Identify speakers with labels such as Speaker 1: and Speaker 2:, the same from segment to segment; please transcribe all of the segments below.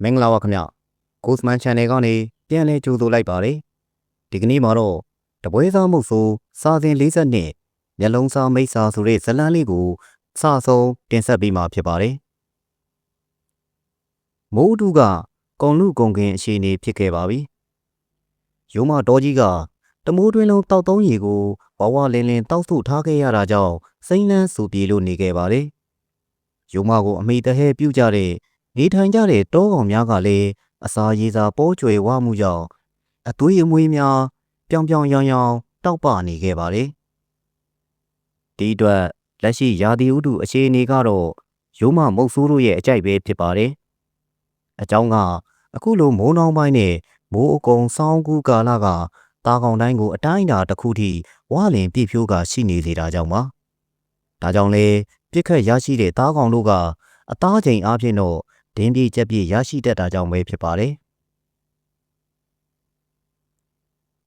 Speaker 1: င်္ဂလာပါခင်ဗျကိုစမန် channel ကနေပြန်လည်ကြိုဆိုလိုက်ပါတယ်ဒီကနေ့မှာတော့တပွဲစားမှုဆိုစာစဉ်42မျက်လုံးစားမိတ်စာဆိုတဲ့ဇာတ်လမ်းလေးကိုစဆုံးတင်ဆက်ပေးမှာဖြစ်ပါတယ်မိုးတူကကုံလူကုံခင်အခြေအနေဖြစ်ခဲ့ပါပြီရုံးမတော်ကြီးကတမိုးတွင်းလုံးတောက်သုံးရီကိုဘဝလင်းလင်းတောက်ဆုထားခဲ့ရတာကြောင့်စိမ့်လန်းစူပြေလို့နေခဲ့ပါတယ်ရုံးမကိုအမိတဟဲပြုတ်ကြတဲ့နေထိုင်ကြတဲ့တောကောင်များကလည်းအစာရေစာပိုးကျွေဝမှုကြောင့်အသွေးအမွေးများပြောင်ပြောင်ရောင်ရောင်တောက်ပနေခဲ့ပါတယ်။ဒီအတွက်လက်ရှိရာသီဥတုအခြေအနေကတော့ရုံးမမုတ်ဆိုးတို့ရဲ့အကြိုက်ပဲဖြစ်ပါတယ်။အကြောင်းကအခုလိုမိုးနှောင်းပိုင်းနဲ့မိုးအကုံဆောင်းကူးကာလကတာကောင်တိုင်းကိုအတိုင်းအတာတစ်ခုထိဝါလင်ပြည့်ဖြိုးကရှိနေစေတာကြောင့်ပါ။ဒါကြောင့်လေပြစ်ခတ်ရရှိတဲ့တာကောင်တို့ကအသားချိန်အားဖြင့်တော့ဒင်းပြေးကြက်ပြေးရရှိတတ်တာကြောင့်ပဲဖြစ်ပါတယ်။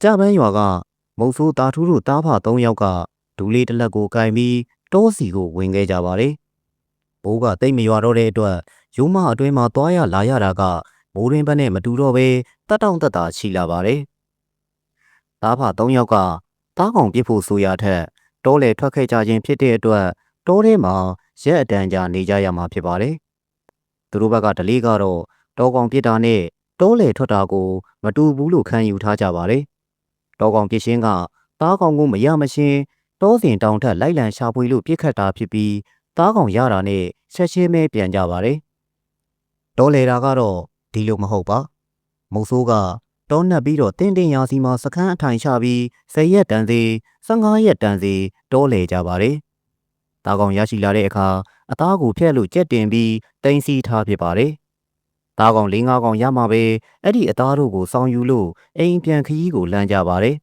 Speaker 1: ကြပန်းရွာကမုတ်ဆိုးတာထူးတို့တားဖ3ယောက်ကဒူလေးတစ်လက်ကိုကင်ပြီးတောစီကိုဝင်ခဲ့ကြပါတယ်။ဘိုးကတိတ်မရွာတော့တဲ့အတွက်ရုံးမအတွင်းမှာသွားရလာရတာကမိုးရင်းဘက်နဲ့မတူတော့ပဲတက်တောင့်တက်တာရှိလာပါတယ်။တားဖ3ယောက်ကတားကောင်ပြစ်ဖို့ဆိုရထက်တောလေထွက်ခဲ့ကြခြင်းဖြစ်တဲ့အတွက်တောထဲမှာရက်အတန်ကြာနေကြရမှာဖြစ်ပါတယ်။သူတို့ဘက်ကဒလေးကတော့တောကောင်ပြစ်တာနဲ့တောလေထွက်တာကိုမတူဘူးလို့ခံယူထားကြပါတယ်။တောကောင်ပြစ်ရှင်းကတားကောင်ကိုမရမရှင်းတောစင်တောင်ထက်လိုက်လံရှာဖွေလို့ပြစ်ခတ်တာဖြစ်ပြီးတားကောင်ရတာနဲ့ဆက်ရှင်းမဲပြန်ကြပါတယ်။တောလေတာကတော့ဒီလိုမဟုတ်ပါ။မုတ်ဆိုးကတောနှက်ပြီးတော့တင်းတင်းရာစီမှာစခန်းအထိုင်ချပြီး10ရက်တန်စီ15ရက်တန်စီတောလေကြပါတယ်။တားကောင်ရရှိလာတဲ့အခါအသားကိုဖျက်လို့ကြက်တင်ပြီးတင်စီထားဖြစ်ပါတယ်။သားကောင်၄-၅ကောင်ရမှာပဲအဲ့ဒီအသားတို့ကိုစောင်းယူလို့အိမ်ပြန်ခရီးကိုလမ်းကြပါတယ်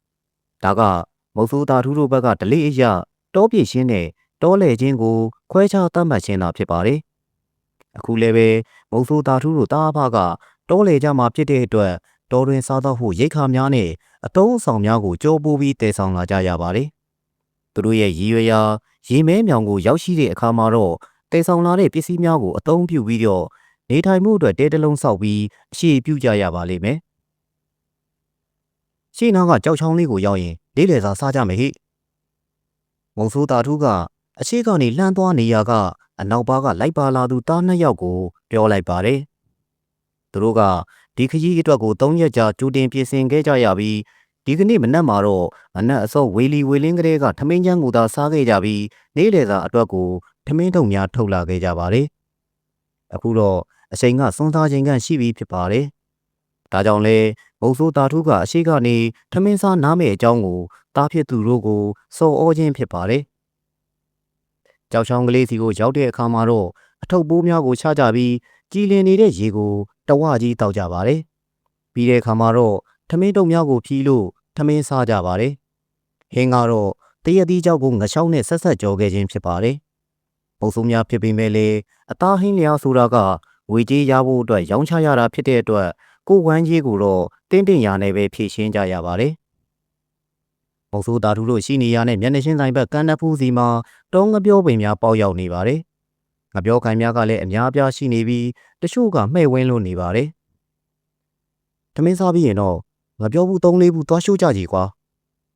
Speaker 1: ။ဒါကမုတ်ဆိုးသားထူးတို့ဘက်ကဒလေးအရတောပြည့်ရှင်းတဲ့တောလေချင်းကိုခွဲခြားတတ်မှတ်ခြင်းသာဖြစ်ပါတယ်။အခုလည်းပဲမုတ်ဆိုးသားထူးတို့တားဖကတောလေကြမှာဖြစ်တဲ့အတွက်တောတွင်စားတော့ဖို့ရိတ်ခါများနဲ့အတုံးအဆောင်များကိုကြောပိုးပြီးတည်ဆောင်လာကြရပါတယ်။သူတို့ရဲ့ရည်ရွယ်ရာရေမဲမြောင်ကိုရောက်ရှိတဲ့အခါမှာတော့တည်ဆောင်လာတဲ့ပစ္စည်းများကိုအသုံးပြုပြီးတော့နေထိုင်မှုအတွက်တဲတလုံးဆောက်ပြီးအရှိပြုကြရပါလိမ့်မယ်။ရှေ့နားကကြောက်ချောင်းလေးကိုရောက်ရင်လေးလေစာစားကြမယ်ဟိ။မုံဆိုးတာထူးကအရှိကနေလှမ်းသွားနေရကအနောက်ပါကလိုက်ပါလာသူတား2ယောက်ကိုပြောလိုက်ပါတယ်။သူတို့ကဒီခရီးအတွက်ကို3ရက်ကြာကြိုတင်ပြင်ဆင်ခဲ့ကြရပြီးဒီကနေ့မနက်မှာတော့မနက်အစောဝေလီဝေလင်းကလေးကထမင်းချမ်းကိုသာစားခဲ့ကြပြီးနေ့လယ်စာအတွက်ကိုထမင်းထုံများထုတ်လာခဲ့ကြပါတယ်။အခုတော့အချိန်ကစွန်းစားချိန်ကရှိပြီဖြစ်ပါတယ်။ဒါကြောင့်လဲမုတ်ဆိုးတာထူးကအရှိကနေထမင်းစားနားမဲ့အကြောင်းကိုတားဖြစ်သူတို့ကိုစော်ဩခြင်းဖြစ်ပါတယ်။ကြောက်ချောင်းကလေးစီကိုရောက်တဲ့အခါမှာတော့အထုပ်ပိုးများကိုချကြပြီးကြည်လင်နေတဲ့ရေကိုတဝကြီးတောက်ကြပါတယ်။ပြီးတဲ့အခါမှာတော့ထမင်းတုံများကိုဖြီးလို့ထမင်းစားကြပါတယ်။ဟင်းကတော့တရက်သီးကြောက်ကိုငချောင်းနဲ့ဆက်ဆက်ကြောခဲ့ခြင်းဖြစ်ပါတယ်။ပုံစိုးများဖြစ်ပေမဲ့လေအသားဟင်းလျားဆိုတာကဝေကြီးရဖို့အတွက်ရောင်းချရတာဖြစ်တဲ့အတွက်ကိုဝမ်းကြီးကိုတော့တင်းတင်းရာနဲ့ပဲဖြည့်ရှင်းကြရပါတယ်။ပုံစိုးတာထူးတို့ရှိနေရတဲ့မျက်နှာချင်းဆိုင်ဘက်ကန်းနဖူးစီမှာတောငပြောပင်များပေါက်ရောက်နေပါတယ်။ငပြောခိုင်များကလည်းအများပြားရှိနေပြီးတချို့ကမှဲ့ဝင်းလို့နေပါတယ်။ထမင်းစားပြီးရင်တော့ငပြောဘူး3-4ဘူးသွားရှိုးကြကြီးကွာ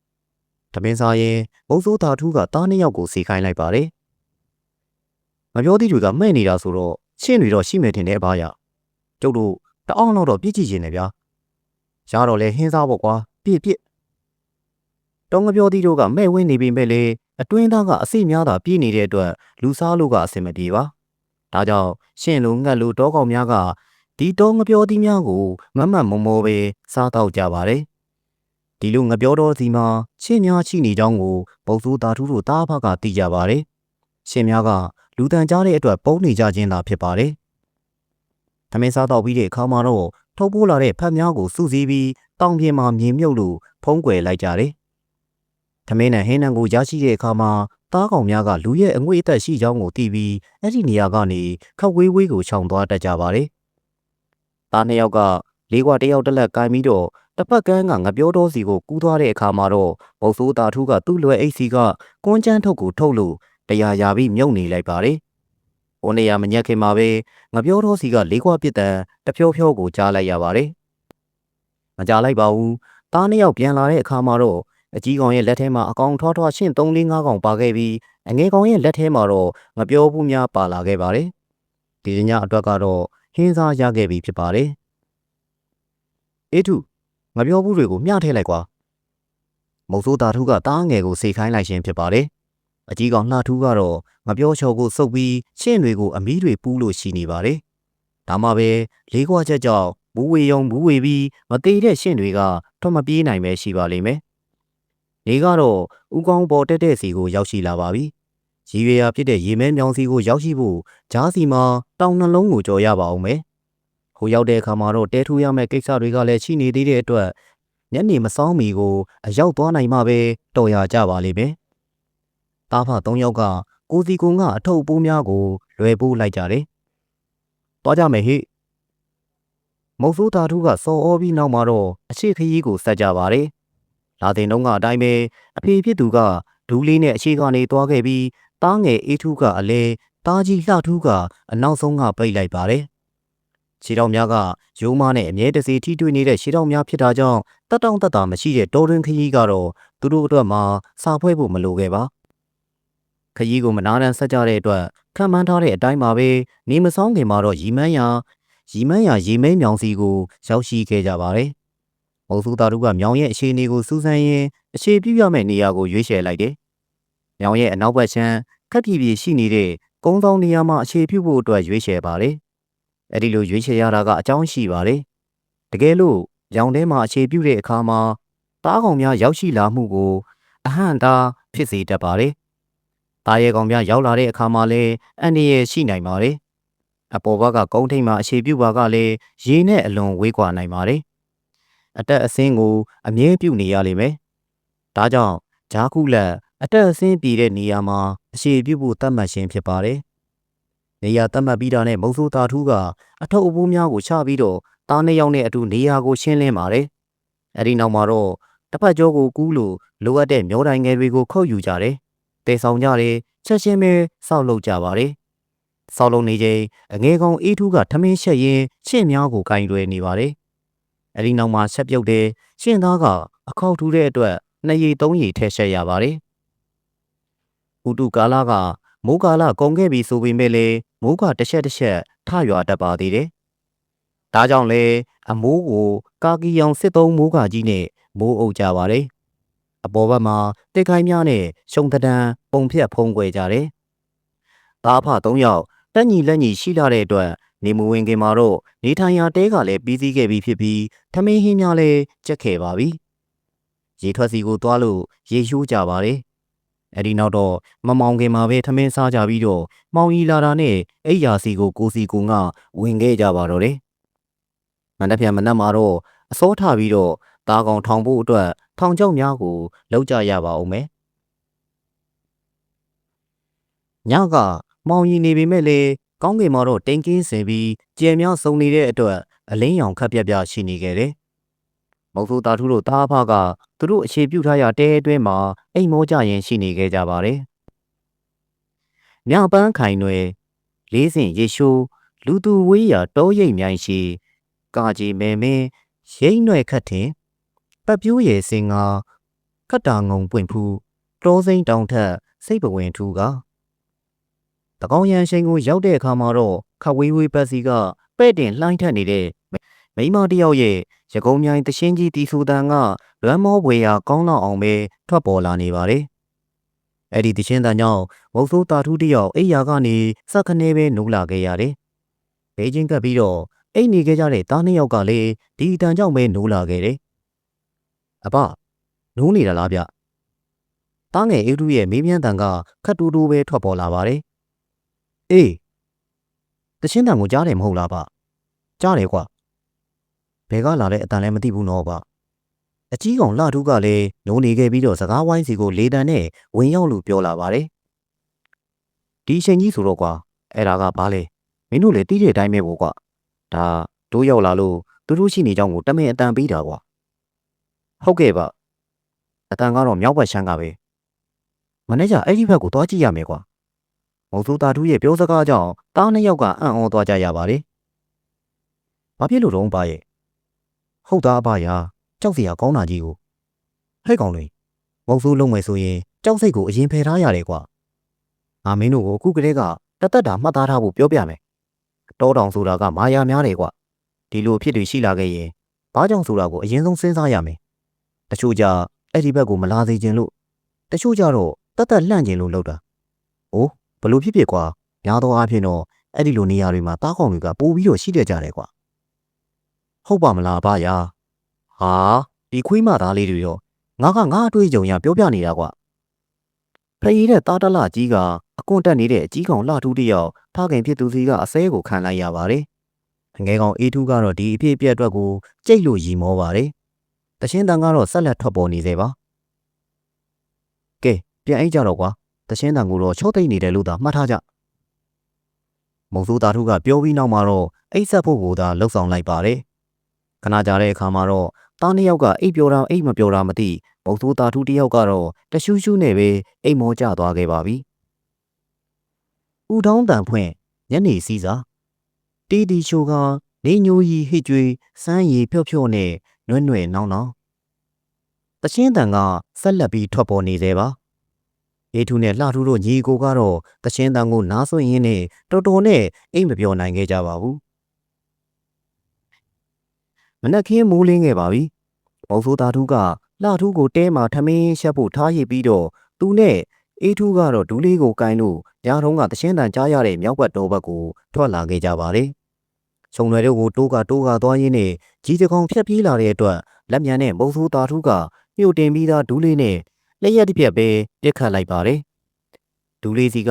Speaker 1: ။ထမင်းစားရင်မုတ်ဆိုးတာထူးကတား2ယောက်ကိုစီခိုင်းလိုက်ပါတယ်။ငပြောသီးတွေကမှဲ့နေတာဆိုတော့ရှင်းတွေတော့ရှိမယ်ထင်တယ်အဘရ။ကျုပ်တို့တအောင်တော့ပြစ်ကြည့်ခြင်းနဲ့ဗျာ။ရတော့လဲဟင်းစားပေါ့ကွာပြစ်။တောင်ငပြောသီးတို့ကမှဲ့ဝင်းနေပြီမဲ့လေအတွင်းသားကအစိများသာပြေးနေတဲ့အတွက်လူစားလို့ကအဆင်မပြေပါ။ဒါကြောင့်ရှင်းလိုငှက်လိုတောကောင်များကဒီတောငပြောသီးများကိုမမတ်မမောပဲစားတော့ကြပါတယ်။ဒီလိုငပြောတော်စီမှာရှင်းများရှိနေကြောင်းကိုပုတ်ဆိုးတာထူးတို့တားဖကသိကြပါတယ်။ရှင်းများကလူတန်ကြားတဲ့အတွက်ပုံနေကြခြင်းသာဖြစ်ပါတယ်။ထမင်းစားတော့ပြီးတဲ့အခါမှာတော့ထုတ်ပိုးလာတဲ့ဖက်များကိုစုစည်းပြီးတောင်ပြင်မှာမြေမြုပ်လို့ဖုံးကွယ်လိုက်ကြတယ်။ထမင်းနဲ့ဟင်းနှံကိုရရှိတဲ့အခါမှာတားကောင်များကလူရဲ့အငွေ့အသက်ရှိကြောင်းကိုသိပြီးအဲ့ဒီနေရာကနေခက်ဝေးဝေးကိုခြောင်သွားတတ်ကြပါတယ်။တား2ယောက်ကလေးကွာ1ယောက်တက်လက်ကင်ပြီးတော့တစ်ဖက်ကန်းကငပြောတော်စီကိုကူးသွားတဲ့အခါမှာတော့မုတ်ဆိုးတာထူးကသူ့လွယ်အိတ်စီကကွန်းချမ်းထုတ်ကိုထုတ်လို့တရားရာပြီးမြုပ်နေလိုက်ပါတယ် ဟိုနေရာမညက်ခင်မှာပဲငပြောတော်စီကလေးခွပစ်တန်တဖြောဖြောကိုကြားလိုက်ရပါတယ်။မကြားလိုက်ပါဘူး။သားနှစ်ယောက်ပြန်လာတဲ့အခါမှာတော့အကြီးကောင်ရဲ့လက်ထဲမှာအကောင်ထွားထွားရှင့်3 4 5ကောင်ပါခဲ့ပြီးအငယ်ကောင်ရဲ့လက်ထဲမှာတော့ငပြောဘူးများပါလာခဲ့ပါတယ်။ဒီညအတွက်ကတော့ဟင်းစားရခဲ့ပြီဖြစ်ပါတယ်။အေးထုငပြောဘူးတွေကိုမျှထည့်လိုက်ကွာ။မုတ်ဆိုးတာထုကသားငယ်ကိုစိတ်ခိုင်းလိုက်ခြင်းဖြစ်ပါတယ်။အကြီးကောင်လှထူးကတော့ငပြောချော်ကိုစုပ်ပြီးရှင့်တွေကိုအမီးတွေပူးလို့ရှိနေပါတယ်။ဒါမှပဲလေးခွချက်ကြောင့်ဘူးဝေယုံဘူးဝေပြီးမသေးတဲ့ရှင့်တွေကထွက်မပြေးနိုင်ပဲရှိပါလိမ့်မယ်။နေကတော့ဦးကောင်းပေါ်တက်တဲ့စီကိုရောက်ရှိလာပါပြီ။ရေရွာဖြစ်တဲ့ရေမဲမြောင်စီကိုရောက်ရှိဖို့ဂျားစီမှာတောင်နှလုံးကိုကြော်ရပါအောင်မယ်။ဟိုရောက်တဲ့အခါမှာတော့တဲထူရမယ့်ကိစ္စတွေကလည်းရှိနေသေးတဲ့အတွက်ညနေမစောင်းမီကိုအရောက်သွားနိုင်မှပဲတော်ရကြပါလိမ့်မယ်။တားဖ3 ယောက်ကကိုစီကုံကအထုပ်ပိုးများကိုလွယ်ပိုးလိုက်ကြတယ်။သွားကြမယ်ဟိ။မုတ်ဆိုးတာထုကစော်ဩပြီးနောက်မှာတော့အရှိခရီးကိုဆက်ကြပါတယ်။လာတဲ့နှုံးကအတိုင်းပဲအဖေဖြစ်သူကဒူးလေးနဲ့အရှိကနေသွားခဲ့ပြီးတားငယ်အေးထုကအလဲတားကြီးလှထူးကအနောက်ဆုံးကပိတ်လိုက်ပါတယ်။ခြေတော်များကရိုးမနဲ့အမြဲတစေထိတွေ့နေတဲ့ခြေတော်များဖြစ်တာကြောင့်တက်တောင့်တက်တာမရှိတဲ့တော်တွင်ခရီးကတော့သူတို့အတွက်မှာစာဖွဲဖို့မလိုခဲ့ပါခရီးကိုမနာတမ်းဆက်ကြတဲ့အတွက်ခံမှန်းထားတဲ့အတိုင်းမှာပဲနေမဆောင်ခင်မှာတော့ရီမန်းရာရေမဲမြောင်စီကိုရောက်ရှိခဲ့ကြပါတယ်။မုတ်ဆိုးသားတို့ကမြောင်ရဲ့အခြေအနေကိုစူးစမ်းရင်းအခြေပြုရမယ့်နေရာကိုရွေးချယ်လိုက်တယ်။မြောင်ရဲ့အနောက်ဘက်ခြမ်းခက်ပြပြရှိနေတဲ့ကုန်းဆောင်နေရာမှာအခြေပြုဖို့အတွက်ရွေးချယ်ပါတယ်။အဲဒီလိုရွေးချယ်ရတာကအကြောင်းရှိပါတယ်။တကယ်လို့ရောင်ထဲမှာအခြေပြုတဲ့အခါမှာတားကောင်များရောက်ရှိလာမှုကိုအဟန့်တားဖြစ်စေတတ်ပါတယ်။တားရဲကောင်များရောက်လာတဲ့အခါမှာလည်းအန္တရာယ်ရှိနိုင်ပါတယ်။အပေါ်ဘက်ကကုန်းထိပ်မှာအခြေပြုပါကလည်းရေနဲ့အလွန်ဝေးကွာနိုင်ပါတယ်။အတက်အဆင်းကိုအမြဲပြုနေရလိမ့်မယ်။ဒါကြောင့်ဂျားခုလက်အတက်အဆင်းပြည်တဲ့နေရာမှာအခြေပြုဖို့သတ်မှတ်ခြင်းဖြစ်ပါတယ်။နေရာသတ်မှတ်ပြီးတာနဲ့မုတ်ဆိုးသားထူးကအထုပ်အပိုးများကိုချပြီးတော့တားနှစ်ယောက်နဲ့အတူနေရာကိုရှင်းလင်းပါတယ်။အဲဒီနောက်မှာတော့တစ်ဖက်ကျောကိုကူးလို့လိုအပ်တဲ့မျိုးတိုင်ငယ်တွေကိုခုတ်ယူကြတယ်။တေဆောင်ကြတယ်ချက်ချင်းပဲစောက်လုပ်ကြပါတယ်။စောက်လုံးနေချိန်အငယ်ကောင်အေးထူးကထမင်းချက်ရင်းရှင့်များကိုကင်တွယ်နေပါတယ်။အဲဒီနောက်မှာဆက်ပြုတ်တယ်ရှင့်သားကအခောက်ထူးတဲ့အတွက်2 ရေ 3 ရေထည့်ရှက်ရပါတယ်။ဥတုကာလကမိုးကာလကုန်ခဲ့ပြီဆိုပေမဲ့လည်းမိုးကတစ်ချက်ထရွာတတ်ပါသေးတယ်။ဒါကြောင့်လေအမိုးကိုကာကီယောင်စစ်သုံးမိုးကကြီးနဲ့မိုးအုပ်ကြပါတယ်။အပေါ်ဘက်မှာတစ်ခိုင်းများနဲ့ရှုံတဒံပုံဖြတ်ဖုံးကွယ်ကြတယ်။သားအဖ3 ယောက်တက်ညီလက်ညီရှိလာတဲ့အတွက်နေမဝင်ခင်မှာတော့နေထိုင်ရာတဲကလည်းပြီးစီးခဲ့ပြီးဖြစ်ပြီးထမင်းဟင်းများလည်းကျက်ခဲ့ပါပြီ။ရေထွက်စီကိုသွားလို့ရေရှိုးကြပါတယ်။အဲဒီနောက်တော့မမောင်ခင်မှာပဲထမင်းစားကြပြီးတော့မောင်ကြီးလာတာနဲ့အိယာစီကိုကိုစီကိုငါဝင်ခဲ့ကြပါတော့တယ်။မနက်ဖြန်မနက်မှာတော့အစောထပြီးတော့သားကောင်ထောင်ဖို့အတွက်ထောင်ချောက်များကိုလောက်ကြရပါအောင်မယ်။ညကမောင်ကြီးနေပေမဲ့လေကောင်းကင်မှာတော့တိမ်ကင်းစင်ပြီးကြယ်များစုံနေတဲ့အတွက်အလင်းရောင်ခက်ပြက်ပြရှိနေခဲ့တယ်။မုတ်ဆိုးသားထူးတို့သားအဖကသူတို့အခြေပြုထားရတဲအတွင်းမှာအိမ်မောကြရင်ရှိနေခဲ့ကြပါတယ်။ညပန်းခိုင်ွယ်လေးစင်ရေရှိုးလူသူဝေးရာတောရိပ်မြိုင်ရှိကာကြီးမဲမင်းရိတ်နွယ်ခတ်တင်ပတ်ပြိုးရည်စင်ငါခတ်တာငုံပွင့်ဖူးတောစိမ့်တောင်ထက်စိတ်ပဝင်ထူးကတကောင်ရန်ရှိန်ကိုရောက်တဲ့အခါမှာတော့ခဝေးဝေးပတ်စီကပဲ့တင်လှိုင်းထက်နေတဲ့မိမတယောက်ရဲ့ရကုံမြိုင်တရှင်းကြီးတီဆူတန်ကလွမ်းမောပွေရာကောင်းလောက်အောင်ပဲထွက်ပေါ်လာနေပါတယ်။အဲ့ဒီတရှင်းတန်ကြောင့်မုတ်ဆိုးတာထူးတယောက်အိယာကနေစက်ခနဲပဲနိုးလာခဲ့ရတယ်။ဘေးချင်းကပ်ပြီးတော့အိတ်နေခဲ့ကြတဲ့သားနှစ်ယောက်ကလည်းဒီတန်ကြောင့်ပဲနိုးလာခဲ့တယ်။အဘနိုးနေတာလားဗျ။သားငယ်အေးထူးရဲ့မေးမြန်းတန်ကခတ်တူတူပဲထွက်ပေါ်လာပါတယ်။အေးတရှင်းတန်ကိုကြားတယ်မဟုတ်လားဗျ။ကြားတယ်ကွာ။ဘယ်ကလာတဲ့အတန်လည်းမသိဘူးနော်ဗျ။အကြီးကောင်လှထူးကလည်းနိုးနေခဲ့ပြီးတော့စကားဝိုင်းစီကိုလေတံနဲ့ဝင်ရောက်လို့ပြောလာပါတယ်။ဒီအချိန်ကြီးဆိုတော့ကွာအဲ့ဒါကဘာလဲမင်းတို့လည်းတီးတဲ့အတိုင်းပဲပေါ့ကွာဒါတို့ရောက်လာလို့သူတို့ရှိနေကြောင်းကိုတမင်အတန်ပေးတာကွာဟုတ်ကဲ့ဗျအတန်ကတော့မြောက်ဘက်ရှမ်းကပဲမနေ့ကအဲ့ဒီဘက်ကိုသွားကြည့်ရမယ်ကွာ မုံဆိုးတာထုရဲ့ပြောစကားကြောင့်တားနှစ်ယောက်ကအံ့ဩသွားကြရပါတယ်။ဘာဖြစ်လို့တော့ပါရဲ့။ဟုတ်သားအဖရာကြောက်စရာကောင်းတာကြီးကိုဟဲ့ကောင်လေးမုံဆိုးလုံးမယ်ဆိုရင်ကြောက်စိတ်ကိုအရင်ဖယ်ထားရတယ်ကွာ။ငါမင်းတို့ကိုအခုကလေးကတသက်တာမှတ်သားထားဖို့ပြောပြမယ်။တောတောင်ဆိုတာကမာယာများတယ်ကွာ။ဒီလိုအဖြစ်တွေရှိလာခဲ့ရင်ဘာကြောင့်ဆိုတာကိုအရင်ဆုံးစဉ်းစားရမယ်။တချို့ကြအဲ့ဒီဘက်ကိုမလာစေခြင်းလို့တချို့ကြတော့တတ်လှန့်ခြင်းလို့လုပ်တာ။အိုးဘလို့ဖြစ်ကွာများသောအားဖြင့်တော့အဲ့ဒီလိုနေရာတွေမှာတားကောင်တွေကပိုပြီးတော့ရှိတတ်ကြတယ်ကွာ။ဟုတ်ပါမလားဗျာ။ဟာဒီခွေးမသားလေးတွေရောငါအတွေ့အကြုံရပြောပြနေတာကွာ။ဖရီတဲ့တားတလကြီးကအကွန့်တက်နေတဲ့အကြီးကောင်လှထူးတယောက်ဖခင်ဖြစ်သူစီကအစဲကိုခံလိုက်ရပါတယ်။ငယ်ကောင်အေးထူးကတော့ဒီအဖြစ်အပျက်အတွက်ကိုကြိတ်လို့ရီမောပါတယ်။တရှင်းတန်ကတော့ဆက်လက်ထွက်ပေါ်နေသေးပါ။ကဲပြန်အိတ်ကြတော့ကွာ။တရှင်းတန်ကိုတော့ချော့သိမ့်နေတယ်လို့သာမှတ်ထားကြ။မုံစိုးတာထုကပြောပြီးနောက်မှာတော့အိတ်ဆက်ဖို့ကိုသာလှုပ်ဆောင်လိုက်ပါတယ်။ခဏကြာတဲ့အခါမှာတော့တားနှစ်ယောက်ကအိတ်ပြောတာအိတ်မပြောတာမသိမုံစိုးတာထုတယောက်ကတော့တရှူးရှူးနဲ့ပဲအိတ်မောကျသွားခဲ့ပါပြီ။ဦးထောင်းတန်ဖွင့်ညနေစည်းစာတီတီချိုကနေညိုကြီးဟစ်ကြွေးစမ်းရည်ဖြော့ဖြော့နဲ့နွဲ့နွဲ့နောင်းနောင်းတရှင်းတန်ကဆက်လက်ပြီးထွက်ပေါ်နေသေးပါအေးထူးနဲ့လှထူးတို့ညီကိုကတော့တရှင်းတန်ကိုနားဆွင့်ရင်းနဲ့တော်တော်နဲ့အိမ်မပြောနိုင်ခဲ့ကြပါဘူးမနက်ခင်းမိုးလင်းခဲ့ပါပြီမုံဆိုးသားထူးကလှထူးကိုတဲမှာထမင်းရှက်ဖို့ထားရစ်ပြီးတော့သူနဲ့အေးထူးကတော့ဒူးလေးကိုကိုင်းလို့ညတုန်းကတရှင်းတန်ကြားရတဲ့မြောက်ဘက်တော်ဘက်ကိုထွက်လာခဲ့ကြပါတယ်။ခြုံရွယ်တို့ကိုတိုးကသွားရင်းနဲ့ကြီးတကောင်ဖြတ်ပြေးလာတဲ့အတွက်လက်မြန်နဲ့မုံဆိုးသားထူးကညှို့တင်ပြီးသားဒူးလေးနဲ့လက်ရက်တစ်ပြက်ပဲပြစ်ခတ်လိုက်ပါတယ်။ဒူးလေးစီက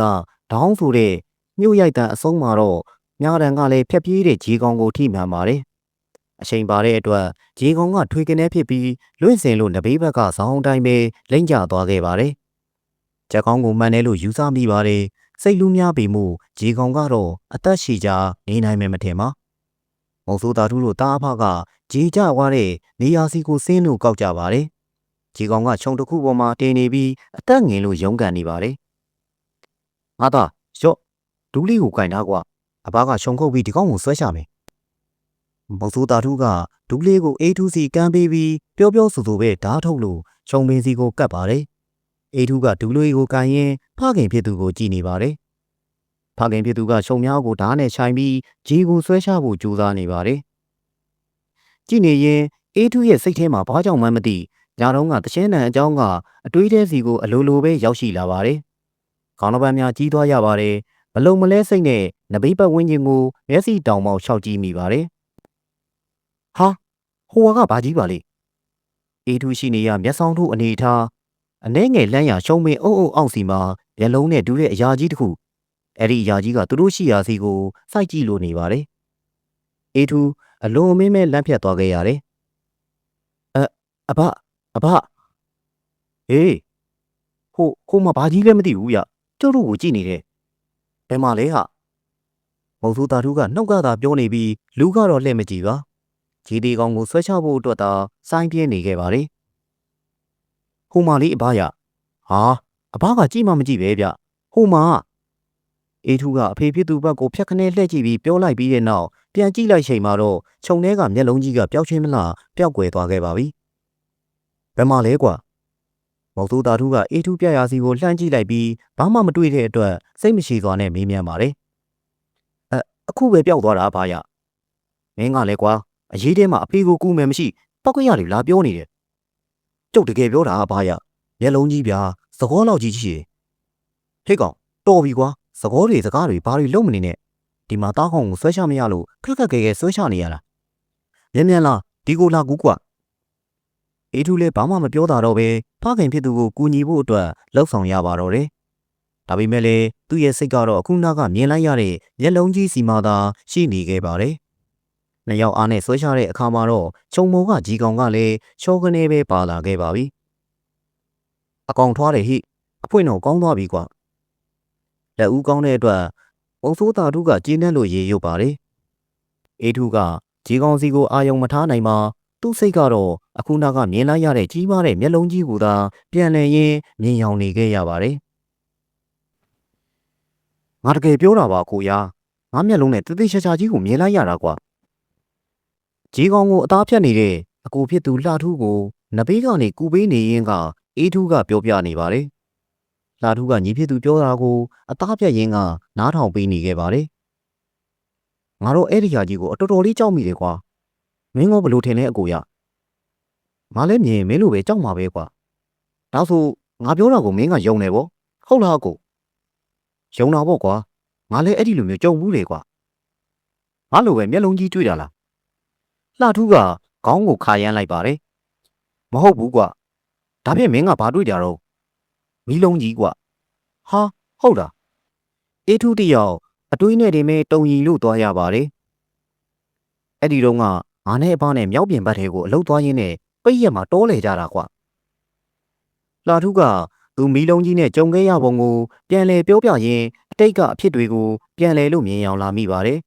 Speaker 1: ဒေါင်းဆိုတဲ့ညှို့ရိုက်တန်အဆုံးမှာတော့မြားတန်ကလည်းဖြတ်ပြေးတဲ့ကြီးကောင်ကိုထိမှန်ပါတယ်။အချိန်ပါတဲ့အတွက်ကြီးကောင်ကထွေကနေဖြစ်ပြီးလွင့်စင်လို့နဘေးဘက်ကဇောင်းတိုင်းပဲလိမ့်ကျသွားခဲ့ပါတယ်။ချက်ကောင်းကိုမှန်တယ်လို့ယူဆမိပါတယ်။စိတ်လူးများပေမှုကြီးကောင်ကတော့အသက်ရှည်ကြနေနိုင်မယ်မထင်ပါ။မုံဆိုးသားထူးတို့တားအဖကကြီးကြွားတဲ့နေရာစီကိုဆင်းလို့ကောက်ကြပါတယ်။ကြီးကောင်ကခြုံတစ်ခုပေါ်မှာတင်နေပြီးအသက်ငင်လို့ရုန်းကန်နေပါတယ်။ငါသားရော့ဒူးလေးကိုကင်ထားကွာအဘကခြုံခုတ်ပြီးဒီကောင်ကိုဆွဲချမယ်။မုံဆိုးသားထူးကဒူးလေးကိုအေးထူးစီကမ်းပေးပြီးပြောဆိုပဲဓားထုတ်လို့ခြုံပင်စီကိုကတ်ပါတယ်။အေးထူးကဒူးလေးကိုကင်ရင်ဖခင်ဖြစ်သူကိုကြည်နေပါတယ်။ဖခင်ဖြစ်သူကခြုံများကိုဓားနဲ့ခြိုင်ပြီးဂျီကိုဆွဲချဖို့ကြိုးစားနေပါတယ်။ကြည်နေရင်အေးထူးရဲ့စိတ်ထဲမှာဘာကြောင့်မှမသိညတုန်းကတရှင်းတန်အကြောင်းကအတွေးထဲစီကိုအလိုလိုပဲရောက်ရှိလာပါတယ်။ခေါင်းတစ်ပတ်များကြီးသွားရပါတယ်။မလုံမလဲစိတ်နဲ့နဘေးပတ်ဝန်းကျင်ကိုမျက်စိတောင်ပေါက်ခြောက်ကြည့်မိပါတယ်။ဟာဟိုကဘာကြီးပါလေ။အေးထူးရှိနေရမျက်စောင်းတို့အနေထားအနှဲငယ်လမ်းရရှုံးမင်းအုပ်အောက်စီမှာမျက်လုံးနဲ့တူတဲ့အရာကြီးတစ်ခုအဲ့ဒီအရာကြီးကသူတို့ရှိရာစီကိုစိုက်ကြည့်လို့နေပါတယ်။အေးထူးအလွန်အမင်းမဲ့လမ်းဖြတ်သွားခဲ့ရတယ်။အဘဟေးဟိုမှာဘာကြီးလဲမသိဘူးဗျကျုပ်တို့ကိုကြည့်နေတယ်ဘယ်မှာလဲဟာမုံဆိုးတာထူးကနှုတ်ကသာပြောနေပြီးလူကတော့လှည့်မကြည့်ပါဂျီဒီကောင်ကိုဆွဲချဖို့အတွက်သာစိုင်းပြင်းနေခဲ့ပါတယ်ဟိုမှာလေးအဘရဟာအဘကကြည့်မှမကြည့်ပဲဗျဟိုမှာအေးထူးကအဖေဖြစ်သူဘက်ကိုဖြတ်ခနဲလှည့်ကြည့်ပြီးပြောလိုက်ပြီးတဲ့နောက်ပြန်ကြည့်လိုက်ချိန်မှာတော့ခြုံထဲကမျက်လုံးကြီးကပျောက်ချင်းမလားပျောက်ကွယ်သွားခဲ့ပါပြီဘယ်မှာလဲကွာမုံဆိုးတာထူးကအေးထူးပြရာစီကိုလှမ်းကြည့်လိုက်ပြီးဘာမှမတွေ့တဲ့အတွက်စိတ်မရှိစွာနဲ့မေးမြန်းပါတယ်အခုပဲပျောက်သွားတာဘာရမင်းကလည်းကွာအရေးထဲမှာအဖေကိုကူမယ်မရှိပောက်ကရတွေလာပြောနေတယ်ကျုပ်တကယ်ပြောတာဘာရမျက်လုံးကြီးဗျာသကောလောက်ကြီးရှိဟေ့ကောင်တော်ပြီကွာစကားတွေဘာတွေလုံးမနေနဲ့ဒီမှာတားကောင်ကိုဆွဲချမရလို့ခက်ခက်ခဲခဲဆွဲချနေရတာမြန်လာဒီကိုလာကူးကွာအေးထူးလည်းဘာမှမပြောတာတော့ပဲဖခင်ဖြစ်သူကိုကူညီဖို့အတွက်လှုပ်ဆောင်ရပါတော့တယ်ဒါပေမဲ့လည်းသူ့ရဲ့စိတ်ကတော့အခုနောက်ကမြင်လိုက်ရတဲ့မျက်လုံးကြီးစီမာသာရှိနေခဲ့ပါတယ်နှစ်ယောက်အားနဲ့ဆွဲချတဲ့အခါမှာတော့ခြုံမောကကြီးကောင်ကလည်းချောကနေပဲပါလာခဲ့ပါပြီအကောင်ထွားတယ်ဟိအဖွင့်တော့ကောင်းသွားပြီကွာလက်ဦးကောင်းတဲ့အတွက်မုံဆိုးတာထုကကျင်းနဲ့လို့ရေရုပ်ပါတယ်အေးထူးကကြီးကောင်စီကိုအာယုံမထားနိုင်ပါသူ့စိတ်ကတော့အခုနောက်ကမြင်လိုက်ရတဲ့ကြီးမားတဲ့မျက်လုံးကြီးကိုသာပြန်လည်ရင်းမြင်ရောင်နေခဲ့ရပါတယ် ငါတကယ်ပြောတာပါကိုရာငါမျက်လုံးနဲ့တသိချာချာကြီးကိုမြင်လိုက်ရတာကွာကြီးကောင်ကိုအသားဖြတ်နေတဲ့အကိုဖြစ်သူလှထူးကိုနဘေးကနေကူပေးနေရင်းကအေးထူးကပြောပြနေပါတယ်လှထူးကညီဖြစ်သူပြောတာကိုအသားဖြတ်ရင်းကနားထောင်ပေးနေခဲ့ပါတယ်ငါတို့အဲ့ဒီဟာကြီးကိုအတော်တော်လေးကြောက်မိတယ်ကွာမင်းကဘလို့ထင်လဲအကိုရငါလည်းမြင်မင်းလိုပဲကြောက်မှာပဲကွာဒါဆိုငါပြောတာကိုမင်းကယုံတယ်ဗောဟုတ်လားအကိုယုံတာပေါ့ကွာငါလည်းအဲ့ဒီလိုမျိုးကြုံဘူးလေကွာငါလိုပဲမျက်လုံးကြီးတွေ့တာလားလှထူးကခေါင်းကိုခါရမ်းလိုက်ပါတယ်မဟုတ်ဘူးကွာဒါဖြင့်မင်းကဘာတွေ့ကြတော့မီးလုံးကြီးကွာဟာဟုတ်တာအေးထူးတယောက်အတွေးနဲ့တင်မဲ့တုံရီလို့သွားရပါတယ်အဲ့ဒီတော့ကငါနဲ့အဖနဲ့မြောက်ပြင်ဘက်ထဲကိုအလုတ်သွားရင်းနဲ့ပိတ်ရက်မှာတောလေကြတာကွာလှထူးကသူမီးလုံးကြီးနဲ့ကြုံခဲ့ရပုံကိုပြန်လဲပြောပြရင်းအတိတ်ကအဖြစ်တွေကိုပြန်လဲလို့မြင်အောင်လာမိပါတယ်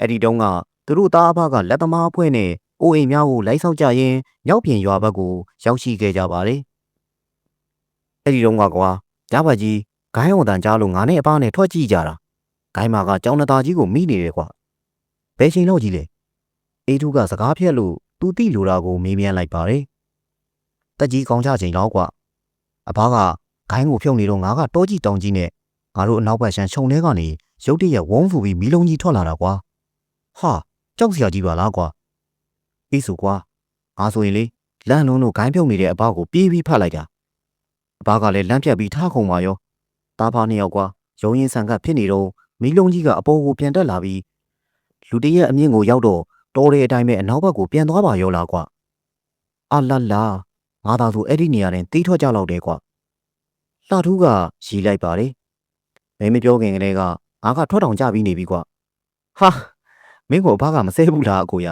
Speaker 1: အဲ့ဒီတုန်းကသူတို့သားအဖကလက်သမားအဖွဲ့နဲ့အိုအိမ်များကိုလိုက်ဆောက်ကြရင်းမြောက်ပြင်ရွာဘက်ကိုရောက်ရှိခဲ့ကြပါတယ်အဲ့ဒီတုန်းကကွာကြားပါကြီးဂိုင်းဝန်တန်ကြားလို့ငါနဲ့အဖနဲ့ထွက်ကြည့်ကြတာဂိုင်းမာကကြောင်နှသားကြီးကိုမိနေတယ်ကွာဘယ်ချိန်လောက်ကြီးလဲအေးထူးကစကားဖြတ်လို့သူတိလိုတာကိုမေးမြန်းလိုက်ပါတယ်တက်ကြီးကောင်းကြချိန်လောက်ကွာအဖကဂိုင်းကိုဖြုတ်နေတော့ငါကတောကြီးတောင်ကြီးနဲ့ငါတို့အနောက်ဘက်ရှမ်းခြုံထဲကနေရုတ်တရက်ဝုန်းဖူပြီးမီးလုံးကြီးထွက်လာတာကွာဟာကြောက်စရာကြီးပါလားကွာအေးဆိုကွာငါဆိုရင်လေလန့်လုံးတို့ဂိုင်းဖြုတ်နေတဲ့အဘကိုပြေးပြီးဖတ်လိုက်တာအဘကလည်းလန့်ပြတ်ပြီးထားခုံပါရောတားဖားနှစ်ယောက်ကွာရုံရင်ဆန်ကပ်ဖြစ်နေတော့မီးလုံးကြီးကအပေါ်ကိုပြန်တက်လာပြီးလူတရက်အမြင့်ကိုရောက်တော့တော်တဲ့အတိုင်းပဲအနောက်ဘက်ကိုပြန်သွားပါရောလားကွာအလတ်လာငါသာဆိုအဲ့ဒီနေရာတင်တီးထွက်ကြလောက်တယ်ကွာလှထူးကရီလိုက်ပါတယ်မင်းမပြောခင်ကတည်းကငါကထွက်တောင်ကြပြီးနေပြီကွာဟာမင်းကိုအဘကမဆဲဘူးလားအကိုရ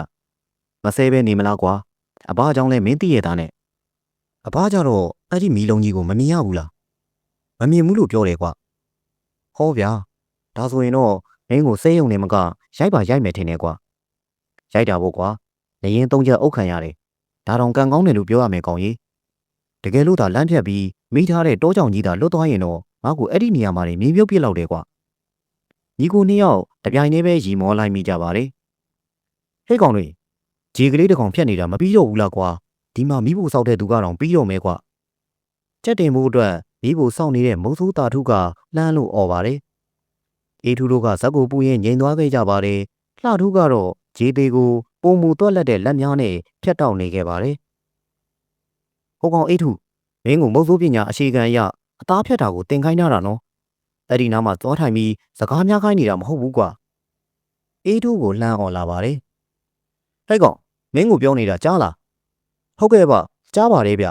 Speaker 1: မဆဲပဲနေမလားကွာအဘအကြောင်းလဲမင်းသိရတာနဲ့အဘကြတော့အဲ့ဒီမီးလုံးကြီးကိုမမြင်ရဘူးလားမမြင်ဘူးလို့ပြောတယ်ကွာဟောဗျာဒါဆိုရင်တော့မင်းကိုစေးရုံနဲ့မကရိုက်ပါရိုက်မယ်ထင်တယ်ကွာရိုက်တာပေါ့ကွာနေရင်သုံးချက်အုပ်ခံရတယ်ဒါတောင်ကံကောင်းတယ်လို့ပြောရမယ်ကောင်ကြီးတကယ်လို့သာလမ်းဖြတ်ပြီးမိထားတဲ့တောကြောင်ကြီးသာလွတ်သွားရင်တော့ငါ့ကိုအဲ့ဒီနေရာမှာနေမြင်မြုပ်ပြစ်လောက်တယ်ကွာညီကိုနှစ်ယောက်တပြိုင်တည်းပဲရီမောလိုက်မိကြပါတယ်ဟေ့ကောင်တွေဂျီကလေးတစ်ကောင်ဖြတ်နေတာမပြီးတော့ဘူးလားကွာဒီမှာမိဖို့စောက်တဲ့သူကတော့ပြီးတော့မဲကွာချက်တင်ဖို့အတွက်မိဖို့စောက်နေတဲ့မုံဆိုးတာထုကလှမ်းလို့អော်ပါတယ်အေးထူးတို့ကဇက်ကိုပူရင်ငြိမ်သွားခဲ့ကြပါတယ်လှထူးကတော့ဂျီသေးကိုပုံမူသွက်လက်တဲ့လက်များနဲ့ဖြတ်တောက်နေခဲ့ပါတယ်ဟိုကောင်အေးထူးမင်းကိုမုံဆိုးပညာအရှိခံရအသားဖြတ်တာကိုတင်ခိုင်းတာနော်အဲ့ဒီနားမှာသွားထိုင်ပြီးစကားများခိုင်းနေတာမဟုတ်ဘူးကွာအေးထူးကိုလှမ်းអော်လာပါတယ်ဟဲ့ကောင်မင်းကိုပြောနေတာကြားလားဟုတ်ကဲ့ပါကြားပါတယ်ဗျ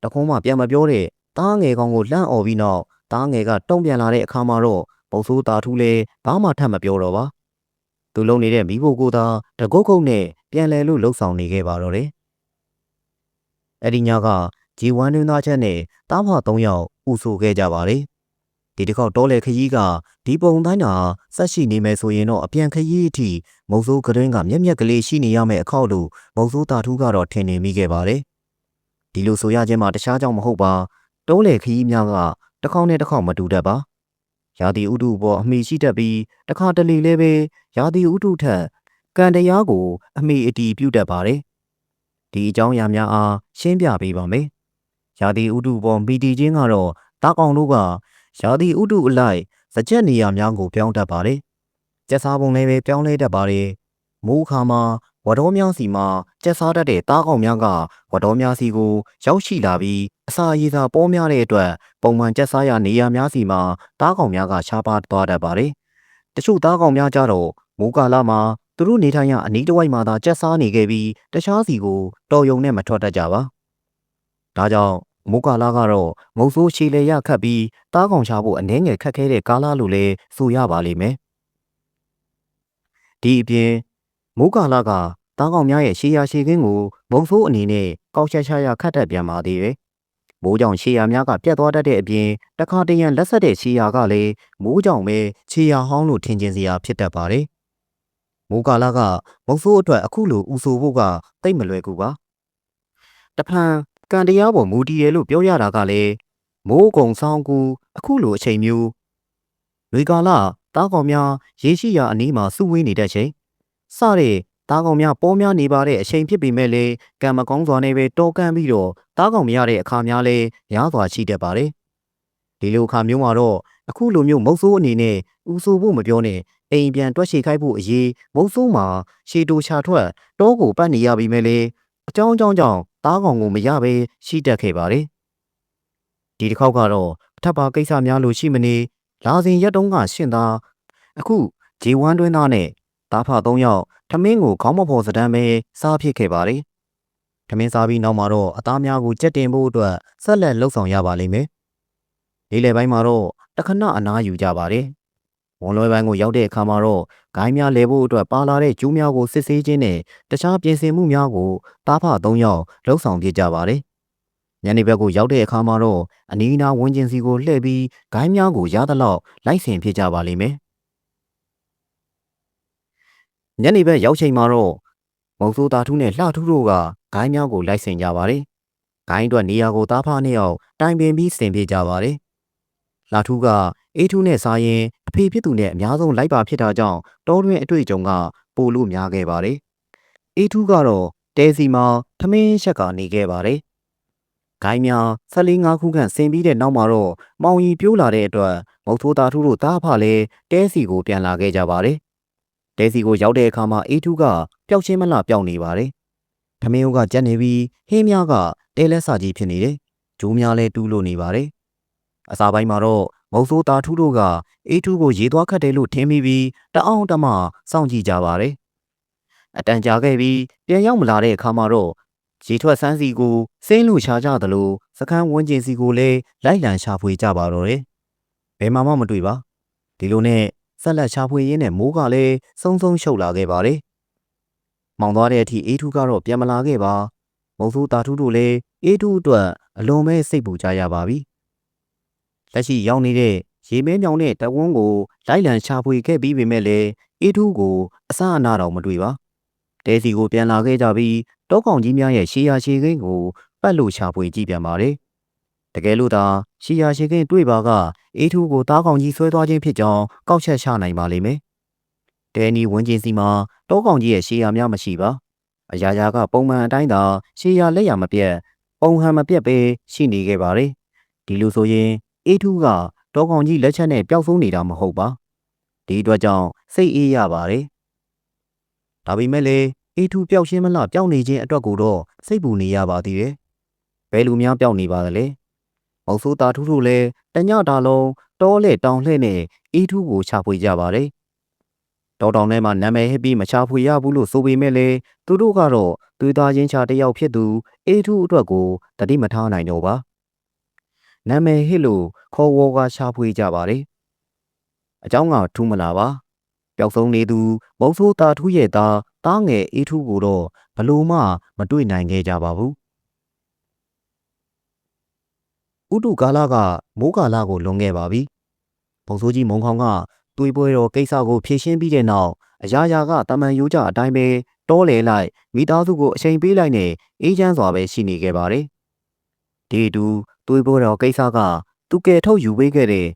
Speaker 1: တခုံးမှပြန်မပြောတဲ့တားငယ်ကောင်ကိုလှမ်းអော်ပြီးနောက်တားငယ်ကတုံ့ပြန်လာတဲ့အခါမှာတော့မုံဆိုးတာထူးလဲဘာမှထပ်မပြောတော့ပါသူလုံနေတဲ့မိဖို့ကိုသာတကုတ်ကုတ်နဲ့ပြန်လဲလို့လှုပ်ဆောင်နေခဲ့ပါတော့တယ်အဲ့ဒီညကဂျီဝမ်တွင်သားချက်နဲ့တားဖ3ယောက်ဥဆိုခဲ့ကြပါတယ်ဒီတစ်ခေါက်တောလေခရီးကဒီပုံတိုင်းတာဆက်ရှိနေမယ်ဆိုရင်တော့အပြန်ခရီးအထိမုံဆိုးကရင်းကမျက်မျက်ကလေးရှိနေရမယ့်အခောက်လို့မုံဆိုးတာထူးကတော့ထင်နေမိခဲ့ပါတယ်ဒီလိုဆိုရခြင်းမှာတခြားကြောင့်မဟုတ်ပါတောလေခရီးများကတစ်ခေါက်နဲ့တစ်ခေါက်မတူတတ်ပါရာသီဥတုပေါ်အမိရှိတတ်ပြီးတစ်ခါတလေလည်းပဲရာသီဥတုထက်ကံတရားကိုအမိအတီးပြုတ်တတ်ပါတယ်ဒီအကြောင်းအရာများအားရှင်းပြပေးပါမယ်ရာသီဥတုပေါ်မိတီချင်းကတော့တားကောင်တို့ကရာသီဥတုအလိုက်စကြက်နေရာများကိုပြောင်းတတ်ပါတယ်ကျက်စားပုံလည်းပဲပြောင်းလဲတတ်ပါတယ်မိုးခါမှာဝတော်များစီမှာကျက်စားတတ်တဲ့တားကောင်များကဝတော်များစီကိုရောက်ရှိလာပြီးအစာအရည်စာပေါများတဲ့အတွက်ပုံမှန်ကျက်စားရနေရာများစီမှာတားကောင်များကရှားပါသွားတတ်ပါတယ်တချို့တားကောင်များကြတော့မိုးကာလမှာသူတို့နေထိုင်ရအနီးတစ်ဝိုက်မှာသာကျက်စားနေခဲ့ပြီးတခြားစီကိုတော်ယုံနဲ့မထွက်တတ်ကြပါဒါကြောင့်မိုးကာလကတော့မုံဆိုးရှည်လေရခတ်ပြီးတားကောင်ချဖို့အနှဲငယ်ခက်ခဲတဲ့ကာလလို့လည်းဆိုရပါလိမ့်မယ်ဒီအပြင်မိုးကာလကတားကောင်များရဲ့ရှေးရရှေးခင်းကိုမုံဆိုးအနေနဲ့ကောက်ချက်ချရခတ်တတ်ပြန်ပါသေးတယ်မိုးကြောင့်ရှေးရများကပြတ်သွားတတ်တဲ့အပြင်တခါတရံလက်ဆက်တဲ့ရှေးရကလည်းမိုးကြောင့်ပဲရှေးရဟောင်းလို့ထင်ကျင်စရာဖြစ်တတ်ပါတယ်မိုးကာလကမုံဆိုးအတွက်အခုလိုဥဆိုဖို့ကတိတ်မလွယ်ကူပါတဖန်ကံတရားပေါ်မူတည်တယ်လို့ပြောရတာကလည်းမိုးကုံဆောင်ကူအခုလိုအချိန်မျိုး လွေကာလသားကောင်များရေရှိရာအနီးမှာစုဝေးနေတဲ့ချိန်စတဲ့သားကောင်များပေါ်များနေပါတဲ့အချိန်ဖြစ်ပေမဲ့လည်းကံမကောင်းစွာနဲ့ပဲတောကန်းပြီးတော့သားကောင်မရတဲ့အခါများလည်းများစွာရှိတတ်ပါတယ်ဒီလိုအခါမျိုးမှာတော့အခုလိုမျိုးမုတ်ဆိုးအနေနဲ့ဥဆိုဖို့မပြောနဲ့အိမ်ပြန်တွက်ချေခိုက်ဖို့အရေးမုတ်ဆိုးမှာရှေတူချာထွက်တောကိုပတ်နေရပြီမဲ့လေအကြောင်းကြောင့်သားကောင်ကိုမရပဲရှိတတ်ခဲ့ပါတယ်ဒီတစ်ခေါက်ကတော့ထပ်ပါကိစ္စများလို့ရှိမနေလာစဉ်ရက်တုံးကရှင့်သားအခုဂျေဝမ်းတွင်းသားနဲ့သားဖ3ယောက်ထမင်းကိုခေါင်းမဖော်စတမ်းပဲစားဖြစ်ခဲ့ပါတယ်ထမင်းစားပြီးနောက်မှာတော့အသားများကိုကြက်တင်ဖို့အတွက်ဆက်လက်လှုပ်ဆောင်ရပါလိမ့်မယ်လေးလယ်ပိုင်းမှာတော့တခဏအနားယူကြပါတယ်ဝန်လွယ်ပိုင်းကိုရောက်တဲ့အခါမှာတော့ဂိုင်းများလဲဖို့အတွက်ပါလာတဲ့ကျူးများကိုစစ်ဆေးခြင်းနဲ့တခြားပြင်ဆင်မှုများကိုတားဖ3ယောက်လှုပ်ဆောင်ပြကြပါတယ်ညနေဘက်ကိုရောက်တဲ့အခါမှာတော့အနီးနားဝန်းကျင်စီကိုလှည့်ပြီးဂိုင်းများကိုရသလောက်လိုက်ဆင်ဖြစ်ကြပါလိမ့်မယ်ညနေဘက်ရောက်ချိန်မှာတော့မုံစိုးသားထူးနဲ့လှထူးတို့ကဂိုင်းများကိုလိုက်ဆင်ကြပါတယ်ဂိုင်းအတွက်နေရာကိုတားဖားနှစ်ယောက်တိုင်ပင်ပြီးဆင်ပြကြပါတယ်လှထူးကအေးထူးနဲ့စားရင်အဖေဖြစ်သူနဲ့အများဆုံးလိုက်ပါဖြစ်တာကြောင့်တောတွင်အတွေ့အကြုံကပိုလို့များခဲ့ပါတယ်အေးထူးကတော့တဲစီမှာထမင်းချက်ကနေခဲ့ပါတယ်ဂိုင်းများ14-5ခုခန့်ဆင်ပြီးတဲ့နောက်မှာတော့မောင်ရီပြိုးလာတဲ့အတွက်မုတ်ဆိုးသားထူးတို့တားဖလည်းတဲစီကိုပြန်လာခဲ့ကြပါတယ်တဲစီကိုရောက်တဲ့အခါမှာအေးထူးကပျောက်ချင်းမလှပျောက်နေပါတယ်ထမင်းဦးကကြက်နေပြီးဟင်းများကတဲလက်စာကြီးဖြစ်နေတယ်ဂျိုးများလည်းတူးလို့နေပါတယ်အစာပိုင်းမှာတော့မုတ်ဆိုးသားထူးတို့ကအေးထူးကိုရေသွားခတ်တယ်လို့ထင်မိပြီးတအောင်တမစောင့်ကြည့်ကြပါတယ်အတန်ကြာခဲ့ပြီးပြန်ရောက်မလာတဲ့အခါမှာတော့ရေထွက်ဆန်းစီကိုစင်းလို့ရှာကြသလိုစကန်းဝန်းကျင်စီကိုလည်းလိုက်လံရှာဖွေကြပါတော့တယ်ဘယ်မှမတွေ့ပါဒီလိုနဲ့ဆက်လက်ရှာဖွေရင်းနဲ့မိုးကလည်းစုံစုံရှုပ်လာခဲ့ပါတယ်မောင်သွားတဲ့အထိအေးထူးကတော့ပြန်မလာခဲ့ပါမုံဆိုးတာထူးတို့လည်းအေးထူးအတွက်အလွန်ပဲစိတ်ပူကြရပါပြီလက်ရှိရောက်နေတဲ့ရေမဲမြောင်တဲ့တဝန်းကိုလိုက်လံရှာဖွေခဲ့ပြီးပေမဲ့လည်းအေးထူးကိုအစအနာတော့မတွေ့ပါတဲစီကိုပြန်လာခဲ့ကြပြီးတောကောင်ကြီးများရဲ့ရှေးရာရှေးခင်းကိုပတ်လို့ရှာဖွေကြည့်ပြန်ပါတယ်တကယ်လို့သာရှေးရာရှေးခင်းတွေ့ပါကအေးထူးကိုသားကောင်ကြီးဆွဲသွားခြင်းဖြစ်ကြောင်းကောက်ချက်ချနိုင်ပါလိမ့်မယ်တဲနီဝန်းကျင်စီမှာတောကောင်ကြီးရဲ့ရှေးရာများမရှိပါအရာရာကပုံမှန်အတိုင်းသာရှေးရာလက်ရာမပြတ်ပုံဟန်မပြတ်ပဲရှိနေခဲ့ပါတယ်ဒီလိုဆိုရင်အေးထူးကတောကောင်ကြီးလက်ချက်နဲ့ပျောက်ဆုံးနေတာမဟုတ်ပါဒီအတွက်ကြောင့်စိတ်အေးရပါတယ်ဒါပေမဲ့လည်းအေးထူးပျောက်ရှင်းမလားပျောက်နေခြင်းအတွက်ကိုတော့စိတ်ပူနေရပါသေးတယ်ဘယ်လူများပျောက်နေပါသလဲမုတ်ဆိုးတာထူးထူးလည်းတညတာလုံးတောလှဲ့တောင်လှဲ့နဲ့အေးထူးကိုချဖွေကြပါတယ်တောတောင်ထဲမှာနာမည်ဟစ်ပြီးမချဖွေရဘူးလို့ဆိုပေမဲ့လည်းသူတို့ကတော့သွေးသားချင်းချာတယောက်ဖြစ်သူအေးထူးအတွက်ကိုတတိမထားနိုင်တော့ပါနာမည်ဟစ်လို့ခေါ်ဝေါ်ကချဖွေကြပါတယ်အเจ้าကထူးမလာပါပျောက်ဆုံးနေသူမုံဆိုးတာထူးရဲ့သားငယ်အေးထူးကိုတော့ဘလို့မှမတွေ့နိုင်ခဲ့ကြပါဘူးဥတုကာလကမိုးကာလကိုလွန်ခဲ့ပါပြီဘုံဆိုးကြီးမုံခေါင်ကသွေးပွဲတော်ကိစ္စကိုဖြေရှင်းပြီးတဲ့နောက်အရာရာကတမန်ရိုးကြအတိုင်းပဲတောလေလိုက်မိသားစုကိုအချိန်ပေးလိုက်နဲ့အေးချမ်းစွာပဲရှိနေခဲ့ပါတယ်ဒီတူသွေးပွဲတော်ကိစ္စကသူကယ်ထုတ်ယူပေးခဲ့တဲ့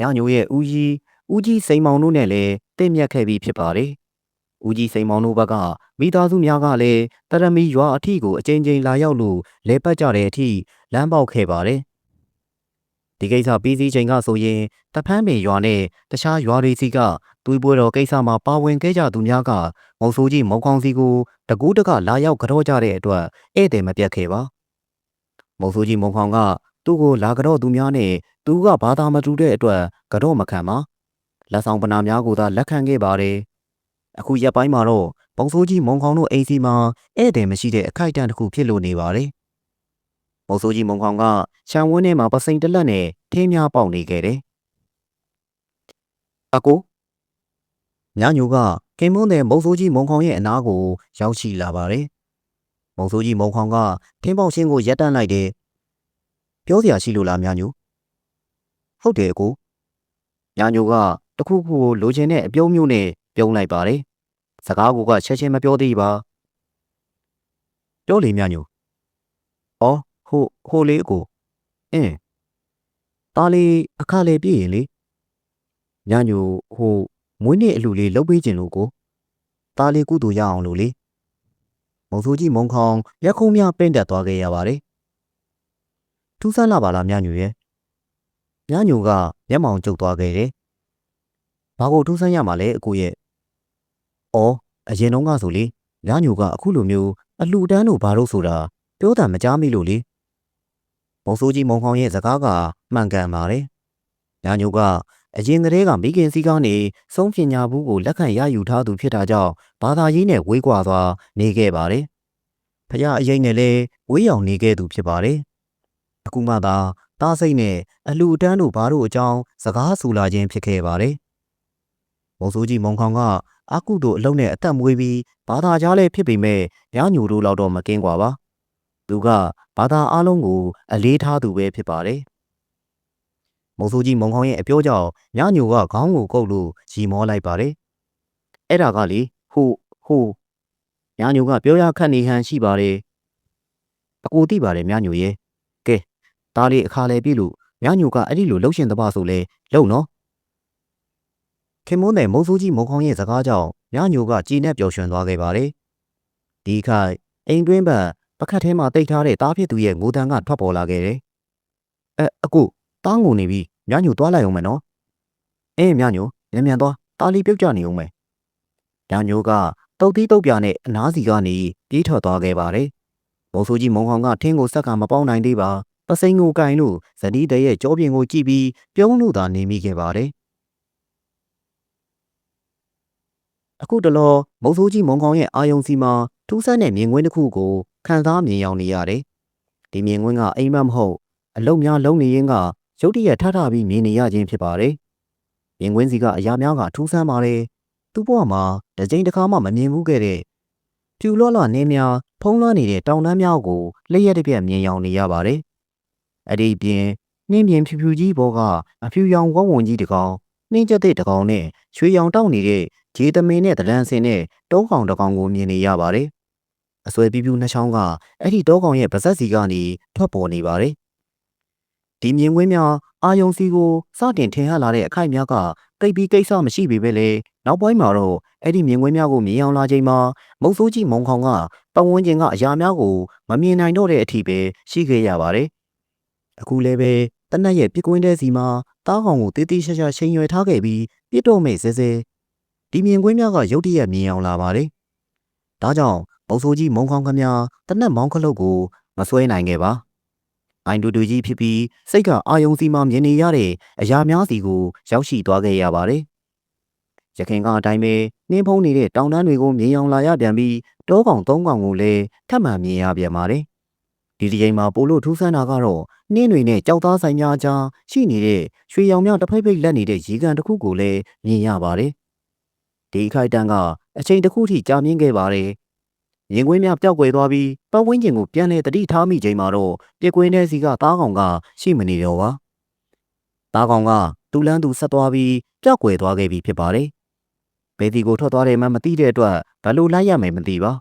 Speaker 1: ညညိုရဲ့ဦးကြီးစိန်မောင်တို့နဲ့လည်းတင့်မြတ်ခဲ့ပြီးဖြစ်ပါတယ်ဦးကြီးစိန်မောင်တို့ဘက်ကမိသားစုများကလည်းတရမီရွာအထိကိုအကြိမ်ကြိမ်လာရောက်လို့လဲပတ်ကြတဲ့အထိလမ်းပေါက်ခဲ့ပါတယ်ဒီကိစ္စပြီးစီးချိန်ကဆိုရင်တဖန်းပင်ရွာနဲ့တခြားရွာတွေစီကသွေးပွဲတော်ကိစ္စမှာပါဝင်ခဲ့ကြသူများကမုံဆိုးကြီးမုံခေါင်စီကိုတကူးတကလာရောက်ကြော့ကြတဲ့အတွက်ဧည့်သည်မပြတ်ခဲ့ပါမုံဆိုးကြီးမုံခေါင်ကသူ့ကိုလာကြော့သူများနဲ့သူကဘာသာမတူတဲ့အတွက်ကြော့မခံပါလက်ဆောင်ပနာများကိုသာလက်ခံခဲ့ပါတယ်အခုရက်ပိုင်းမှာတော့မုံဆိုးကြီးမုံခေါင်တို့အိမ်စီမှာဧည့်သည်မရှိတဲ့အခိုက်အတန့်တစ်ခုဖြစ်လို့နေပါတယ်မုံဆိုးကြီးမုံခေါင်ကခြံဝင်းထဲမှာပစိန်တလက်နဲ့ထင်းများပေါက်နေခဲ့တယ်။အကိုညညိုကကင်မွန်းတဲ့မုံဆိုးကြီးမုံခေါင်ရဲ့အနားကိုရောက်ရှိလာပါတယ်။မုံဆိုးကြီးမုံခေါင်ကထင်းပေါက်ရှင်းကိုရက်တန်းလိုက်တယ်။ပြောစရာရှိလို့လားညညို။ဟုတ်တယ်အကို။ညညိုကတခုခုကိုလိုချင်တဲ့အပြုံးမျိုးနဲ့ပြုံးလိုက်ပါတယ်။စကားကချက်ချင်းမပြောသေးပါ။ပြောလေညညို။အော်ဟိုလေးအကိုသားလေးအခါလေပြည့်ရင်လေ ညညိုဟိုမွေးနေ့အလှလေးလှုပ်ပေးခြင်းလို့ကိုသားလေးကုသိုလ်ရအောင်လို့လေမုံဆိုးကြီးမုံခေါင်ရက်ခုံးများပင့်တက်သွားခဲ့ရပါတယ်ထူးဆန်းလာပါလားညညိုရဲ့ညညိုကမျက်မှောင်ကျုပ်သွားခဲ့တယ်ဘာကိုထူးဆန်းရမှာလဲအကိုရဲ့အော်အရင်တုန်းကဆိုလေညညိုကအခုလိုမျိုးအလှူဒန်းတို့ဘာလို့ဆိုတာပြောတာမကြားမိလို့လေမုံဆိုးကြီးမုံခေါင်ရဲ့စကားကမှန်ကန်ပါတယ်ညညိုကအရင်ကတည်းကမိခင်စီကနေဆုံးပညာဘူးကိုလက်ခံရယူထားသူဖြစ်တာကြောင့်ဘာသာရေးနဲ့ဝေးကွာသွားနေခဲ့ပါတယ်။ဖခင်အရင်နဲ့လည်းဝေးရောင်နေခဲ့သူဖြစ်ပါတယ်။အခုမှသာသားစိတ်နဲ့အလှအတန်းတို့ဘာတို့အကြောင်းစကားဆူလာခြင်းဖြစ်ခဲ့ပါတယ်။မုံဆိုးကြီးမုံခေါင်ကအကုတို့အလုံးနဲ့အသက်မွေးပြီးဘာသာကြားလည်းဖြစ်ပေမဲ့ညညိုတို့လောက်တော့မကင်းกว่าပါ။သူကဘာသာအလုံးကိုအလေးထားသူပဲဖြစ်ပါတယ်။မုံဆိုးကြီးမုံခေါင်ရဲ့အပြောကြောင့်ညညိုကခေါင်းကိုကုပ်လို့ရီမောလိုက်ပါတယ်။အဲ့ဒါကလေဟိုညညိုကပြောရခက်နေဟန်ရှိပါတယ်။အကိုသိပါတယ်ညညိုရဲ့။ကဲဒါလေးအခါလဲပြီလို့ညညိုကအဲ့ဒီလိုလှုပ်ရှင်တပဆိုလဲလှုပ်နော်။ခင်မုန်းတဲ့မုံဆိုးကြီးမုံခေါင်ရဲ့စကားကြောင့်ညညိုကကြည်နဲ့ပျော်ရွှင်သွားခဲ့ပါတယ်။ဒီခိုင်အိမ်တွင်းဘက်ပကတ်ထဲမှာတိတ်ထားတဲ့တားဖြစ်သူရဲ့ငိုတန်ကထွက်ပေါ်လာခဲ့တယ်။အကိုတားငိုနေပြီညညိုသွားလိုက်အောင်မယ်နော်အေးညညိုမြန်သွားတားလီပြုတ်ကြနေအောင်မယ်ညညိုကတုတ်သီးတုတ်ပြနဲ့အနားစီကနေပြေးထွက်သွားခဲ့ပါတယ်ဘုံဆိုးကြီးမုံခေါင်ကထင်းကိုဆက်ကမပေါင်းနိုင်သေးပါပစိန်ကိုကင်လို့ဇနီးတဲ့ရဲ့ကြောပြင်ကိုကြည့်ပြီးပြုံးလို့သာနေမိခဲ့ပါတယ်အခုတလောမုံဆိုးကြီးမုံခေါင်ရဲ့အာယုံစီမှာထူးဆန်းတဲ့မြင်ကွင်းတစ်ခုကိုခန်းစားမြင်ရောက်နေရတယ်ဒီမြင်ကွင်းကအိမ်မက်မဟုတ်အလုံများလုံးနေရင်ကရုတ်တရက်ထထပြီးမြင်နေရခြင်းဖြစ်ပါတယ်။မြင်ကွင်းစီကအရာများကထူးဆန်းပါတယ်။သူ့ဘဝမှာတစ်ကြိမ်တစ်ခါမှမမြင်ဘူးခဲ့တဲ့ဖြူလွှတ်လွှတ်နေများဖုံးလွှမ်းနေတဲ့တောင်တန်းများကိုလျှက်တစ်ပြက်မြင်ရောက်နေရပါတယ်။အဲ့ဒီပြင်နှင်းပြင်ဖြူဖြူကြီးဘောကအဖြူရောင်ဝဝွန်ကြီးတစ်ကောင်နှင်းကျက်တဲ့တစ်ကောင်နဲ့ရွှေရောင်တောက်နေတဲ့ဂျေသမင်နဲ့တလန်းစင်နဲ့တောကောင်တစ်ကောင်ကိုမြင်နေရပါတယ်။အစွဲပြူးပြူးနှချောင်းကအဲ့ဒီတောကောင်ရဲ့ဗစက်စီကနေထွက်ပေါ်နေပါတယ်။ဒီမြင်ကွင်းများအာယုံစီကိုစတင်ထင်ဟပ်လာတဲ့အခိုက်များကတိတ်ပြီးကိစ္စမရှိပေပဲလေနောက်ပိုင်းမှာတော့အဲ့ဒီမြင်ကွင်းများကိုမြင်အောင်လာချိန်မှာမုတ်ဆိုးကြီးမုံခေါင်ကပတ်ဝန်းကျင်ကအရာများကိုမမြင်နိုင်တော့တဲ့အထိပဲရှိခဲ့ရပါတယ်အခုလည်းပဲတနက်ရဲ့ပြစ်ကွင်းတဲ့စီမှာတားကောင်ကိုတေးသေးရှာရှာချိန်ရွယ်ထားခဲ့ပြီးပြစ်တော့မဲ့စဲစဲဒီမြင်ကွင်းများကရုတ်တရက်မြင်အောင်လာပါတယ်ဒါကြောင့်မုတ်ဆိုးကြီးမုံခေါင်ခမတနက်မောင်းခလုတ်ကိုမဆွဲနိုင်ခဲ့ပါအိုင်တူတူကြီးဖြစ်ပြီးစိတ်ကအာယုံစီမှမြင်နေရတဲ့အရာများစီကိုရောက်ရှိသွားခဲ့ရပါတယ်။ရခင်ကအတိုင်းပဲနှင်းဖုံးနေတဲ့တောင်တန်းတွေကိုမြင်အောင်လာရပြန်ပြီးတောကောင်သုံးကောင်ကိုလည်းထပ်မံမြင်ရပြန်ပါတယ်။ဒီချိန်မှာပိုလို့ထူးဆန်းတာကတော့နှင်းတွေနဲ့ကြောက်သားဆိုင်များကြားရှိနေတဲ့ရွှေရောင်များတစ်ဖိတ်ဖိတ်လက်နေတဲ့ရေကန်တစ်ခုကိုလည်းမြင်ရပါတယ်။ဒီခိုက်တန်းကအချိန်တစ်ခုထိကြာမြင့်ခဲ့ပါတယ်။ရင်ကွင်းများပျောက်ကွယ်သွားပြီးပတ်ဝန်းကျင်ကိုပြန်လည်တတိထားမိချိန်မှာတော့ပြက်ကွင်းထဲစီကသားကောင်ကရှိမနေတော့ပါသားကောင်ကတူလန်းသူဆက်သွားပြီးပျောက်ကွယ်သွားခဲ့ပြီဖြစ်ပါတယ်ဘယ်ဒီကိုထွက်သွားတယ်မှမသိတဲ့အတွက်ဘယ်လိုလိုက်ရမယ်မသိပါ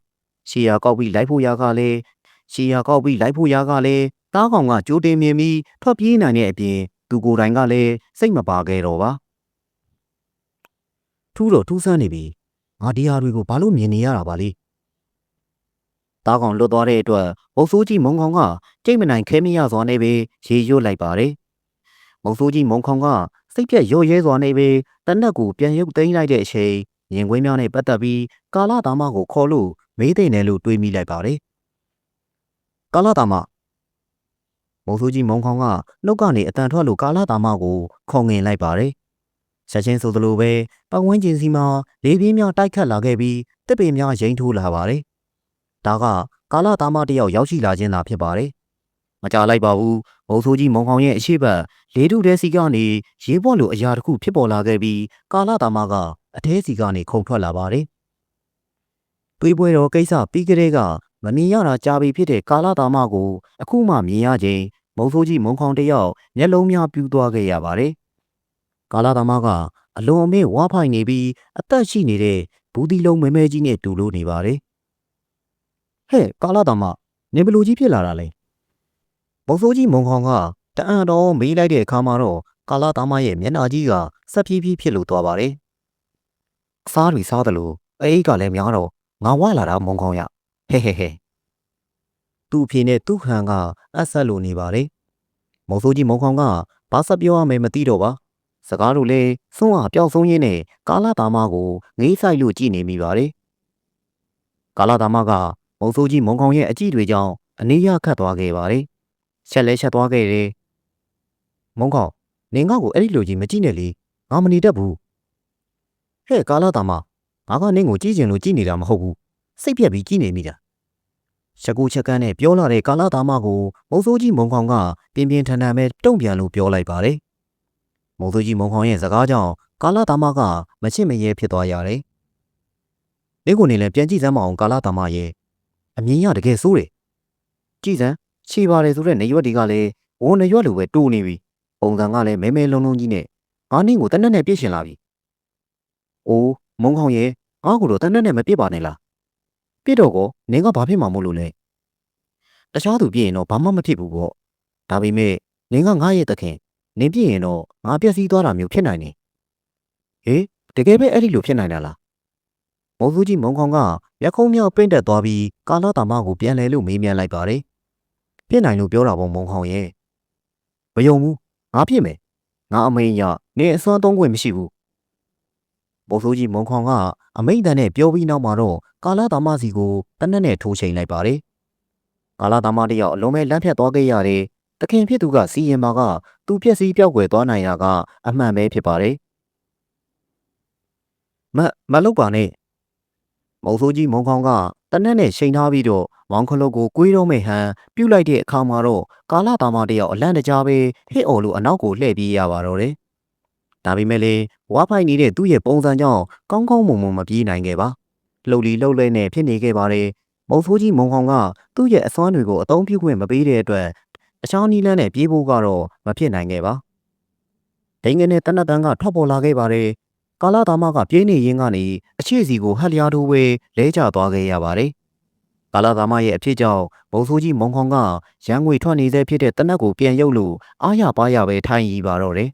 Speaker 1: ရှီယာကောက်ပြီးလိုက်ဖို့ရာကလည်းသားကောင်ကကြိုးတင်မြင်ပြီးထွက်ပြေးနိုင်တဲ့အပြင်သူကိုယ်တိုင်ကလည်းစိတ်မပါခဲ့တော့ပါထူးတော့ထူးဆန်းနေပြီငါဒီဟာတွေကိုဘာလို့မြင်နေရတာပါလဲသားကောင်လွတ်သွားတဲ့အတွက်မုတ်ဆိုးကြီးမုံခေါင်ကကြိတ်မနိုင်ခဲမရစွာနဲ့ပဲရေရွတ်လိုက်ပါတယ်။မုတ်ဆိုးကြီးမုံခေါင်ကစိတ်ပြက်ရော့ရဲစွာနဲ့ပဲတနက်ကိုပြန်ရုပ်သိမ်းလိုက်တဲ့အချိန်ရင်ခွင်းများနဲ့ပတ်သက်ပြီးကာလသားမကိုခေါ်လို့မေးသိနေလို့တွေးမိလိုက်ပါတယ်။ကာလသားမမုတ်ဆိုးကြီးမုံခေါင်ကနှုတ်ကနေအတန်ထွက်လို့ကာလသားမကိုခေါ်ငင်လိုက်ပါတယ်။ချက်ချင်းဆိုသလိုပဲပတ်ဝန်းကျင်စီမှာလေပြင်းများတိုက်ခတ်လာခဲ့ပြီးတစ်ပင်များရိမ့်ထိုးလာပါတယ်။ဒါကကာလသားမတယောက်ရောက်ရှိလာခြင်းသာဖြစ်ပါတယ်။မကြလိုက်ပါဘူး။မုံဆိုးကြီးမုံခေါင်ရဲ့အရှိတ်လေထုထဲစီကနေရေပေါ်လိုအရာတစ်ခုဖြစ်ပေါ်လာခဲ့ပြီးကာလသားမကအထဲစီကနေခုန်ထွက်လာပါတယ်။တွေးပွဲတော်ကိစ္စပြီးကလေးကမမြင်ရတာကြာပြီဖြစ်တဲ့ကာလသားမကိုအခုမှမြင်ရခြင်းမုံဆိုးကြီးမုံခေါင်တယောက်မျက်လုံးများပြူးသွားခဲ့ရပါတယ်။ကာလသားမကအလွန်အမင်းဝါဖိုင်နေပြီးအသက်ရှိနေတဲ့ဘူးတီလုံးမဲမဲကြီးနဲ့တူလို့နေပါတယ်။ဟဲ့ကာလသားမနေဘလူကြီးဖြစ်လာတာလေမုံဆိုးကြီးမုံခေါင်ကတအံ့တော်မေးလိုက်တဲ့အခါမှာတော့ ကာလာသားမရဲ့မျက်နှာကြီးကဆက်ပြေးပြေးဖြစ်လို့သွားပါတယ်။အစားတွေစားတယ်လို့အိတ်ကလည်းများတော့ငါဝလာတာမုံကောင်းရဟဲဟဲဟဲသူ့အဖေနဲ့သူ့ဟန်ကအဆက်လိုနေပါတယ်။မုံဆိုးကြီးမုံခေါင်ကဘာဆက်ပြောရမယ်မသိတော့ပါ။စကားတို့လည်းစွန့်အားပျောက်ဆုံးရင်းနဲ့ကာလာသားမကိုငေးဆိုင်လို့ကြည့်နေမိပါတယ်။ကာလာသားမကမုံဆိုးကြီးမုံခေါင်ရဲ့အကြည့်တွေကြောင့်အနေရခတ်သွားခဲ့ပါတယ်။ချက်လဲချက်သွားခဲ့တယ်။မုံခေါင်နင်ငါ့ကိုအဲ့ဒီလိုကြီးမကြည့်နဲ့လေငါမနေတတ်ဘူးဟဲ့ကာလာသားမငါကနင်ကိုကြည့်ချင်လို့ကြည့်နေတာမဟုတ်ဘူးစိတ်ပြက်ပြီးကြည့်နေမိတာရှကူချက်ကန်းနဲ့ပြောလာတဲ့ကာလာသားမကိုမုံဆိုးကြီးမုံခေါင်ကပြင်းပြင်းထန်ထန်ပဲတုံ့ပြန်လို့ပြောလိုက်ပါတယ်မုံဆိုးကြီးမုံခေါင်ရဲ့စကားကြောင့်ကာလာသားမကမချစ်မရဲဖြစ်သွားရတယ်နင်ကိုနေလည်းပြန်ကြည့်စမ်းမအောင်ကာလာသားမရဲ့အမြင်ရတကယ်ဆိုးတယ်ကြည့်စမ်းခြေပါတယ်ဆိုတဲ့နေရွက်တွေကလည်းဝုံနေရွက်လိုပဲတိုးနေပြီပုံစံကလည်းမဲမဲလုံးလုံးကြီးနဲ့ငါနင့်ကိုတနက်နဲ့ပြည့်ရှင်လာပြီ။အိုးမုံခေါင်ရဲ့ငါ့ကိုတော့တနက်နဲ့မပြည့်ပါနဲ့လား။ပြည့်တော့ကောနင်ကဘာဖြစ်မှာမို့လို့လဲ။တခြားသူပြည့်ရင်တော့ဘာမှမဖြစ်ဘူးပေါ့။ဒါပေမဲ့နင်ကငါရဲ့သခင်နင်ပြည့်ရင်တော့ငါပျက်စီးသွားတာမျိုးဖြစ်နိုင်တယ်။ဟေးတကယ်ပဲအဲ့ဒီလိုဖြစ်နိုင်တာလား။မုံစုကြီးမုံခေါင်ကရက်ခုံးမြောက်ပိမ့်တက်သွားပြီးကာလာတာမကိုပြန်လဲလို့မေးမြန်းလိုက်ပါတယ်။ပြည့်နိုင်လို့ပြောတာပေါ့မုံခေါင်ရဲ့။မယုံဘူးငါပြည့်မယ်။ငါအမေရနင်အစွမ်းသုံးခွင့်မရှိဘူး။ဘိုးဆိုးကြီးမုံခေါင်ကအမိန့်တန်နဲ့ပြောပြီးနောက်မှာတော့ကာလာသားမစီကိုတနက်နဲ့ထိုးချိန်လိုက်ပါတယ်။ကာလာသားမတယောက်အလုံးမဲ့လမ်းဖြတ်သွားခဲ့ရတယ်။တခင်ဖြစ်သူကစီရင်ပါကသူပြက်စီးပြောက်ွယ်သွားနိုင်တာကအမှန်ပဲဖြစ်ပါတယ်။မလုပ်ပါနဲ့။ဘိုးဆိုးကြီးမုံခေါင်ကတနက်နဲ့ချိန်ထားပြီးတော့မောင်ခလုတ်ကိုကွေးတော့မဲ့ဟန်ပြုတ်လိုက်တဲ့အခါမှာတော့ကာလာသားမတယောက်အလန့်တကြားပဲဟစ်အော်လို့အနောက်ကိုလှည့်ပြေးရပါတော့တယ်။ဒါပေမဲ့လေဝါဖိုက်နေတဲ့သူ့ရဲ့ပုံစံကြောင့်ကောင်းကောင်းမွန်မွန်မပြေးနိုင်ခဲ့ပါလှုပ်လီလှုပ်လဲနဲ့ဖြစ်နေခဲ့ပါတယ်မုံဆိုးကြီးမုံခေါင်ကသူ့ရဲ့အစွမ်းတွေကိုအသုံးပြုခွင့်မပေးတဲ့အတွက်အချောင်းနီးလန်းနဲ့ပြေးဖို့ကတော့မဖြစ်နိုင်ခဲ့ပါဒိန်ငယ်နဲ့တနတ်တန်းကထွက်ပေါ်လာခဲ့ပါတယ်ကာလာသားမကပြေးနေရင်းကနေအချစ်စီကိုဟက်လျားထိုးဝဲလဲကျသွားခဲ့ရပါတယ်ကာလာသားမရဲ့အဖြစ်ကြောင့်မုံဆိုးကြီးမုံခေါင်ကရန်ငွေထွက်နေသေးဖြစ်တဲ့တနတ်ကိုပြန်ရုပ်လို့အားရပါရပဲထိုင်ရီပါတော့တယ်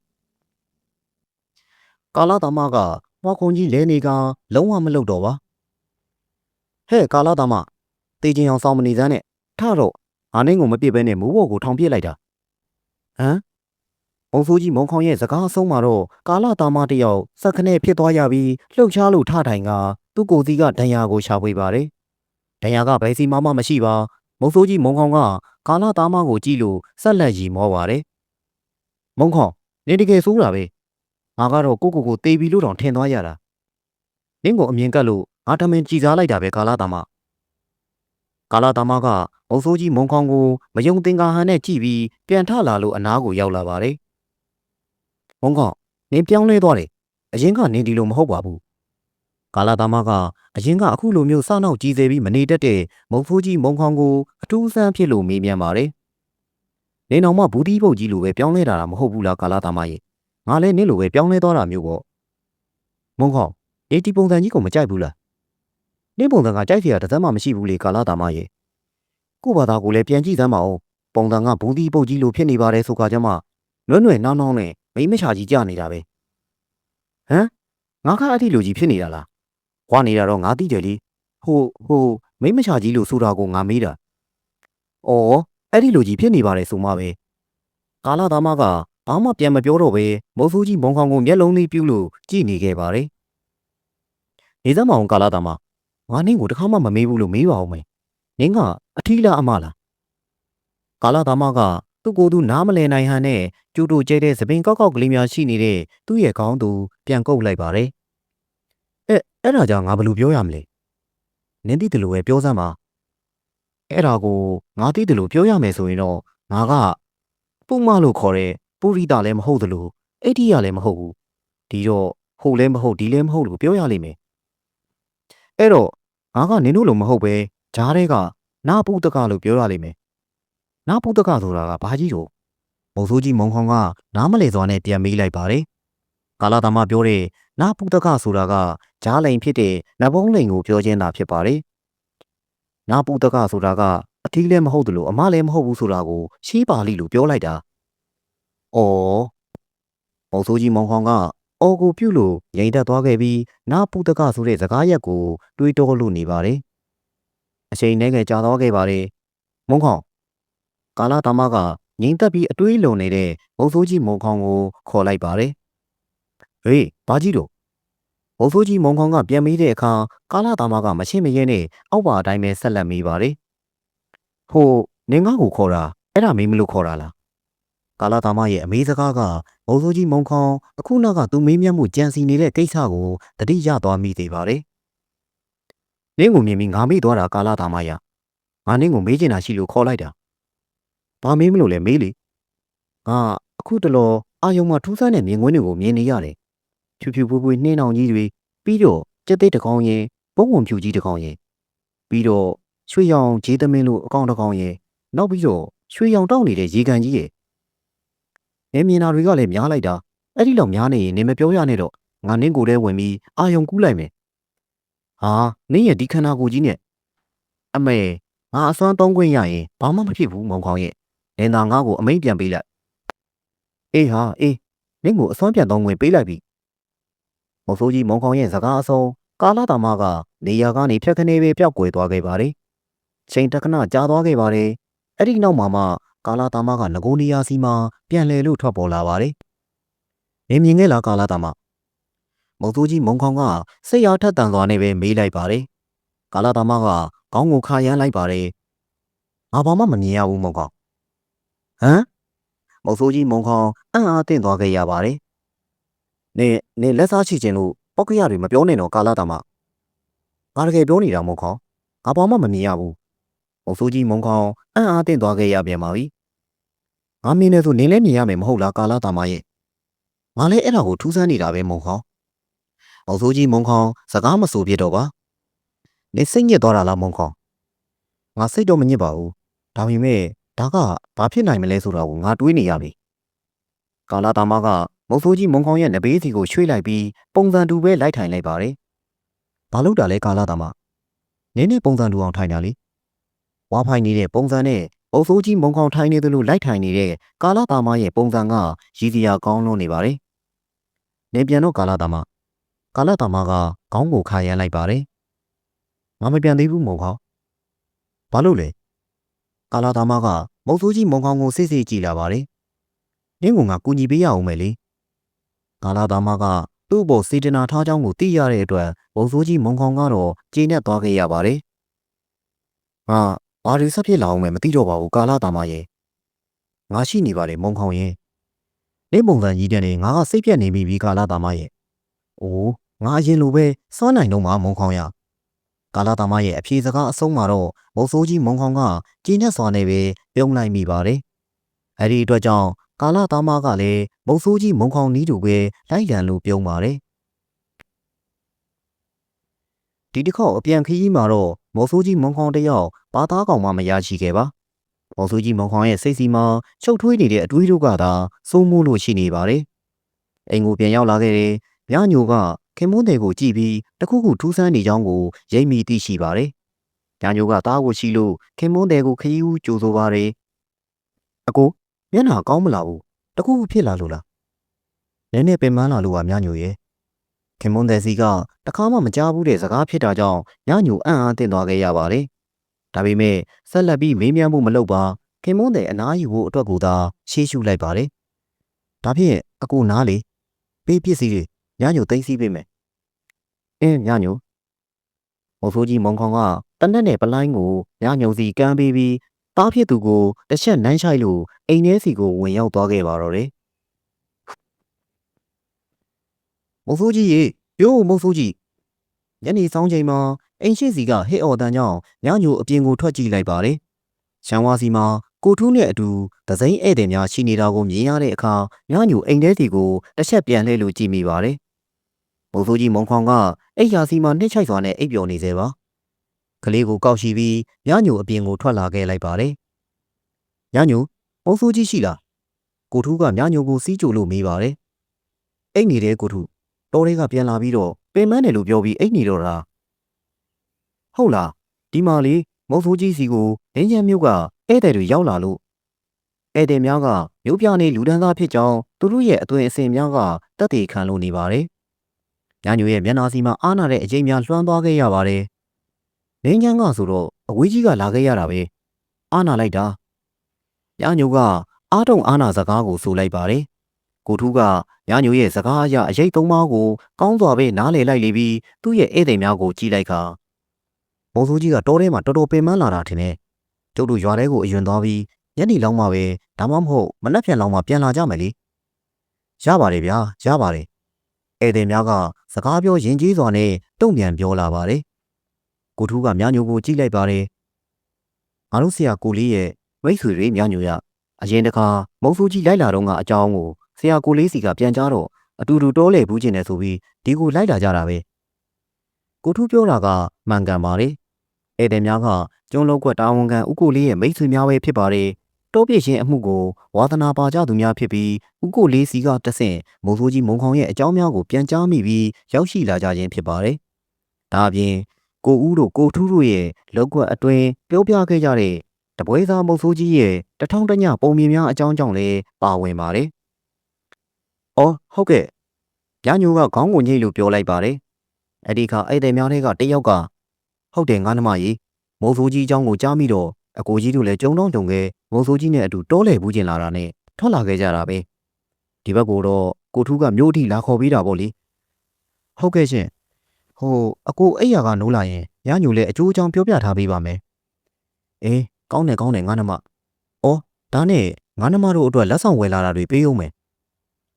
Speaker 1: ကာလာသားမကမွားခုံကြီးလဲနေကလုံးဝမလုပ်တော့ပါဟဲ့ကာလာသားမတေးချင်းအောင်စောင်းမနေစမ်းနဲ့ထတော့ငါနင်းကိုမပြစ်ဘဲနဲ့မိုးဘော်ကိုထောင်ပြစ်လိုက်တာဟမ်မုံဆိုးကြီးမုံခေါင်ရဲ့စကားအဆုံးမှာတော့ကာလာသားမတယောက်စက်ခနဲ့ဖြစ်သွားရပြီးလှုပ်ရှားလို့ထထိုင်ကသူ့ကိုယ်စီကဒဏ်ရာကိုရှာဖွေပါတယ်ဒဏ်ရာကဘယ်စီမှမရှိပါမုံဆိုးကြီးမုံခေါင်ကကာလာသားမကိုကြည့်လို့ဆက်လက်ရီမောပါတယ်မုံခေါင်နေတကယ်ဆိုးတာပဲငါကတော့ကိုတေးပြီလို့တောင်ထင်သွားရတာနင်းကိုအမြင်ကပ်လို့ငါထမင်းကြည်စားလိုက်တာပဲကာလာသားမကမုံဆိုးကြီးမုံခေါင်ကိုမယုံသင်္ကာဟန်နဲ့ကြည့်ပြီးပြန်ထလာလို့အနားကိုရောက်လာပါတယ်မုံခေါင်နင်းပြောင်းလဲသွားတယ်အရင်ကနင်းဒီလိုမဟုတ်ပါဘူးကာလာသားမကအရင်ကအခုလိုမျိုးစနောက်ကြီးစေပြီးမနေတတ်တဲ့မုံဆိုးကြီးမုံခေါင်ကိုအထူးဆန်းဖြစ်လို့မေးမြန်းပါတယ်နင်းတော်မှဘူးတီးပုတ်ကြီးလိုပဲပြောင်းလဲတာမဟုတ်ဘူးလားကာလာသားမရဲ့ငါလည်းနင်းလိုပဲပြောင်းလဲသွားတာမျိုးပေါ့မုံခေါင်ဒီပုံစံကြီးကိုမကြိုက်ဘူးလားနင်းပုံစံကကြိုက်เสียတစ်စက်မှမရှိဘူးလေကာလာသားမရဲ့ကို့ဘာသာကိုလည်းပြန်ကြည့်စမ်းပါဦးပုံစံကဘူးတီးပုတ်ကြီးလိုဖြစ်နေပါတယ်ဆိုကြကြမှာနွဲ့နွဲ့နှောင်းနှောင်းနဲ့မိမချာကြီးကြနေတာပဲဟမ်ငါကအထီလိုကြီးဖြစ်နေတာလားဝါနေတာတော့ငါသိတယ်လေဟိုမိမချာကြီးလို့ဆိုတာကိုငါမေးတာအော်အဲ့ဒီလိုကြီးဖြစ်နေပါတယ်ဆိုမှပဲကာလာသားမကဘာမှပြန်မပြောတော့ပဲမုံဆိုးကြီးမုံခေါင်ကိုမျက်လုံးလေးပြူးလို့ကြည့်နေခဲ့ပါတယ်နေစမ်းမအောင်ကာလာသားမငါနင်းကိုတခါမှမမေးဘူးလို့မေးပါဦးမယ်နင်းကအထီးလားအမလားကာလာသားမကသူ့ကိုယ်သူနားမလည်နိုင်ဟန်နဲ့ကျူတူကျဲတဲ့သပင်ကောက်ကောက်ကလေးများရှိနေတဲ့သူ့ရဲ့ခေါင်းသူပြန်ကုတ်လိုက်ပါတယ်အဲ့ဒါကြောင့်ငါဘယ်လိုပြောရမလဲနင်းသိတယ်လို့ပဲပြောစမ်းပါအဲ့ဒါကိုငါသိတယ်လို့ပြောရမယ်ဆိုရင်တော့ငါကပုမလို့ခေါ်တဲ့ပူရိတာလည်းမဟုတ်သလိုအိဋ္ဌိယလည်းမဟုတ်ဘူးဒီတော့ဟုတ်လည်းမဟုတ်ဒီလည်းမဟုတ်လို့ပြောရလိမ့်မယ်အဲ့တော့ငါကနင်းတို့လိုမဟုတ်ပဲဂျားတွေကနာပုတကလို့ပြောရလိမ့်မယ်နာပုတကဆိုတာကဘာကြီးတော့မုံဆိုးကြီးမုံခေါင်ကနားမလဲစွာနဲ့ပြန်မေးလိုက်ပါတယ်ကာလာသားမပြောတဲ့နာပုတကဆိုတာကဂျားလိန်ဖြစ်တဲ့နဘုံးလိန်ကိုပြောခြင်းသာဖြစ်ပါတယ်နာပုတကဆိုတာကအထီးလည်းမဟုတ်သလိုအမလည်းမဟုတ်ဘူးဆိုတာကိုရှင်းပါလိလို့ပြောလိုက်တာ။အော် မုံဆိုးကြီးမောင်ခေါင်ကအော်ကိုပြုတ်လို့ရိန်တက်သွားခဲ့ပြီးနာပုတကဆိုတဲ့စကားရက်ကိုတွေးတောလို့နေပါတယ်အချိန်နဲ့ကြာသွားခဲ့ပါတယ်မုံခေါင်ကာလာတမကငိမ့်သက်ပြီးအတွေးလုံနေတဲ့မုံဆိုးကြီးမောင်ခေါင်ကိုခေါ်လိုက်ပါတယ်ဟေးဘာကြီးတို့မုံဆိုးကြီးမောင်ခေါင်ကပြန်မေးတဲ့အခါကာလာတမကမရှင်းမရဲနဲ့အောက်ပါအတိုင်းပဲဆက်လက်မေးပါတယ်ဟိုနင်ငါ့ကိုခေါ်တာအဲ့ဒါမင်းမလို့ခေါ်တာလားကာလာတာမရဲ့အမေးစကားကမုံဆိုးကြီးမုံခေါင်အခုနောက်ကသူမေးမြန်းမှုကြံစီနေတဲ့ကိစ္စကိုတတိယသွားမိသေးပါတယ်။နင်းကိုမြင်ပြီးငါမေးသွားတာကာလာတာမရ။ငါနင်းကိုမေးချင်တာရှိလို့ခေါ်လိုက်တာ။ဘာမေးမလို့လဲမေးလေ။ငါအခုတလောအာယုံမှာထူးဆန်းတဲ့မြင်ကွင်းတွေကိုမြင်နေရတယ်။ဖြူဖြူပွေးပွေးနှင်းအောင်ကြီးတွေပြီးတော့ကြက်သိတစ်ကောင်ရင်ပုံဝင်ဖြူကြီးတစ်ကောင်ရင်ပြီးတော့ရွှေရောင်ဂျေးသမင်းလို့အကောင်တစ်ကောင်ရင်နောက်ပြီးတော့ရွှေရောင်တောက်နေတဲ့ရေကန်ကြီးရဲ့နင်းမြင်တာတွေကလည်းများလိုက်တာအဲ့ဒီလောက်များနေရင်နင်မပြောရနဲ့တော့ငါနင်းကိုယ်ထဲဝင်ပြီးအာယုံကူးလိုက်မယ်ဟာနင်းရဲ့ဒီခန္ဓာကိုယ်ကြီးနဲ့အမေငါအစွမ်းသုံးခွင့်ရရင်ဘာမှမဖြစ်ဘူးမောင်ခေါင်ရဲ့နင်သာငါ့ကိုအမိန့်ပြန်ပေးလိုက်အေးဟာအေးနင်းကိုအစွမ်းပြန်သုံးခွင့်ပေးလိုက်ပြီမောင်ဆိုးကြီးမောင်ခေါင်ရဲ့စကားအဆုံးကာလာတာမကနေရာကနေဖြတ်ခနေပဲပျောက်ကွယ်သွားခဲ့ပါတယ်ချိန်တခဏကြာသွားခဲ့ပါတယ်အဲ့ဒီနောက်မှာကာလာတာမကငကိုနေရာစီမှာပြန်လဲလို့ထွက်ပေါ်လာပါတယ်။နင်မြင်ခဲ့လားကာလာတာမမုံဆိုးကြီးမုံခေါင်ကစိတ်အားထက်သန်စွာနဲ့ပဲမေးလိုက်ပါတယ်။ကာလာတာမကခေါင်းကိုခါရမ်းလိုက်ပါတယ်။ငါဘာမှမမြင်ရဘူးမုံခေါင်။ဟမ်မုံဆိုးကြီးမုံခေါင်အံ့အားသင့်သွားခဲ့ရပါတယ်။နင်လက်စားချခြင်းလို့ပောက်ကရတွေမပြောနဲ့တော့ကာလာတာမ။ငါတကယ်ပြောနေတာမုံခေါင်။ငါဘာမှမမြင်ရဘူး။မုံဆိုးကြီးမုံခေါင်အံ့အားသင့်သွားခဲ့ရပြန်ပါပြီ။ငါမြင်နေဆိုနင်လည်းမြင်ရမယ်မဟုတ်လားကာလာတာမရဲ့။ငါလည်းအဲ့ဒါကိုထူးဆန်းနေတာပဲမုံခေါင်။မုံဆိုးကြီးမုံခေါင်စကားမဆိုပြတော့ပါ။နင်စိတ်ညစ်သွားတာလားမုံခေါင်။ငါစိတ်တော့မညစ်ပါဘူး။ဒါပေမဲ့ဒါကဘာဖြစ်နိုင်မလဲဆိုတာကိုငါတွေးနေရပြီ။ကာလာတာမကမုံဆိုးကြီးမုံခေါင်ရဲ့နဘေးစီကိုရွှေ့လိုက်ပြီးပုံစံတူပဲလိုက်ထိုင်လိုက်ပါတယ်။ဘာလို့တာလဲကာလာတာမ။နင်းနဲ့ပုံစံတူအောင်ထိုင်တာလေ။ဝါဖိုင်နေတဲ့ပုံစံနဲ့မုံဆိုးကြီးမုံခေါင်ထိုင်နေသလိုလိုက်ထိုင်နေတဲ့ကာလာတာမရဲ့ပုံစံကရည်စရာကောင်းလွန်းနေပါတယ်။နေပြန်တော့ကာလာတာမကာလာတာမကခေါင်းကိုခါရမ်းလိုက်ပါတယ်။ငါမပြန်သေးဘူးမုံခေါင်။ဘာလို့လဲ။ကာလာတာမကမုံဆိုးကြီးမုံခေါင်ကိုစိတ်စိတ်ကြည့်လာပါတယ်။နင်းကငါကူညီပေးရအောင်မယ်လေ။ကာလာတာမကသူ့ဘောစေတနာထားကြောင်းကိုသိရတဲ့အတွက်မုံဆိုးကြီးမုံခေါင်ကတော့ကျေနပ်သွားခဲ့ရပါတယ်။ငါဘာတွေဆက်ဖြစ်လာအောင်မသိတော့ပါဘူးကာလာတာမရဲ့။ငါရှိနေပါတယ်မုံခေါင်ရဲ့။နေပုံစံကြီးတဲ့နေငါကစိတ်ပြက်နေပြီကာလာတာမရဲ့။အိုးငါအရင်လိုပဲစွမ်းနိုင်တော့မှမုံခေါင်ရ။ကာလာတာမရဲ့အဖြေစကားအဆုံးမှာတော့မုံဆိုးကြီးမုံခေါင်ကကျေနပ်စွာနဲ့ပဲပြုံးလိုက်မိပါတယ်။အဲဒီအတွက်ကြောင့်ကာလာတာမကလည်းမုံဆိုးကြီးမုံခေါင်နီးတူပဲလိုက်လံလို့ပြုံးပါတယ်။ဒီတစ်ခေါက်အပြန်ခရီးမှာတော့မုံဆိုးကြီးမုံခေါင်တယောက်ဘာသားကောင်မှမရရှိခဲ့ပါ။မုံဆိုးကြီးမုံခေါင်ရဲ့စိတ်စီမှာချုပ်ထွေးနေတဲ့အတွေးတို့ကသာစိုးမိုးလို့ရှိနေပါတယ်။အိမ်ကိုပြန်ရောက်လာခဲ့တဲ့မြညိုကခင်မွန်းတယ်ကိုကြည့်ပြီးတခုခုထူးဆန်းနေကြောင်းကိုရိပ်မိသိရှိပါတယ်။မြညိုကသားကိုရှိလို့ခင်မွန်းတယ်ကိုခရီးဦးကြိုဆိုပါတယ်။အကိုမျက်နှာကောင်းမလားဘူး။တခုခုဖြစ်လာလို့လား။နည်းနည်းပင်ပန်းလာလို့ပါမြညိုရဲ့။ခင်မွန်းတယ်စီကတခါမှမကြားဘူးတဲ့စကားဖြစ်တာကြောင့်မြညိုအံ့အားသင့်သွားခဲ့ရပါတယ်။ဒါပေမဲ့ဆက်လက်ပြီးမေးမြန်းမှုမလုပ်ပါခင်မွန်းတယ်အနားယူဖို့အတွက်ကိုသာရှေ့ရှုလိုက်ပါတယ်။ဒါဖြင့်အကိုနားလေပေးပစ္စည်းတွေညညိုသိမ်းစီးပေးမယ်။ညညိုမုံဆိုးကြီးမုံခေါင်ကတနက်နဲ့ပလိုင်းကိုညညိုစီကမ်းပေးပြီးတားဖြစ်သူကိုတစ်ချက်နှမ်းချိုက်လို့အိမ်ထဲစီကိုဝင်ရောက်သွားခဲ့ပါတော့တယ်။မုံဆိုးကြီးရေရိုးမုံဆိုးကြီးညနေဆောင်ချိန်မှာအိမ်ရှိစီကဟစ်အော်တန်းကြောင့်ညညိုအပြင်ကိုထွက်ကြည့်လိုက်ပါတယ်။ရှမ်းဝါစီမှာကိုထူးနဲ့အတူသစိမ်းဧည့်သည်များရှိနေတာကိုမြင်ရတဲ့အခါညညိုအိမ်ထဲစီကိုတစ်ချက်ပြန်လှည့်လို့ကြည့်မိပါတယ်။မုံဆိုးကြီးမုံခေါင်ကအိမ်ရာစီမှာနှိမ့်ချိုက်စွာနဲ့အိပ်ပျော်နေသေးပါ။ကလေးကိုကောက်ရှိပြီးညညိုအပြင်ကိုထွက်လာခဲ့လိုက်ပါတယ်။ညညိုမုံဆိုးကြီးရှိလား။ကိုထူးကညညိုကိုစီးကြိုလို့မေးပါတယ်။အိတ်နေတဲ့ကိုထူးတော်လေးကပြန်လာပြီးတော့ပင်မတယ်လို့ပြောပြီးအိတ်နေတော့တာ။ဟုတ်လားဒီမှာလေမုံဆိုးကြီးစီကိုလင်းချမ်းမြို့ကဧည့်သည်တွေရောက်လာလို့ဧည့်သည်များက မျိုးပြနေလူဒန်းသားဖြစ်ကြောင်းသူတို့ရဲ့အသွင်အဆင်များကတက်သေးခံလို့နေပါတယ်။ညညိုရဲ့မျက်နှာစီမှာအားနာတဲ့အကျိန်များလွှမ်းသွားခဲ့ရပါတယ်။လင်းချမ်းကဆိုတော့အဝေးကြီးကလာခဲ့ရတာပဲ။အားနာလိုက်တာ။ညညိုကအားတုံအားနာစကားကိုဆိုလိုက်ပါတယ်။ကိုထူးကညညိုရဲ့စကားအရအရေးသုံးပါးကိုကောင်းစွာပဲနားလည်လိုက်လေပြီးသူ့ရဲ့ဧည့်သည်များကိုကြည့်လိုက်ခါမုံစိုးကြီးကတောထဲမှာတော်တော်ပင်ပန်းလာတာထင်တယ်။ကျုပ်တို့ရွာထဲကိုအယွန်သွားပြီးညနေလောက်မှပဲဒါမှမဟုတ်မနက်ဖြန်လောက်မှပြန်လာကြမယ်လေ။ရပါတယ်ဗျာရပါတယ်။ဧည့်သည်များကစကားပြောယဉ်ကျေးစွာနဲ့တုံ့ပြန်ပြောလာပါတယ်။ကိုထူးကမြညိုကိုကြည့်လိုက်ပါတယ်။ငါတို့ဆရာကိုလေးရဲ့မိတ်ဆွေတွေမြညိုရအရင်တခါမုံစိုးကြီးလိုက်လာတော့ကအကြောင်းကိုဆရာကိုလေးစီကပြန်ကြားတော့အတူတူတောလေဘူးကျင်တယ်ဆိုပြီးဒီကိုလိုက်လာကြတာပဲ။ကိုထူးပြောတာကမှန်ကန်ပါတယ်။ဧည့်သည်များကကျွန်းလုံးကွက်တာဝန်ခံဦးကိုလေးရဲ့မိတ်ဆွေများပဲဖြစ်ပါတယ်။တောပြည့်ရှင်အမှုကိုဝါသနာပါကြသူများဖြစ်ပြီးဦးကိုလေးစီကတဆင့်မုံစိုးကြီးမုံခေါင်ရဲ့အကြောင်းများကိုပြန်ကြားမိပြီးရောက်ရှိလာကြခြင်းဖြစ်ပါတယ်။ဒါအပြင်ကိုဦးတို့ကိုထူးတို့ရဲ့လောက်ကွက်အတွင်းပြောပြခဲ့ကြတဲ့တပွဲသားမုံစိုးကြီးရဲ့တထောင်တညပုံမြင်များအကြောင်းကြောင့်လည်းပါဝင်ပါတယ်။အော်ဟုတ်ကဲ့။ညညိုကခေါင်းကိုညှိလို့ပြောလိုက်ပါတယ်။အဲ့ဒီခါဧည့်သည်များထဲကတယောက်ကဟုတ်တယ်ငါနှမကြီးမုံစိုးကြီးအကြောင်းကိုကြားမိတော့အကိုကြီးတို့လည်းကြုံတော့ကြုံခဲ့မုံစိုးကြီးနဲ့အတူတောလေဘူးကျင်လာတာနဲ့ထွက်လာခဲ့ကြတာပဲဒီဘက်ကတော့ကိုထူးကမြို့အထိလာခေါ်ပေးတာပေါ့လေဟုတ်ကဲ့ရှင်ဟိုအကိုအိယာကနိုးလာရင်ညညိုလည်းအကျိုးအကြောင်းပြောပြထားပေးပါမယ်အေးကောင်းတယ်ငါနှမအော်ဒါနဲ့ငါနှမတို့အတွက်လက်ဆောင်ဝယ်လာတာတွေပေးအောင်မယ်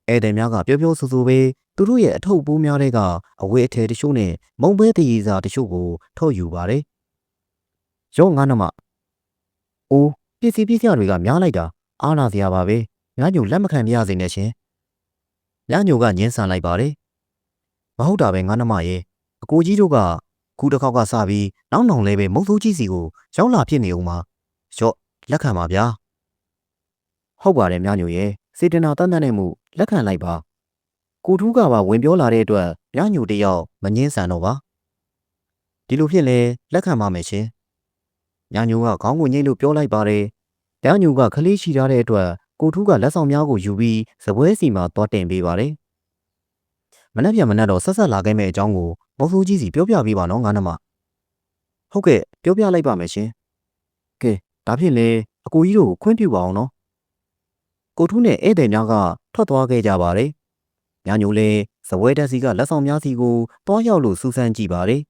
Speaker 1: ဧည့်သည်များကပြောဆူပဲသူတို့ရဲ့အထုပ်ပိုးများတွေကအဝေးအထည်တချို့နဲ့မုံပဲတည်စာတချို့ကိုထုတ်ယူပါတယ်ရောငါနှမအိုးပစ္စည်းတွေကများလိုက်တာအားနာစရာပါပဲညညိုလက်မခံပြရစေနဲ့ရှင်ညညိုကညင်းဆန်လိုက်ပါတယ်မဟုတ်တာပဲငါနှမရဲ့အကိုကြီးတို့ကခုတစ်ခေါက်ကစပြီးနောက်လဲပဲမုံစိုးကြီးစီကိုရောက်လာဖြစ်နေအောင်ပါရော့လက်ခံပါဗျာဟုတ်ပါတယ်ညညိုရဲ့စေတနာတန်တန်နဲ့မှုလက်ခံလိုက်ပါကိုထူးကပါဝင်ပြောလာတဲ့အတွက်ညညိုတယောက်မငင်းဆန်တော့ပါဒီလိုဖြစ်လဲလက်ခံပါမယ်ရှင်ညညိုကခေါင်းကိုညှိလို့ပြောလိုက်ပါတယ်ညညိုကခလေးရှိထားတဲ့အတွက်ကိုထူးကလက်ဆောင်များကိုယူပြီးစပွဲစီမှာသွားတင်ပေးပါတယ်မနက်တော့ဆက်လာခဲ့မယ့်အကြောင်းကိုမုံစိုးကြီးစီပြောပြပေးပါနော်ငါနှမဟုတ်ကဲ့ပြောပြလိုက်ပါမယ်ရှင်ကဲဒါဖြင့်လေအကိုကြီးတို့ကိုခွင့်ပြုပါအောင်နော်ကိုထူးနဲ့ဧည့်သည်များကထွက်သွားခဲ့ကြပါတယ်ညညိုလည်းစပွဲတက်စီကလက်ဆောင်များစီကိုတွားရောက်လို့စူးစမ်းကြည့်ပါတယ်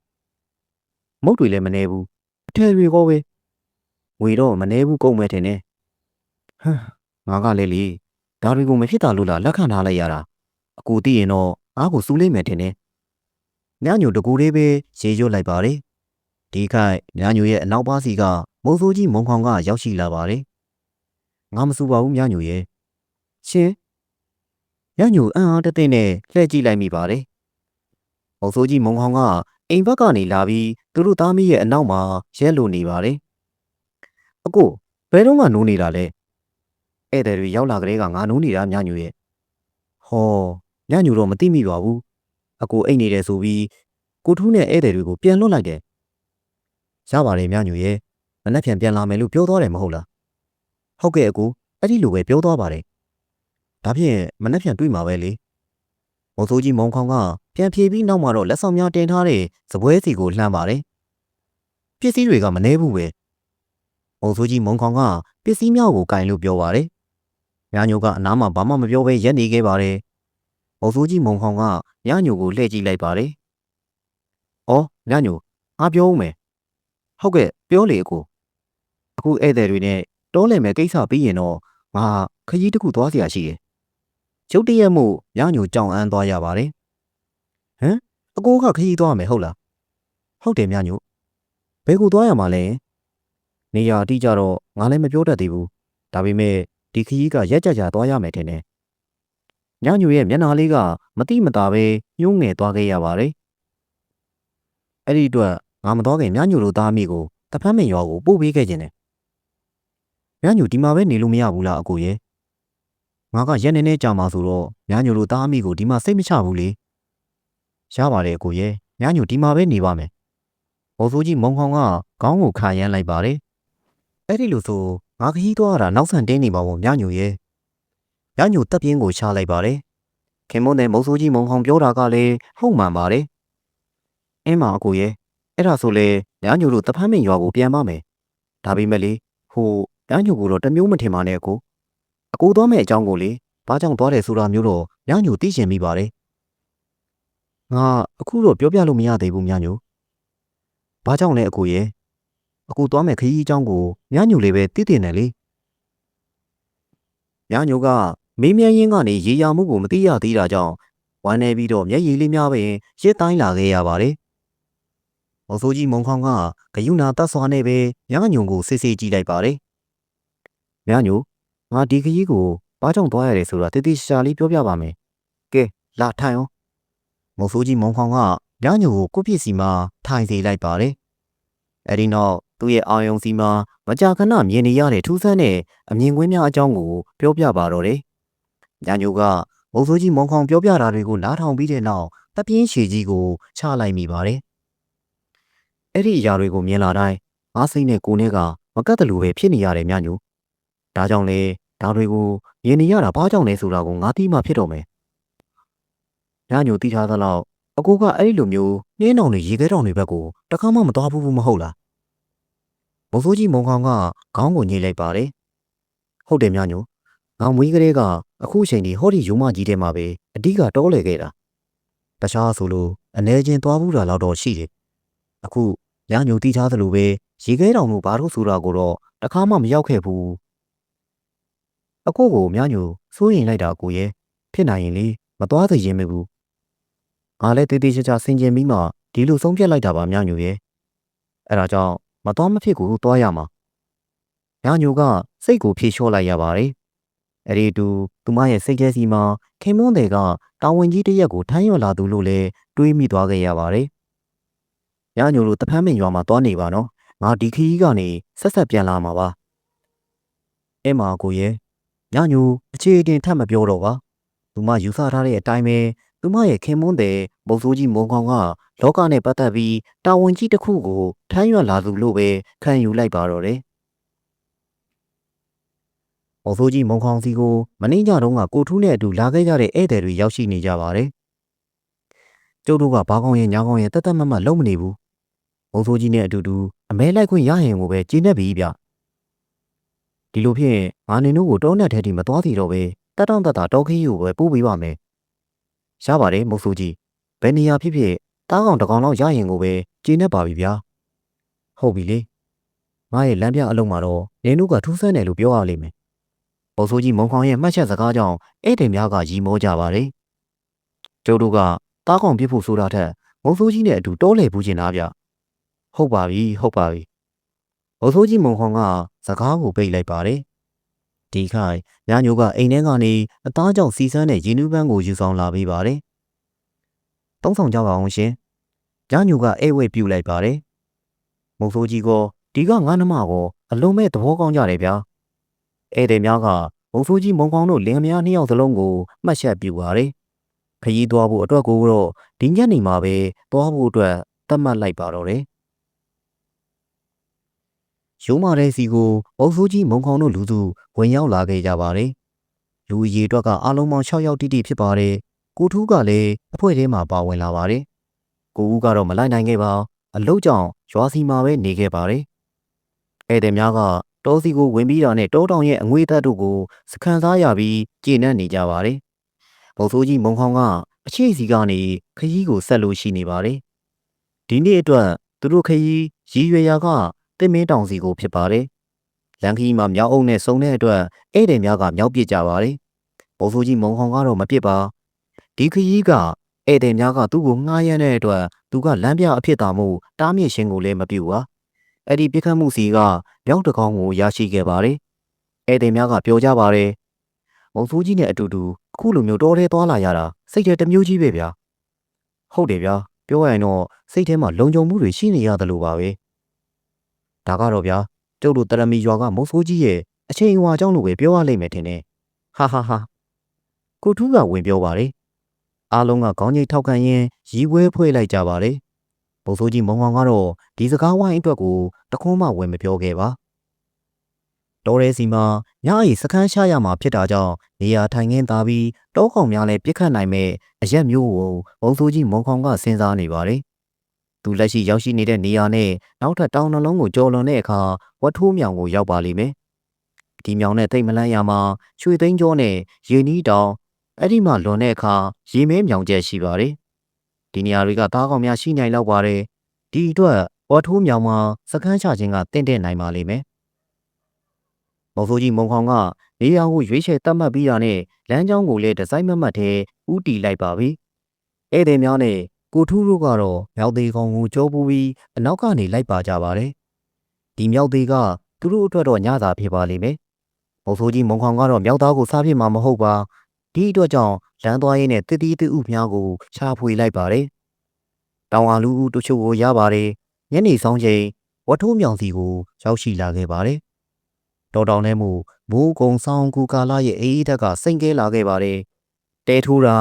Speaker 1: မုတ်တွေလည်းမနေဘူးအထယ်တွေကောပဲငွေတော့မနေဘူးကုန်မဲ့ထင်တယ်ဟမ်ငါကလည်းလေဒါတွေကိုမဖြစ်တာလို့လားလက်ခံထားလိုက်ရတာအကူသိရင်တော့ငါ့ကိုစူးလိမ့်မယ်ထင်တယ်ညညိုတကူလေးပဲရေရွတ်လိုက်ပါတယ်ဒီခိုက်ညညိုရဲ့အနောက်ပါးစီကမုံစိုးကြီးမုံခေါင်ကရောက်ရှိလာပါတယ်ငါမစူပါဘူးညညိုရဲ့ရှင်ညညိုအံ့အားတသိနဲ့လှည့်ကြည့်လိုက်မိပါတယ်မုံစိုးကြီးမုံခေါင်ကအိမ်ဘက်ကနေလာပြီးသူတို့သားမီးရဲ့အနောက်မှာရဲလိုနေပါတယ်အကိုဘယ်တော့မှနိုးနေတာလဲဧည့်သည်တွေရောက်လာကြတဲ့ကငါနိုးနေတာညညိုရဲ့ဟောညညိုတော့မသိမိပါဘူးအကိုအိတ်နေတယ်ဆိုပြီးကိုထူးနဲ့ဧည့်သည်တွေကိုပြန်လွတ်လိုက်တယ်ရပါတယ်ညညိုရဲ့မနှက်ပြန်လာမယ်လို့ပြောသွားတယ်မဟုတ်လားဟုတ်ကဲ့အကိုအဲ့ဒီလိုပဲပြောသွားပါတယ်ဒါဖြင့်မနှက်ပြန်တွေ့မှာပဲလေမုံစိုးကြီးမုံခေါင်ကပြန်ဖြေပြီးနောက်မှာတော့လက်ဆောင်များတင်ထားတဲ့စပွဲစီကိုလှမ်းပါတယ်ပစ္စည်းတွေကမနှဲဘူးပဲမုံစိုးကြီးမုံခေါင်ကပစ္စည်းများကိုကင်လို့ပြောပါတယ်ညညိုကအနားမှာဘာမှမပြောဘဲရက်နေခဲ့ပါတယ်မုံစိုးကြီးမုံခေါင်ကညညိုကိုလှည့်ကြည့်လိုက်ပါတယ်အော်ညညိုအားပြောဦးမယ်ဟုတ်ကဲ့ပြောလေအကိုအခုဧည့်သည်တွေနဲ့တောလည်မဲ့ကိစ္စပြီးရင်တော့ငါခကြီးတစ်ခုသွားเสียရှိတယ်ကျုပ်တရက်မို့ညညိုကြောင်အန်းသွားရပါတယ်ဟမ်အကိုကခကြီးသွားမယ်ဟုတ်လားဟုတ်တယ်ညညိုဘယ်ကိုသွားရမှာလဲနေရာအတိကျတော့ငါလည်းမပြောတတ်သေးဘူးဒါပေမဲ့ဒီခကြီးကရက်ကြကြသွားရမယ်ထင်တယ်ညညိုရဲ့မျက်နှာလေးကမတိမတာပဲညှိုးငယ်သွားခဲ့ရပါတယ်အဲ့ဒီအတွက်ငါမသွားခင်ညညိုတို့သားမိကိုတဖန်းမင်ရွာကိုပို့ပေးခဲ့ခြင်းတယ်ညညိုဒီမှာပဲနေလို့မရဘူးလားအကိုရဲ့ငါကရက်နေကြာမှာဆိုတော့ညညိုတို့သားမိကိုဒီမှာစိတ်မချဘူးလေရပါတယ်အကိုရဲ့ညညိုဒီမှာပဲနေပါမယ်ဘိုးစိုးကြီးမုံခေါင်ကခေါင်းကိုခါရမ်းလိုက်ပါတယ်အဲ့ဒီလိုဆိုငါခကြီးသွားတာနောက်ဆန်တင်းနေပါဘောညညိုရဲ့ ညညိုတပ်ပြင်းကိုချလိုက်ပါတယ်ခင်မွန်းတဲ့မုံဆိုးကြီးမုံခေါင်ပြောတာကလည်းဟုတ်မှန်ပါတယ်အင်းမအကိုရဲ့အဲ့ဒါဆိုလေညညိုတို့တဖမ်းမင်ရွာကိုပြန်ပါမယ်ဒါပေမဲ့လေဟိုညညိုကိုတော့တမျိုးမထင်ပါနဲ့အကိုသွားမယ့်အကြောင်းကိုလေဘာကြောင့်သွားတယ်ဆိုတာမျိုးတော့ညညိုသိချင်မိပါတယ်ငါအခုတော့ပြောပြလို့မရသေးဘူးညညိုဘာကြောင့်လဲအကိုရဲ့အကိုသွားမယ့်ခရီးအကြောင်းကိုညညိုလေးပဲသိတယ်နဲ့လေညညိုကမေးမြန်းရင်းကနေရေရာမှုကိုမသိရသေးတာကြောင့်ဝမ်းနေပြီးတော့မျက်ရည်လေးများပင်ရစ်တိုင်းလာခဲ့ရပါတယ်။မော်ဆိုးကြီးမုံခေါင်ကဂယုဏတတ်စွာနဲ့ပဲညညိုကိုစစ်စစ်ကြည့်လိုက်ပါတယ်။ညညိုငါဒီခရီးကိုဘာကြောင့်သွားရတယ်ဆိုတာတတိရှာလေးပြောပြပါမယ်။ကဲလာထိုင်အောင်။မော်ဆိုးကြီးမုံခေါင်ကညညိုကိုကိုယ့်ပစ္စည်းမှာထိုင်စေလိုက်ပါတယ်။အဲဒီနောက်သူ့ရဲ့အာယုံစီမှာမကြာခဏမြင်နေရတဲ့ထူးဆန်းတဲ့အမြင်ကွင်းများအကြောင်းကိုပြောပြပါတော့တယ်။ညညိုကမုံဆိုးကြီးမုံခေါင်ပြောပြတာတွေကိုနားထောင်ပြီးတဲ့နောက်တပြင်းရှည်ကြီးကိုချလိုက်မိပါတယ်။အဲ့ဒီအရာတွေကိုမြင်လာတိုင်းငါစိတ်နဲ့ကိုယ်နဲ့ကမကတ်တလူပဲဖြစ်နေရတယ်ညညို။ဒါကြောင့်လေဒါတွေကိုမြင်နေရတာဘာကြောင့်လဲဆိုတာကိုငါသိမှဖြစ်တော့မယ်။ညညိုသိထားသလောက်အကိုကအဲ့ဒီလိုမျိုးနှင်းတောင်တွေရေခဲတောင်တွေဘက်ကိုတခါမှမသွားဘူးမဟုတ်လား။မုံဆိုးကြီးမုံခေါင်ကခေါင်းကိုညှိလိုက်ပါတယ်။ဟုတ်တယ်ညညို။ငါမွေးကလေးကအခုအချိန်ဒီဟောဒီရုံမကြီးထဲမှာပဲအဓိကတောလေခဲ့တာတခြားဆိုလို့အနေချင်းသွားဘူးတာတော့ရှိတယ်အခုညညိုတီးထားသလိုပဲရေခဲတောင်တို့ဘာလို့ဆိုတာကိုတော့တခါမှမရောက်ခဲ့ဘူးအခုကိုညညိုစိုးရင်လိုက်တာကိုရဲ့ဖြစ်နိုင်ရင်လေမသွားသရင်မဘူးငါလည်းတေးသေးချာချာဆင်ကျင်ပြီးမှဒီလိုဆုံးဖြတ်လိုက်တာပါညညိုရဲ့အဲ့ဒါကြောင့်မသွားမဖြစ်ကိုသွားရမှာညညိုကစိတ်ကိုဖြေလျှော့လိုက်ရပါတယ်အဲ့ဒီတူသူမရဲ့စိတ်ထဲစီမှာခင်မွန်းတဲ့ကတာဝန်ကြီးတစ်ရက်ကိုထမ်းရွက်လာသူလို့လည်းတွေးမိသွားခဲ့ရပါတယ်။ညညိုလိုတဖမ်းမင်ရွာမှာသွားနေပါနော်။ငါဒီခရီးကနေဆက်ပြန်လာမှာပါ။အဲ့မှာကိုရဲ့ညညိုအခြေအတင်ထပ်မပြောတော့ပါ။သူမယူဆထားတဲ့အတိုင်းပဲသူမရဲ့ခင်မွန်းတဲ့မုံဆိုးကြီးမုံကောင်ကလောကနဲ့ပတ်သက်ပြီးတာဝန်ကြီးတစ်ခုကိုထမ်းရွက်လာသူလို့ပဲခံယူလိုက်ပါတော့တယ်။မော်ဆိုးကြီးမုံခေါင်စီကိုမင်းညတုန်းကကိုထူးနဲ့အတူလာခဲ့ကြတဲ့ဧည့်သည်တွေရောက်ရှိနေကြပါတယ်။ကျုပ်တို့ကဘာကောင်းရဲ့ညာကောင်းရဲ့တတ်မတ်လုံးမနေဘူး။မုံဆိုးကြီးနဲ့အတူတူအမဲလိုက်ခွင့်ရရင်ကိုပဲကျေနပ်ပြီဗျ။ဒီလိုဖြင့်ငါနေတို့ကိုတောနဲ့ထဲထိမသွားသေးတော့ပဲတတ်တောင့်တတ်တာတောခီးကိုပဲပို့ပေးပါမယ်။ရပါတယ်မုံဆိုးကြီးဘယ်နေရာဖြစ်ဖြစ်တားကောင်တကောင်လောက်ရရင်ကိုပဲကျေနပ်ပါပြီဗျာ။ဟုတ်ပြီလေ။ငါရဲ့လမ်းပြအလုံးမှာတော့နေတို့ကထူးဆန်းတယ်လို့ပြောရလိမ့်မယ်။ပေါ်ဆိုးကြီးမုံခေါင်ရဲ့မှတ်ချက်စကားကြောင့်ဧည့်သည်များကရီမောကြပါတယ်။ကျုပ်တို့ကတားကောင်ပြစ်ဖို့ဆိုတာထက်မုံဆိုးကြီးနဲ့အတူတောလေပူးကျင်တာဗျ။ဟုတ်ပါပြီ။မုံဆိုးကြီးမုံခေါင်ကစကားကိုပိတ်လိုက်ပါတယ်။ဒီခိုင်ညညိုကအိမ်ထဲကနေအသားကြောင့်စီစမ်းတဲ့ရင်းနှီးပန်းကိုယူဆောင်လာပေးပါတယ်။တုံးဆောင်ကြပါအောင်ရှင်။ညညိုကအိတ်ဝဲပြူလိုက်ပါတယ်။မုံဆိုးကြီးကဒီကငါးနှမကောအလုံးမဲ့သဘောကောင်းကြတယ်ဗျာ။ဧည့်သည်များကမုံဆိုးကြီးမုံကောင်တို့လင်မယားနှစ်ယောက်စလုံးကိုမှတ်ချက်ပြုပါတယ်။ခရီးသွားဖို့အတွက်ကိုတော့ဒီညနေမှာပဲသွားဖို့အတွက်သတ်မှတ်လိုက်ပါတော့တယ်။ရုံးမာတဲ့စီကိုမုံဆိုးကြီးမုံကောင်တို့လူစုဝင်ရောက်လာခဲ့ကြပါတယ်။လူအရေအတွက်ကအားလုံးပေါင်း6ယောက်တိတိဖြစ်ပါတယ်။ကိုထူးကလည်းအဖွဲ့ထဲမှာပါဝင်လာပါတယ်။ကိုဦးကတော့မလိုက်နိုင်ခဲ့ပါအလုတ်ကြောင့်ရွာစီမှာပဲနေခဲ့ပါတယ်။ဧည့်သည်များကတောစီကိုဝင်ပြီးတာနဲ့တောတောင်ရဲ့အငွေ့သက်တို့ကိုစခန်းစားရပြီးကျေနပ်နေကြပါတယ်။ဘုံဆိုးကြီးမုံခေါင်ကအချိတ်စီကနေခရီးကိုဆက်လို့ရှိနေပါတယ်။ဒီနေ့အတွက်သူတို့ခရီးရည်ရွယ်ရာကတင်မင်းတောင်စီကိုဖြစ်ပါတယ်။လန်ခီမှာမြောက်အုပ်နဲ့စုံတဲ့အတွက်ဧည့်သည်များကမြောက်ပစ်ကြပါတယ်။ဘုံဆိုးကြီးမုံခေါင်ကတော့မပစ်ပါ။ဒီခရီးကဧည့်သည်များကသူ့ကိုငှားရမ်းတဲ့အတွက်သူကလမ်းပြအဖြစ်သာမို့တားမြစ်ရှင်ကိုလည်းမပြုပါ။အဲ့ဒီပြစ်ခတ်မှုစီကမြောက်တကောင်ကိုရရှိခဲ့ပါတယ်။ဧည့်သည်များကပြောကြပါတယ်။မုံဆိုးကြီးနဲ့အတူတူအခုလိုမျိုးတော်ထဲသွားလာရတာစိတ်ထဲတစ်မျိုးကြီးပဲဗျာ။ဟုတ်တယ်ဗျာ။ပြောရရင်တော့စိတ်ထဲမှာလုံခြုံမှုတွေရှိနေရတယ်လို့ပါပဲ။ဒါကတော့ဗျာကျုပ်တို့တရမီရွာကမုံဆိုးကြီးရဲ့အချိန်အဝါကြောင့်လို့ပဲပြောရလိမ့်မယ်ထင်တယ်။ဟာ။ကိုထူးကဝင်ပြောပါတယ်။အားလုံးကခေါင်းငိတ်ထောက်ခံရင်းရီးဝဲဖွဲ့လိုက်ကြပါတယ်။မုံဆိုးကြီးမုံကောင်ကတော့ဒီစကားဝိုင်းအတွက်ကိုတခွန်းမှဝင်မပြောခဲ့ပါ တောရဲစီမှာညအိစခန်းရှာရမှာဖြစ်တာကြောင့်နေရာထိုင်ခင်းသားပြီးတောကောင်များလည်းပြစ်ခတ်နိုင်မဲ့အရက်မျိုးကိုဘုံဆိုးကြီးမုံခေါင်ကစဉ်းစားနေပါတယ်။သူလက်ရှိရောက်ရှိနေတဲ့နေရာနဲ့နောက်ထပ်တောင်နှလုံးကိုကျော်လွန်တဲ့အခါဝတ်ထိုးမြောင်ကိုရောက်ပါလိမ့်မယ်။ဒီမြောင်နဲ့တိတ်မလန်းရမှာရွှေသိန်းကျော်နဲ့ရေနီးတောင်အဲ့ဒီမှလွန်တဲ့အခါရေမဲမြောင်ကျက်ရှိပါတယ်။ဒီနေရာတွေကသားကောင်များရှိနိုင်လောက်ပါတယ်။ဒီအတွက်ဝတ်ထိုးမြောင်မှာစခန်းချခြင်းကတင့်တဲ့နိုင်ပါလိမ့်မယ်။ဘုံဆိုးကြီးမုံခေါင်ကနေရာကိုရွေးချယ်တတ်မှတ်ပြီးတာနဲ့လမ်းကြောင်းကိုလည်းဒီဇိုင်းမမတ်ထဲဥတီလိုက်ပါပြီ။ဧည့်သည်များနဲ့ကိုထူးတို့ကတော့မြောက်သေးကောင်ကိုကြောပူပြီးအနောက်ကနေလိုက်ပါကြပါတယ်။ဒီမြောက်သေးကသူတို့အတွက်တော့ညစာဖြစ်ပါလိမ့်မယ်။ဘုံဆိုးကြီးမုံခေါင်ကတော့မြောက်သားကိုစားဖြစ်မှာမဟုတ်ပါ။ဒီအတွက်ကြောင့်လမ်းသွားရင်းနဲ့တစ်တီးတူများကိုရှာဖွေလိုက်ပါတယ်။တောင်အားလူဦးတို့ချို့ကိုရပါတယ်။ညနေဆောင်ချိန်ဝတ်ထိုးမြောင်စီကိုရောက်ရှိလာခဲ့ပါတယ်။တော်တောင်ထဲမိုးကုံဆောင်ကူကာလာရဲ့အေးအေးဓာတ်ကစိန်ကဲလာခဲ့ပါတယ်။တဲထိုးတာ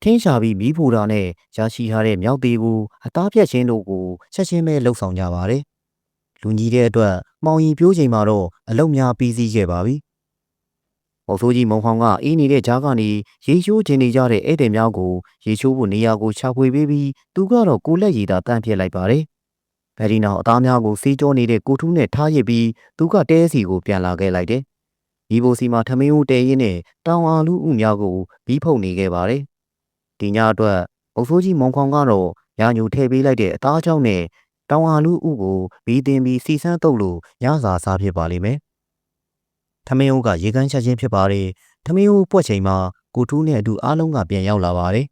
Speaker 1: ထင်းရှာပြီးမီးဖိုတာနဲ့ရရှိထားတဲ့မြောက်သေးကိုအသားပြက်ချင်းတို့ကိုချက်ချင်းပဲလှုပ်ဆောင်ကြပါတယ်။လူကြီးတဲ့အတွက်မှောင်ရီပြိုးချိန်မှာတော့အလုံများပြီးစီးခဲ့ပါပြီ။ဘုံဆိုးကြီးမုံခေါင်ကအေးနေတဲ့ကြားကနေရေချိုးကျင်နေကြတဲ့ဧည့်သည်များကိုရေချိုးဖို့နေရာကိုရှာဖွေပေးပြီးသူကတော့ကိုလက်ရည်သာတန့်ပြစ်လိုက်ပါတယ်။အဲဒီနောက်အသားများကိုစီးကြောနေတဲ့ကိုထူးနဲ့ထားရစ်ပြီးသူကတဲစီကိုပြန်လာခဲ့လိုက်တယ်။ဒီဘိုစီမှာထမင်းဦးတဲရင်းနဲ့တောင်အားလူဦးများကိုဘီးဖုတ်နေခဲ့ပါတယ်။ဒီညအတွက်ဘုံဆိုးကြီးမုံခေါင်ကတော့ညာညူထည့်ပေးလိုက်တဲ့အသားကြောင့်နဲ့တောင်အားလူဦးကိုဘီးတင်ပြီးစီဆန်းတုပ်လို့ညစာစားဖြစ်ပါလိမ့်မယ်။ထမင်းဦးကရေကန်းချက်ချင်းဖြစ်ပါတယ်။ထမင်းဦးပွက်ချိန်မှာကိုထူးနဲ့အတူအားလုံးကပြန်ရောက်လာပါတယ်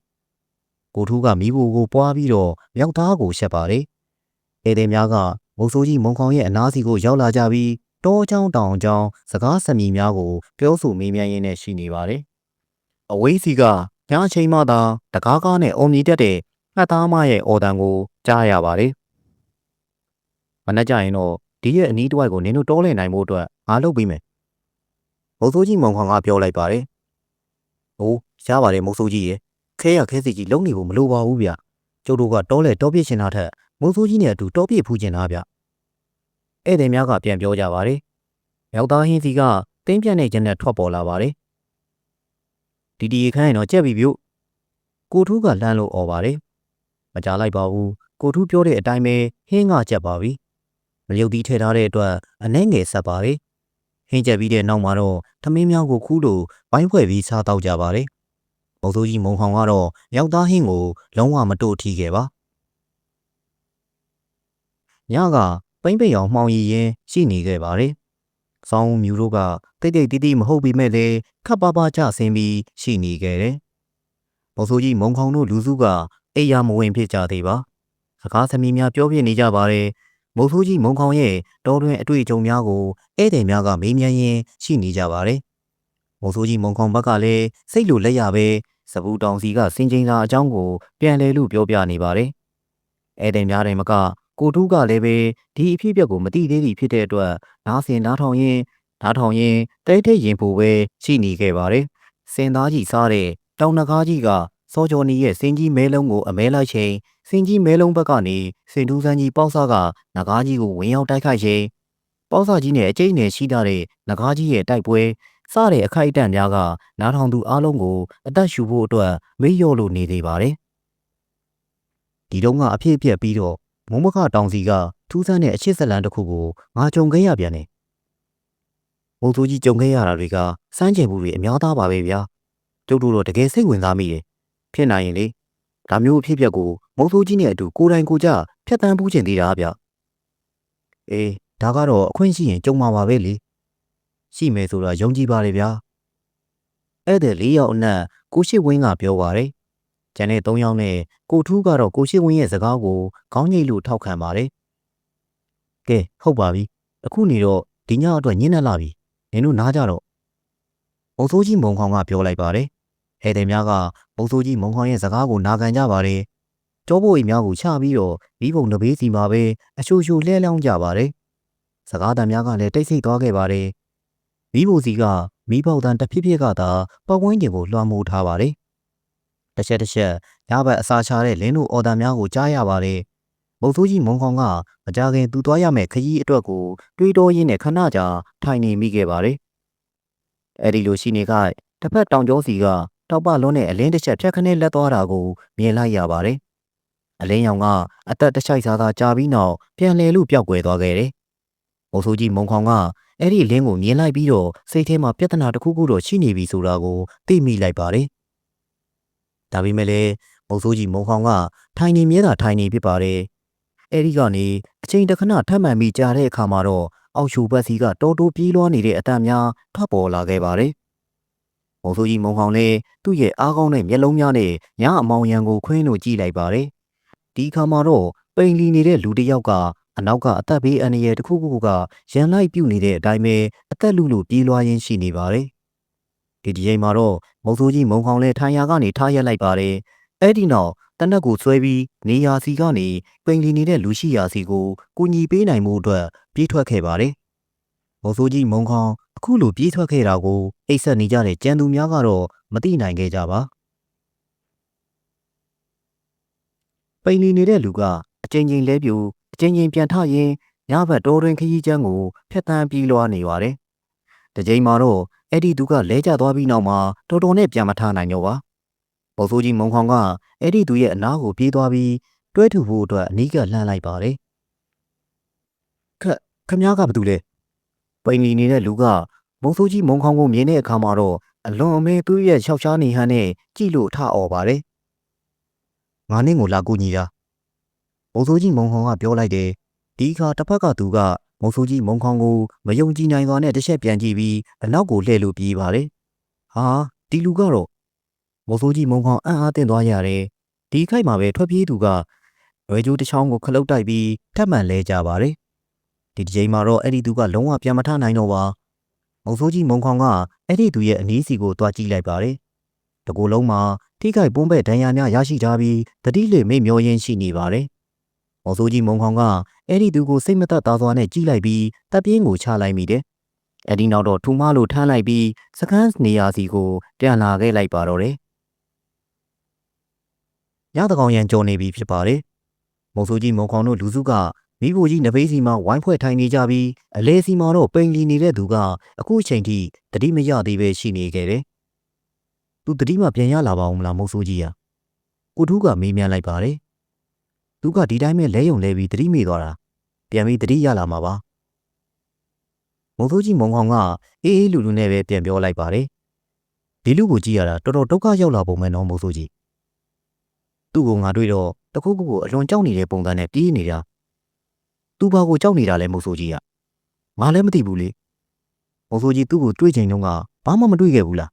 Speaker 1: ။ကိုထူးကမိဖို့ကိုပွားပြီးတော့မြောက်သားကိုရှက်ပါတယ်။ဧည့်သည်များကဘုံဆိုးကြီးမုံခေါင်ရဲ့အနားစီကိုရောက်လာကြပြီးတောချောင်းတောင်ချောင်းစကားစမြည်များကိုပြောဆိုမေးမြန်းရင်းနဲ့ရှိနေပါတယ်။အဝေးစီကညအချိန်မှသာတကားကားနဲ့အုံမြည်တက်တဲ့ငှက်သားမရဲ့အော်တန်ကိုကြားရပါတယ်။မနှက်ကြရင်တော့ဒီရဲ့အနီးတစ်ဝိုက်ကိုနင်တို့တောလဲနိုင်ဖို့အတွက်ငါလုပ်ပေးမယ်။မုံဆိုးကြီးမုံခေါင်ကပြောလိုက်ပါတယ်။ဟိုးရပါတယ်မုံဆိုးကြီးရဲ့ခဲစီကြီးလုံနေဖို့မလိုပါဘူးဗျ။ကျုပ်တို့ကတောလဲတောပြစ်ရှင်တာထက်မုံဆိုးကြီးနဲ့အတူတောပြစ်ဖူးကျင်တာဗျ။ဧည့်သည်များကပြန်ပြောကြပါတယ်။မြောက်သားဟင်းစီကတင်းပြန့်တဲ့ကျက်နဲ့ထွက်ပေါ်လာပါတယ်။ဒီခန်းရင်တော့ကြက်ပြီဗျ။ကိုထူးကလှမ်းလို့អော်ပါတယ်။မကြားလိုက်ပါဘူး။ကိုထူးပြောတဲ့အတိုင်းပဲဟင်းကကြက်ပါပြီ။မလျုပ်သီးထည့်ထားတဲ့အတွက်အနှဲငယ်ဆက်ပါတယ်။ဟင်းကြက်ပြီးတဲ့နောက်မှာတော့ထမင်းများကိုခူးလို့ဝိုင်းဖွဲ့ပြီးစားတော့ကြပါတယ်။ဘုံဆိုးကြီးမုံခေါင်ကတော့မြောက်သားဟင်းကိုလုံးဝမတို့ထီခဲ့ပါ။ညကပိမ့်ပိန်အောင်မှောင်ရည်ရင်ရှိနေခဲ့ပါတယ်။ဆောင်းမြူတို့ကတိတ်တီးမဟုတ်ပေမဲ့လည်းခပ်ပါပါကျဆင်းပြီးရှိနေခဲ့တယ်။ဘုံဆိုးကြီးမုံခေါင်တို့လူစုကအိယာမဝင်ဖြစ်ကြသေးပါ။စကားသမီးများပြောပြနေကြပါတယ်။ဘုံဆိုးကြီးမုံခေါင်ရဲ့တောတွင်အတွေ့အကြုံများကိုဧည့်သည်များကမေးမြန်းရင်းရှိနေကြပါတယ်။ဘုံဆိုးကြီးမုံခေါင်ဘက်ကလည်းစိတ်လိုလက်ရပဲစပူတောင်စီကစင်ချိန်စာအကြောင်းကိုပြန်လဲလို့ပြောပြနေပါတယ်။ဧည့်သည်များတိုင်မကကိုထူးကလည်းပဲဒီအဖြစ်အပျက်ကိုမသိသေးသည်ဖြစ်တဲ့အတွက်နားထောင်ရင်တဲထိတ်ရင်ဖို့ပဲရှိနေခဲ့ပါတယ်။စင်သားကြီးစားတဲ့တောင်နှကားကြီးကစောကျော်နီရဲ့စင်ကြီးမဲလုံးကိုအမဲလိုက်ချိန်စင်ကြီးမဲလုံးဘက်ကနေစင်ထူးစန်းကြီးပေါက်စားကနဂါးကြီးကိုဝင်ရောက်တိုက်ခိုက်ချိန်ပေါက်စားကြီးနဲ့အကျိတ်နဲ့ရှိထားတဲ့နဂါးကြီးရဲ့တိုက်ပွဲစတဲ့အခိုက်အတန့်များကနားထောင်သူအားလုံးကိုအသက်ရှူဖို့အတွက်မေ့လျော့လို့နေသေးပါတယ်။ဒီတော့ကအဖြစ်အပျက်ပြီးတော့မုံမခတောင်စီကထူးဆန်းတဲ့အချစ်ဇလန်တစ်ခုကိုငါကြုံခဲ့ရပြန်တယ်။ဘုံဆိုးကြီးကြုံခဲ့ရတာတွေကစမ်းကြင်မှုတွေအများသားပါပဲဗျာ။ကျုပ်တို့တော့တကယ်စိတ်ဝင်စားမိတယ်။ဖြစ်နိုင်ရင်လေဒါမျိုးအဖြစ်အပျက်ကိုမုံဆိုးကြီးနဲ့အတူကိုယ်တိုင်ကိုကြဖြတ်တန်းပူးကျင်သေးတာဗျ။အေးဒါကတော့အခွင့်ရှိရင်ကြုံမှာပါပဲလေ။ရှိမယ်ဆိုတာယုံကြည်ပါလေဗျာ။ဧည့်သည်၄ယောက်အနက်ကိုရှိဝင်းကပြောပါတယ်။ကျန်တဲ့၃ယောက်နဲ့ကိုထူးကတော့ကိုရှိဝင်းရဲ့စကားကိုခေါင်းညိတ်လို့ထောက်ခံပါတယ်။ကဲဟုတ်ပါပြီ။အခုနေတော့ဒီညအတွက်ညင်းနေလာပြီ။နင်တို့နားကြတော့။မုံဆိုးကြီးမုံခေါင်ကပြောလိုက်ပါတယ်။ဧည့်သည်များကမုံဆိုးကြီးမုံခေါင်ရဲ့စကားကိုနာခံကြပါတယ်။ကြောပိုးအိမ်များကိုချပြီးတော့မိဘုံတပေးစီမှာပဲအချိုချိုလှဲလောင်းကြပါတယ်။စကားတန်များကလည်းတိတ်ဆိတ်သွားခဲ့ပါတယ်။မိဘစီကမိပေါက်တန်တစ်ဖြစ်ကသာပတ်ဝန်းကျင်ကိုလွှမ်းမိုးထားပါတယ်။တစ်ချက်ညဘက်အစာချတဲ့လင်းတို့အော်တန်များကိုကြားရပါတယ် မုတ်ဆိုးကြီးမုံခေါင်ကမကြခင်သူသွားရမယ့်ခရီးအတွက်ကိုတွေးတောရင်းနဲ့ခဏကြာထိုင်နေမိခဲ့ပါတယ်။အဲဒီလိုရှိနေကတစ်ဖက်တောင်ကျောစီကတောက်ပလွန်းနဲ့အလင်းတစ်ချက်ဖြတ်ခနဲလက်သွားတာကိုမြင်လိုက်ရပါတယ်။အလင်းရောင်ကအသက်တစ်ချိုက်စားသာကြာပြီးနောက်ပြန်လည်လို့ပျောက်ကွယ်သွားခဲ့တယ်။မုတ်ဆိုးကြီးမုံခေါင်ကအဲ့ဒီလင်းကိုမြင်လိုက်ပြီးတော့စိတ်ထဲမှာပြဿနာတစ်ခုခုတော့ရှိနေပြီဆိုတာကိုသိမိလိုက်ပါတယ်။ဒါပေမဲ့လည်းမုတ်ဆိုးကြီးမုံခေါင်ကထိုင်နေမြဲတာထိုင်နေဖြစ်ပါတယ်။အဲဒီကနေအချိန်တစ်ခဏထပ်မှန်ပြီးကြားတဲ့အခါမှာတော့အောက်ရှူဘက်စီကတော်တိုးပြေးလွှားနေတဲ့အတန်များထွက်ပေါ်လာခဲ့ပါတယ်။မုံဆိုးကြီးမုံခေါင်လည်းသူ့ရဲ့အားကောင်းတဲ့မျက်လုံးများနဲ့ညအမောင်ရံကိုခွင်းလို့ကြည့်လိုက်ပါတယ်။ဒီအခါမှာတော့ပိန်လီနေတဲ့လူတစ်ယောက်ကအနောက်ကအသက်ဘေးအန္တရာယ်တစ်ခုခုကရန်လိုက်ပြုတ်နေတဲ့အတိုင်းပဲအသက်လူပြေးလွှားရင်းရှိနေပါတယ်။ဒီချိန်မှာတော့မုံဆိုးကြီးမုံခေါင်လည်းထိုင်ရာကနေထားရက်လိုက်ပါတယ်။အဲ့ဒီနောက်တနက်ကိုဆွဲပြီးနေရာစီကနေပိန်လီနေတဲ့လူရှိရာစီကိုကူညီပေးနိုင်မှုအတွက်ပြေးထွက်ခဲ့ပါတယ်။မုံဆိုးကြီးမုံခေါင်အခုလိုပြေးထွက်ခဲ့တာကိုအိတ်ဆက်နေကြတဲ့ကြံသူများကတော့မသိနိုင်ခဲ့ကြပါ။ပိန်လီနေတဲ့လူကအချိန်ချင်းလဲပြူအချိန်ချင်းပြန်ထရင်ညဘက်တော်တွင်ခရီးချမ်းကိုဖျက်တမ်းပြေးလွှားနေပါတယ်။ဒီချိန်မှာတော့အဲ့ဒီသူကလဲကျသွားပြီးနောက်မှာတော်တော်နဲ့ပြန်မထနိုင်တော့ပါ။မုံဆိုးကြီးမုံခေါင်ကအဲ့ဒီသူရဲ့အနားကိုပြေးသွားပြီးတွဲထူဖို့အတွက်အနီးကလှမ်းလိုက်ပါတယ်။ခမ ्या ကဘာတူလဲ။ပိန်လီနေတဲ့လူကမုံဆိုးကြီးမုံခေါင်ကိုမြင်တဲ့အခါမှာတော့အလွန်အမင်းသူ့ရဲ့ရှောက်ရှားနေဟန်နဲ့ကြည့်လို့ထအော်ပါတယ်။ငါနင့်ကိုလာကူညီတာ။မုံဆိုးကြီးမုံခေါင်ကပြောလိုက်တယ်။ဒီအခါတစ်ဖက်ကသူကမုံဆိုးကြီးမုံခေါင်ကိုမယုံကြည်နိုင်စွာနဲ့တစ်ချက်ပြန်ကြည့်ပြီးအနောက်ကိုလှည့်လို့ပြေးပါတယ်။ဟာဒီလူကတော့မုံဆိုးကြီးမုံခေါင်အံ့အားသင့်သွားရတယ်။ဒီခိုက်မှာပဲထွက်ပြေးသူကရွယ်ကျိုးတစ်ချောင်းကိုခလုတ်တိုက်ပြီးထပ်မံလဲကြပါတယ်။ဒီချိန်မှာတော့အဲ့ဒီသူကလုံးဝပြန်မထနိုင်တော့ပါ။မုံဆိုးကြီးမုံခေါင်ကအဲ့ဒီသူရဲ့အနီးစီကိုတွားကြည့်လိုက်ပါတယ်။တကူလုံးမှာထိခိုက်ပွန်းပဲ့ဒဏ်ရာများရရှိထားပြီးတတိလေမိတ်မျောရင်းရှိနေပါတယ်။မုံဆိုးကြီးမုံခေါင်ကအဲ့ဒီသူကိုစိတ်မသက်သာစွာနဲ့ကြည့်လိုက်ပြီးတပ်ပြင်းကိုချလိုက်မိတယ်။အဲ့ဒီနောက်တော့ထူမလို့ထမ်းလိုက်ပြီးစကန်နေရာစီကိုပြန်လာခဲ့လိုက်ပါတော့တယ်။ညတကောင်ရန်ကြော်နေပြီဖြစ်ပါတယ်။မုံဆိုးကြီးမုံခေါင်တို့လူစုကမိဖို့ကြီးနဘေးစီမှာဝိုင်းဖွဲ့ထိုင်နေကြပြီးအလဲစီမှာတော့ပိန်လီနေတဲ့သူကအခုချိန်ထိတတိမရသေးပဲရှိနေခဲ့တယ်။သူတတိမှပြန်ရလာပါဦးမလားမုံဆိုးကြီး။ကိုထူးကမေးမြန်းလိုက်ပါတယ်။သူကဒီတိုင်းပဲလဲယုံလဲပြီးတတိမေ့သွားတာပြန်ပြီးတတိရလာမှာပါ။မုံဆိုးကြီးမုံခေါင်ကအေးအေးလူလူနဲ့ပဲပြန်ပြောလိုက်ပါတယ်။ဒီလူကိုကြည့်ရတာတော်တော်ဒုက္ခရောက်လာပုံပဲနော်မုံဆိုးကြီး။သူ့ကိုငါတွေ့တော့တခုခုကိုအလွန်ကြောက်နေတဲ့ပုံစံနဲ့ပြေးနေတာ။သူဘာကိုကြောက်နေတာလဲမုံဆိုးကြီးက။ငါလည်းမသိဘူးလေ။မုံဆိုးကြီးသူ့ကိုတွေ့ချိန်တုန်းကဘာမှမတွေ့ခဲ့ဘူးလား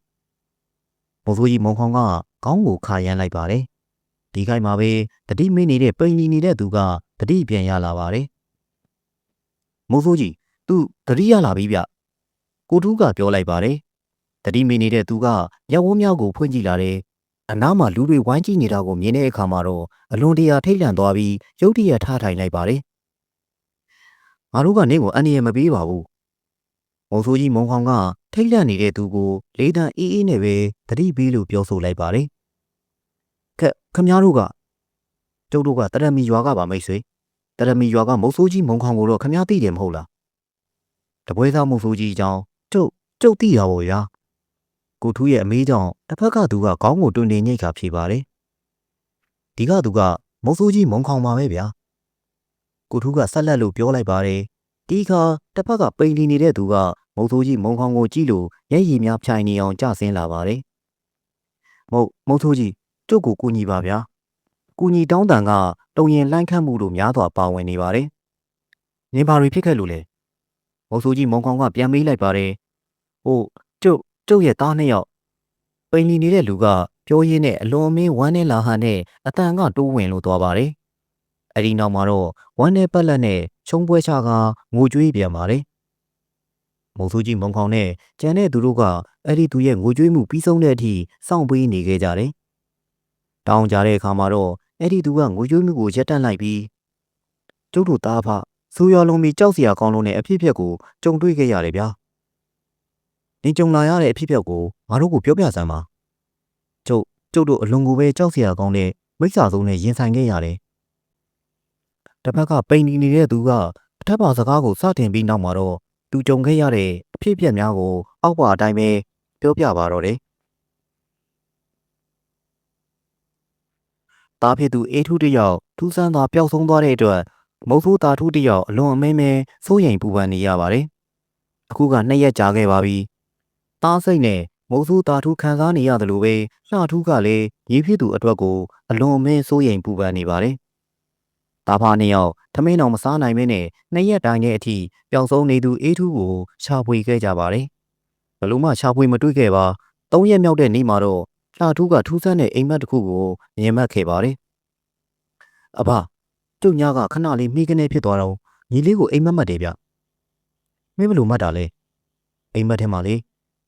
Speaker 1: ။မုံဆိုးကြီးမုံခေါင်ကခေါင်းကိုခါရမ်းလိုက်ပါတယ်။ဒီခိုက်မှာပဲတတိမေ့နေတဲ့ပိန်လီနေတဲ့သူကတတိပြန်ရလာပါတယ်။မုံဆိုးကြီးသူတတိရလာပြီဗျ။ကိုထူးကပြောလိုက်ပါတယ်။တတိမေ့နေတဲ့သူကမျက်ဝန်းမြောက်ကိုဖွင့်ကြည့်လာတယ်။အနားမှာလူတွေဝိုင်းကြည့်နေတာကိုမြင်တဲ့အခါမှာတော့အလွန်တရာထိတ်လန့်သွားပြီးရုတ်တရက်ထားထိုင်လိုက်ပါတယ်။ငါတို့ကနင့်ကိုအန္တရာယ်မပေးပါဘူး။မုံဆိုးကြီးမုံခေါင်ကထိတ်လန့်နေတဲ့သူကိုလေးတန်းအေးအေးနဲ့ပဲတတိပေးလို့ပြောဆိုလိုက်ပါတယ်။ခမ ्या တို့ကကျုပ်တို့ကတရမီရွာကပါမိတ်ဆွေတရမီရွာကမုံဆိုးကြီးမုံခေါင်ကိုတော့ခမ ्या သိတယ်မဟုတ်လား။တပွဲစားမုံဆိုးကြီးအကြောင်းကျုပ်သိတာပေါ့ဗျာ။ကိုထူးရဲ့အမေးကြောင့်တစ်ဖက်ကသူကခေါင်းကိုတွင်တင်ညိတ်ခါဖြေပါတယ်။ဒီကသူကမုံဆိုးကြီးမုံခေါင်ပါပဲဗျာ။ကိုထူးကဆက်လက်လို့ပြောလိုက်ပါတယ်။ဒီခါတစ်ဖက်ကပိန်လီနေတဲ့သူကမုံဆိုးကြီးမုံခေါင်ကိုကြည့်လို့မျက်ရည်များဖြိုင်နေအောင်ကြဆင်းလာပါတယ်။မုံဆိုးကြီးကျုပ်ကိုကူညီပါဗျာ။ကူညီတောင်းတန်ကတုံရင်လှမ်းခတ်မှုတို့များစွာပါဝင်နေပါတယ်။နင်ဘာတွေဖြစ်ခဲ့လို့လဲ။မုံဆိုးကြီးမုံခေါင်ကပြန်မေးလိုက်ပါတယ်။ဟိုကျုပ်ရဲ့သားနှစ်ယောက်ပိန်လီနေတဲ့လူကပြောရင်းနဲ့အလွန်အမင်းဝမ်းနဲ့လာဟန်နဲ့အတန်ကတိုးဝင်လို့သွားပါတယ်။အဲဒီနောက်မှာတော့ဝမ်းနဲ့ပက်လက်နဲ့ချုံပွဲချကငိုကြွေးပြန်ပါတယ်။မုံဆိုးကြီးမုံခေါင်နဲ့ကျန်တဲ့သူတို့ကအဲ့ဒီသူရဲ့ငိုကြွေးမှုပြီးဆုံးတဲ့အထိစောင့်ပေးနေခဲ့ကြတယ်။တောင်းကြတဲ့အခါမှာတော့အဲ့ဒီသူကငိုကြွေးမှုကိုရပ်တန့်လိုက်ပြီးကျုပ်တို့သားဖဆိုးရွားလုံးပြီးကြောက်စရာကောင်းလို့နဲ့အဖြစ်အပျက်ကိုကြုံတွေ့ခဲ့ရတယ်ဗျာ။နင်ကြုံလာရတဲ့အဖြစ်အပျက်ကိုငါတို့ကိုပြောပြစမ်းပါ။ကျုပ်တို့အလွန်ကိုပဲကြောက်စရာကောင်းတဲ့မိစ္ဆာဆုံးနဲ့ရင်ဆိုင်ခဲ့ရတယ်။တ တစ်ဖက်ကပိန်နေတဲ့သူကအထက်ပါစကားကိုစတင်ပြီးနောက်မှာတော့သူကြုံခဲ့ရတဲ့အဖြစ်အပျက်များကိုအောက်ပါအတိုင်းပဲပြောပြပါတော့တယ်။တားဖြစ်သူအေးထူးတယောက်ထူးဆန်းစွာပျောက်ဆုံးသွားတဲ့အတွက်မုတ်ဆိုးတာထူးတယောက်အလွန်အမင်းမဲစိုးရိမ်ပူပန်နေရပါတယ်။အခုက2 ရက်ကြာခဲ့ပါပြီ။တားစိတ်နဲ့မုတ်ဆိုးတာထူးခံစားနေရတယ်လို့ပဲလှထူးကလည်းရေးဖြစ်သူအတွက်ကိုအလွန်အမင်းစိုးရိမ်ပူပန်နေပါတယ်။တားဖာ2 ယောက်ထမင်းတော်မစားနိုင်မင်းနဲ့2 ရက်တိုင်တဲ့အထိပျောက်ဆုံးနေသူအေးထူးကိုရှာဖွေခဲ့ကြပါတယ်။ဘလို့မှရှာဖွေမတွေ့ခဲ့ပါ3 ရက်မြောက်တဲ့နေ့မှာတော့လှထူးကထူးဆန်းတဲ့အိမ်မက်တစ်ခုကိုမြင်မှတ်ခဲ့ပါတယ်။အဘကျုပ်ညကခဏလေးမိကနေဖြစ်သွားတော့ညီလေးကိုအိမ်မက်မှတ်တယ်ဗျ။မင်းဘလို့မှတ်တာလဲ။အိမ်မက်ထဲမှာလေ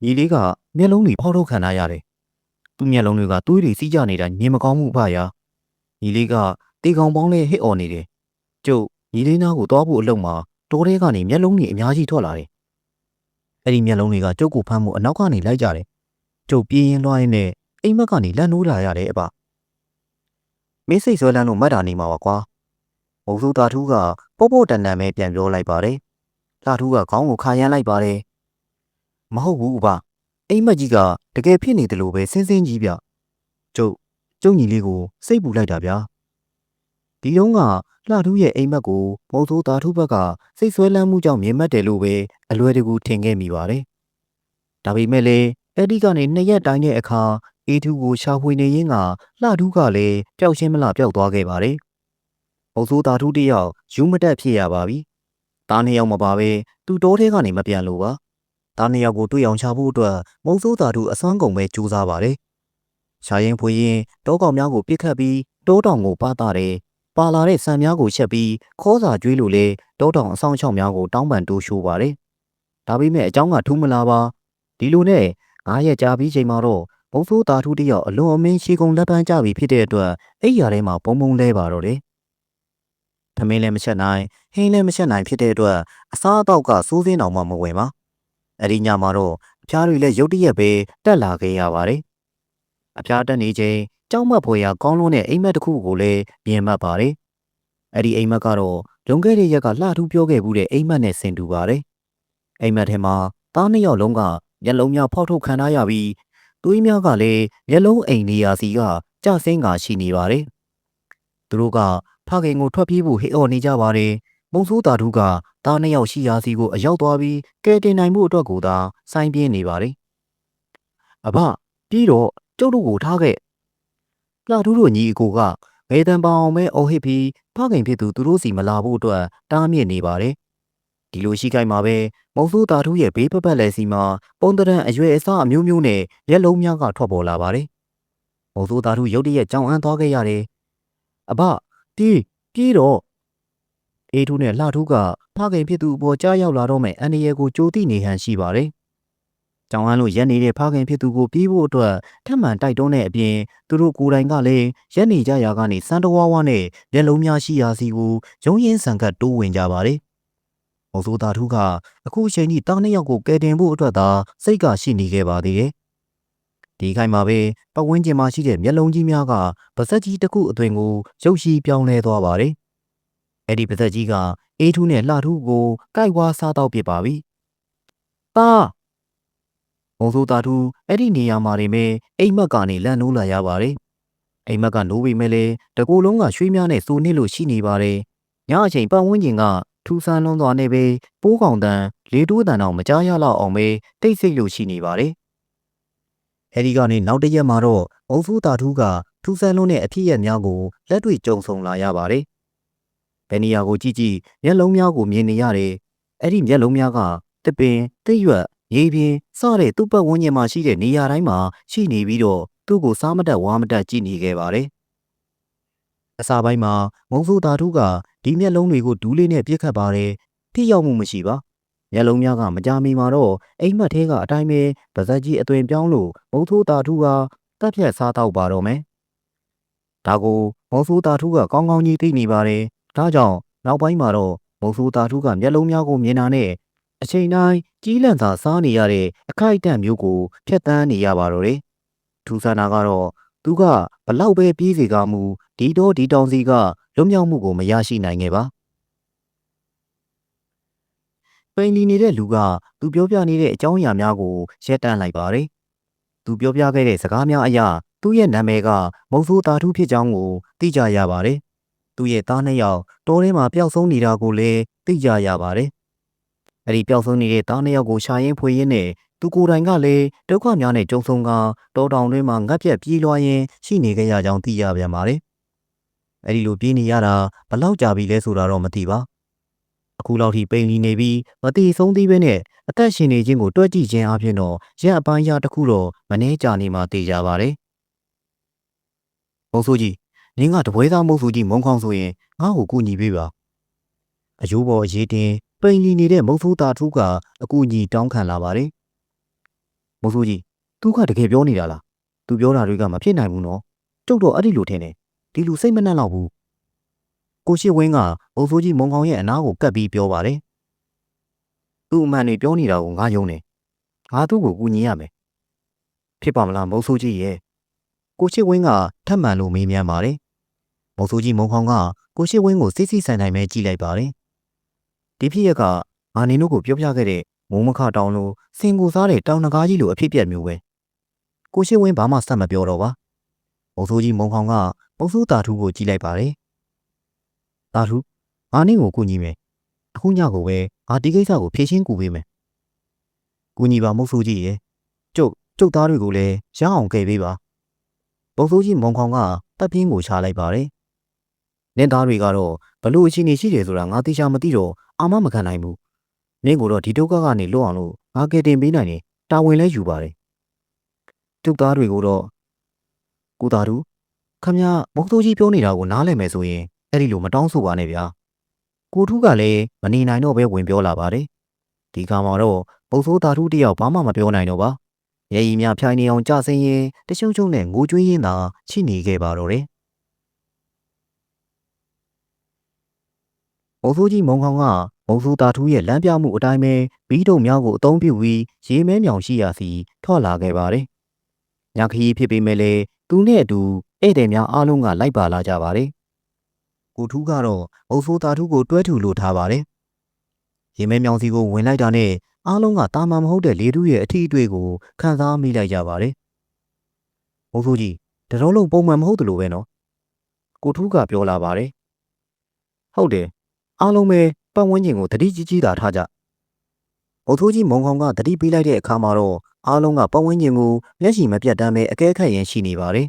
Speaker 1: ညီလေးကမျက်လုံးတွေဖောက်ထုတ်ခံထားရတယ်။သူ့မျက်လုံးတွေကသွေးတွေစီးကြနေတာမြင်မကောင်းဘူးဖရာ။ညီလေးကတေကောင်ပေါင်းလေးဟစ်អော်နေတယ်။ကျုပ်ညီလေးနားကိုသွားဖို့အလုံမှာတိုးထဲကနေမျက်လုံးတွေအများကြီးထွက်လာတယ်။အဲ့ဒီမျက်လုံးတွေကကျုပ်ကိုဖမ်းမှုအနောက်ကနေလိုက်ကြတယ်။ကျုပ်ပြေးရင်လွှားရင်းနဲ့အိမ်မက်ကနေလန့်နိုးလာရတယ်အဘ။မင်းစိတ်ဆွဲလန်းလို့မှတ်တာနေမှာပါကွာ။မုံစိုးတာထူးကပေါ့တန်တန်ပဲပြန်ပြောလိုက်ပါတယ်။လှထူးကခေါင်းကိုခါရမ်းလိုက်ပါတယ်။မဟုတ်ဘူးအဘ။အိမ်မက်ကြီးကတကယ်ဖြစ်နေတယ်လို့ပဲစင်းစင်းကြီးဗျ။ကျုပ်ညီလေးကိုစိတ်ပူလိုက်တာဗျာ။ဒီတုန်းကလှထူးရဲ့အိမ်မက်ကိုမုံစိုးတာထူးဘက်ကစိတ်ဆွဲလန်းမှုကြောင့်မြင်မှတ်တယ်လို့ပဲအလွယ်တကူထင်ခဲ့မိပါတယ်။ဒါပေမဲ့လည်းအဲ့ဒီကနေ2 ရက်တိုင်တဲ့အခါအေးထူးကိုရှာဖွေနေရင်းကလှထူးကလည်းပျောက်ရှင်းမလားပျောက်သွားခဲ့ပါတယ်။မုံစိုးတာထူးတယောက်ယူမတက်ဖြစ်ရပါပြီ။သား2 ယောက်မပါပဲသူတိုးထဲကနေမပြန်လို့ပါ။သား2 ယောက်ကိုတွေ့အောင်ရှာဖို့အတွက်မုံစိုးတာထူးအစွမ်းကုန်ပဲကြိုးစားပါတယ်။ရှာရင်ဖွေရင်တောကောင်များကိုပြစ်ခတ်ပြီးတောတောင်ကိုပါတာတယ်။ပါလာတဲ့ဆံများကိုချက်ပြီးခေါ်စာကျွေးလို့လေတောတောင်အဆောင်ချောင်းများကိုတောင်းပန်တိုးရှိုးပါတယ်။ဒါပေမဲ့အเจ้าကထူးမလာပါ။ဒီလိုနဲ့9 ရက်ကြာပြီးချိန်မှာတော့မုံစိုးတာထူးတယောက်အလွန်အမင်းရှီကုံလက်ပန်းကြပြီဖြစ်တဲ့အတွက်အိယာထဲမှာပုံလဲပါတော့တယ်။ထမင်းလည်းမချက်နိုင်ဟင်းလည်းမချက်နိုင်ဖြစ်တဲ့အတွက်အစားအသောက်ကစိုးစင်းတော်မှမဝင်ပါ။အဲ့ဒီညမှာတော့အဖျားတွေလည်းရုတ်တရက်ပဲတက်လာခဲ့ရပါတယ်။အဖျားတက်နေချိန်ကြောက်မက်ဖွယ်ရာကောင်းလွန်းတဲ့အိမ်မက်တစ်ခုကိုလည်းမြင်မှတ်ပါတယ်။အဲ့ဒီအိမ်မက်ကတော့လွန်ခဲ့တဲ့ရက်ကလှထူးပြောခဲ့မှုတဲ့အိမ်မက်နဲ့ဆင်တူပါတယ်။အိမ်မက်ထဲမှာသား2 ယောက်လုံးကမျက်လုံးများဖောက်ထုတ်ခံထားရပြီးသွေးများကလည်းမျက်လုံးအိမ်နေရာစီကကျဆင်းကရှိနေပါတယ်။သူတို့ကဖခင်ကိုထွက်ပြေးဖို့ဟစ်အော်နေကြပါတယ်။မုံဆိုးတာထူးကသား2 ယောက်ရှိရာစီကိုအရောက်သွားပြီးကဲတင်နိုင်မှုအတွက်ကိုသာစိုင်းပြင်းနေပါတယ်။အဘပြီးတော့ကျုပ်တို့ကိုထားခဲ့။လှထူးတို့ညီအကိုကငယ်တံပေါအောင်ပဲအော်ဟစ်ပြီးဖခင်ဖြစ်သူတို့စီမလာဖို့အတွက်တားမြစ်နေပါတယ်။ဒီလိုရှိခိုက်မှာပဲမုံဆိုးတာထူးရဲ့ဘေးပတ်လဲစီမှာပုံတရံအရွယ်အစားအမျိုးမျိုးနဲ့ရက်လုံးများကထွက်ပေါ်လာပါတယ်။မုံဆိုးတာထူးရုတ်တရက်ကြောင်အန်းသွားခဲ့ရတယ်။အဘပြေးတော့အေးထူးနဲ့လှထူးကဖခင်ဖြစ်သူအပေါ်ကြားရောက်လာတော့မယ်အန်ဒီရဲကိုကြိုတိနေဟန်ရှိပါတယ်။ကြောင်အန်းလို့ရက်နေတဲ့ဖခင်ဖြစ်သူကိုပြေးဖို့အတွက်ထပ်မံတိုက်တွန်းတဲ့အပြင်သူတို့ကိုယ်တိုင်ကလည်းရက်နေကြရာကနေစံတဝါဝါနဲ့ရက်လုံးများရှိရာစီကိုရုံးရင်းဆန်ကတ်တိုးဝင်ကြပါတယ်။မုံဆိုးတာထူးကအခုချိန်ကြီးတား2 ယောက်ကိုကယ်တင်ဖို့အတွက်သာစိတ်ကရှိနေခဲ့ပါသေးတယ်။ဒီခိုင်မှာပဲပတ်ဝန်းကျင်မှာရှိတဲ့မျက်လုံးကြီးများကပါဇက်ကြီးတစ်ခုအသွင်ကိုရုပ်ရှိပြောင်းလဲသွားပါတယ်။အဲ့ဒီပါဇက်ကြီးကအေးထူးနဲ့လှထူးကိုကိုက်ဝါစားတော့ပစ်ပါပြီ။သားမုံဆိုးတာထူးအဲ့ဒီနေရာမှာနေမဲ့အိမ်မက်ကနေလန့်နိုးလာရပါတယ်။အိမ်မက်ကနိုးပေမဲ့လည်းတကူလုံးကရွှေးများနဲ့စိုးနစ်လို့ရှိနေပါတယ်။ညအချိန်ပတ်ဝန်းကျင်ကထူဆန်းလွန်းသွားနေပဲပိုးကောင်တန်လေတိုးတန်တော့မကြားရတော့အောင်ပဲတိတ်ဆိတ်လို့ရှိနေပါတယ်။အဲဒီကနေနောက်တစ်ရက်မှာတော့မုံဆိုးတာထူးကထူဆန်းလွန်းတဲ့အဖြစ်ရများကိုလက်တွေ့ကြုံဆုံလာရပါတယ်။ဘယ်နေရာကိုကြည့်မျက်လုံးများကိုမြင်နေရတယ်။အဲ့ဒီမျက်လုံးများကတပင်တိတ်ရွက်ရေပြင်စတဲ့သူ့ပတ်ဝန်းကျင်မှာရှိတဲ့နေရာတိုင်းမှာရှိနေပြီးတော့သူ့ကိုစားမတက်ဝါမတက်ကြည့်နေခဲ့ပါတယ်။အစာပိုင်းမှာမုံဆိုးတာထူးကဒီမျက်လုံးတွေကိုဒူးလေးနဲ့ပြစ်ခတ်ပါတယ်။ထိရောက်မှုမရှိပါ။မျက်လုံးများကမကြမီမှာတော့အိမ်မက်ထဲကအတိုင်းပဲပါဇက်ကြီးအသွင်ပြောင်းလို့မုံဆိုးတာထူးကတက်ဖြတ်စားတော့ပါတော့မယ်။ဒါကိုမုံဆိုးတာထူးကကောင်းကောင်းကြီးသိနေပါတယ်။ဒါကြောင့်နောက်ပိုင်းမှာတော့မုံဆိုးတာထူးကမျက်လုံးများကိုမြင်တာနဲ့အချိန်တိုင်းကြီးလန့်သာစားနေရတဲ့အခိုက်အတန့်မျိုးကိုဖျက်ဆီးနေရပါတော့တယ်။ထူဆန်းတာကတော့ သူကဘလောက်ပဲပြေးစေကမူဒီတော့ဒီတောင်စီကလွတ်မြောက်မှုကိုမရရှိနိုင်ခဲ့ပါပိန်လီနေတဲ့လူကသူပြောပြနေတဲ့အကြောင်းအရာများကိုရက်တန်းလိုက်ပါတယ်သူပြောပြခဲ့တဲ့စကားများအရသူ့ရဲ့နာမည်ကမုတ်ဆိုးတာထူးဖြစ်ကြောင်းကိုသိကြရပါတယ်သူ့ရဲ့သားနှစ်ယောက်တောထဲမှာပျောက်ဆုံးနေတာကိုလည်းသိကြရပါတယ်အဲ့ဒီပျောက်ဆုံးနေတဲ့သားနှစ်ယောက်ကိုရှာရင်းဖွေရင်းနဲ့သူကိုယ်တိုင်ကလည်းဒုက္ခများနဲ့ကြုံဆုံကတောတောင်တွင်းမှာငတ်ပြတ်ပြေးလွှားရင်းရှိနေကြရကြောင်းသိရပြန်ပါတယ်။အဲဒီလိုပြေးနေရတာဘလောက်ကြာပြီလဲဆိုတာတော့မသိပါ။အခုလောက်ထိပိန်လီနေပြီးမတိဆုံးသေးပဲနဲ့အသက်ရှင်နေခြင်းကိုတွက်ကြည့်ခြင်းအပြင်တော့ရက်အပိုင်းရတစ်ခုတော့မနှဲကြာနေမှသိကြပါတယ်။မုံဆိုးကြီးနင်းကတပွဲသားမုံဆိုးကြီးမုံခေါင်းဆိုရင်ငါ့ကိုကူညီပေးပါ။အယိုးပေါ်ရေးတင်ပိန်လီနေတဲ့မုံဆိုးသားထူးကအကူအညီတောင်းခံလာပါတယ်။မုံဆိုးကြီးသူကတကယ်ပြောနေတာလားသူပြောတာတွေကမဖြစ်နိုင်ဘူးနော်ကျုပ်တော့အဲ့ဒီလိုထင်တယ်ဒီလူစိတ်မနှံ့တော့ဘူးကိုရှိဝင်းကမုံဆိုးကြီးမုံခေါင်ရဲ့အနားကိုကပ်ပြီးပြောပါတယ်သူ့အမှန်တွေပြောနေတာကိုငါယုံတယ်ငါသူ့ကိုကူညီရမယ်ဖြစ်ပါမလားမုံဆိုးကြီးရဲ့ကိုရှိဝင်းကထပ်မံလို့မေးမြန်းပါတယ်မုံဆိုးကြီးမုံခေါင်ကကိုရှိဝင်းကိုစိတ်စိဆိုင်နိုင်ပဲကြည့်လိုက်ပါတယ်ဒီဖြစ်ရက်ကငါနေတို့ကိုပြောပြခဲ့တဲ့မုံမခတောင်လိုစင်ကိုစားတဲ့တောင်နဂါးကြီးလိုအဖြစ်ပြက်မျိုးပဲကိုရှိဝင်းဘာမှစက်မပြောတော့ပါမုံဆိုးကြီးမုံခေါင်ကမုံဆိုးတာထူးကိုကြည့်လိုက်ပါတယ်တာထူးငါနင့်ကိုကူညီမယ်အခုညကိုပဲငါဒီကိစ္စကိုဖြေရှင်းကူပေးမယ်ကူညီပါမုံဆိုးကြီးရဲ့ကျုပ်သားတွေကိုလည်းရအောင်ကယ်ပေးပါမုံဆိုးကြီးမုံခေါင်ကတပ်ပြင်းကိုချလိုက်ပါတယ်နင့်သားတွေကတော့ဘလို့အချင်းနေရှိတယ်ဆိုတာငါသိချာမသိတော့အာမမခံနိုင်ဘူးနင့်ကိုတော့ဒီဒုက္ခကနေလွတ်အောင်လို့ငါကယ်တင်ပေးနိုင်တယ်တာဝန်လည်းယူပါတယ်ကျုပ်သားတွေကိုတော့ကိုသားတို့ခမရမုံဆိုးကြီးပြောနေတာကိုနားလည်မယ်ဆိုရင်အဲ့ဒီလိုမတောင်းဆိုပါနဲ့ဗျာကိုထူးကလည်းမနေနိုင်တော့ပဲဝင်ပြောလာပါတယ်ဒီကမှာတော့မုံဆိုးသားထူးတယောက်ဘာမှမပြောနိုင်တော့ပါရဲကြီးများဖြိုင်နေအောင်ကြဆင်းရင်တရှုံရှုံနဲ့ငိုကြွေးရင်းသာရှိနေခဲ့ပါတော့တယ်မုံဆိုးကြီးမုံခေါင်ကမုံဆိုးသားထူးရဲ့လမ်းပြမှုအတိုင်းပဲဘီးတုံများကိုအသုံးပြုပြီးရေမဲမြောင်ရှိရာစီထွက်လာခဲ့ပါတယ်ညခရီးဖြစ်ပေမဲ့လည်းသူနဲ့အတူဧည့်သည်များအားလုံးကလိုက်ပါလာကြပါတယ်။ကိုထူးကတော့မုံဆိုးသားထူးကိုတွဲထူလို့ထားပါတယ်။ရေမဲမြောင်စီကိုဝင်လိုက်တာနဲ့အားလုံးကတာမန်မဟုတ်တဲ့လေတူးရဲ့အထီးအတွေ့ကိုခန်းစားမိလိုက်ကြပါတယ်။မုံဆိုးကြီးတတော်လုံးပုံမှန်မဟုတ်တယ်လို့ပဲနော်။ကိုထူးကပြောလာပါတယ်။ဟုတ်တယ်အားလုံးပဲပတ်ဝန်းကျင်ကိုတတိကြီးကြီးသာထားကြ။မုံဆိုးကြီးမုံခေါင်ကတတိပေးလိုက်တဲ့အခါမှာတော့အားလုံးကပတ်ဝန်းကျင်ကိုမျက်ရှိမပြတ်တမ်းပဲအကဲခတ်ရန်ရှိနေပါတယ်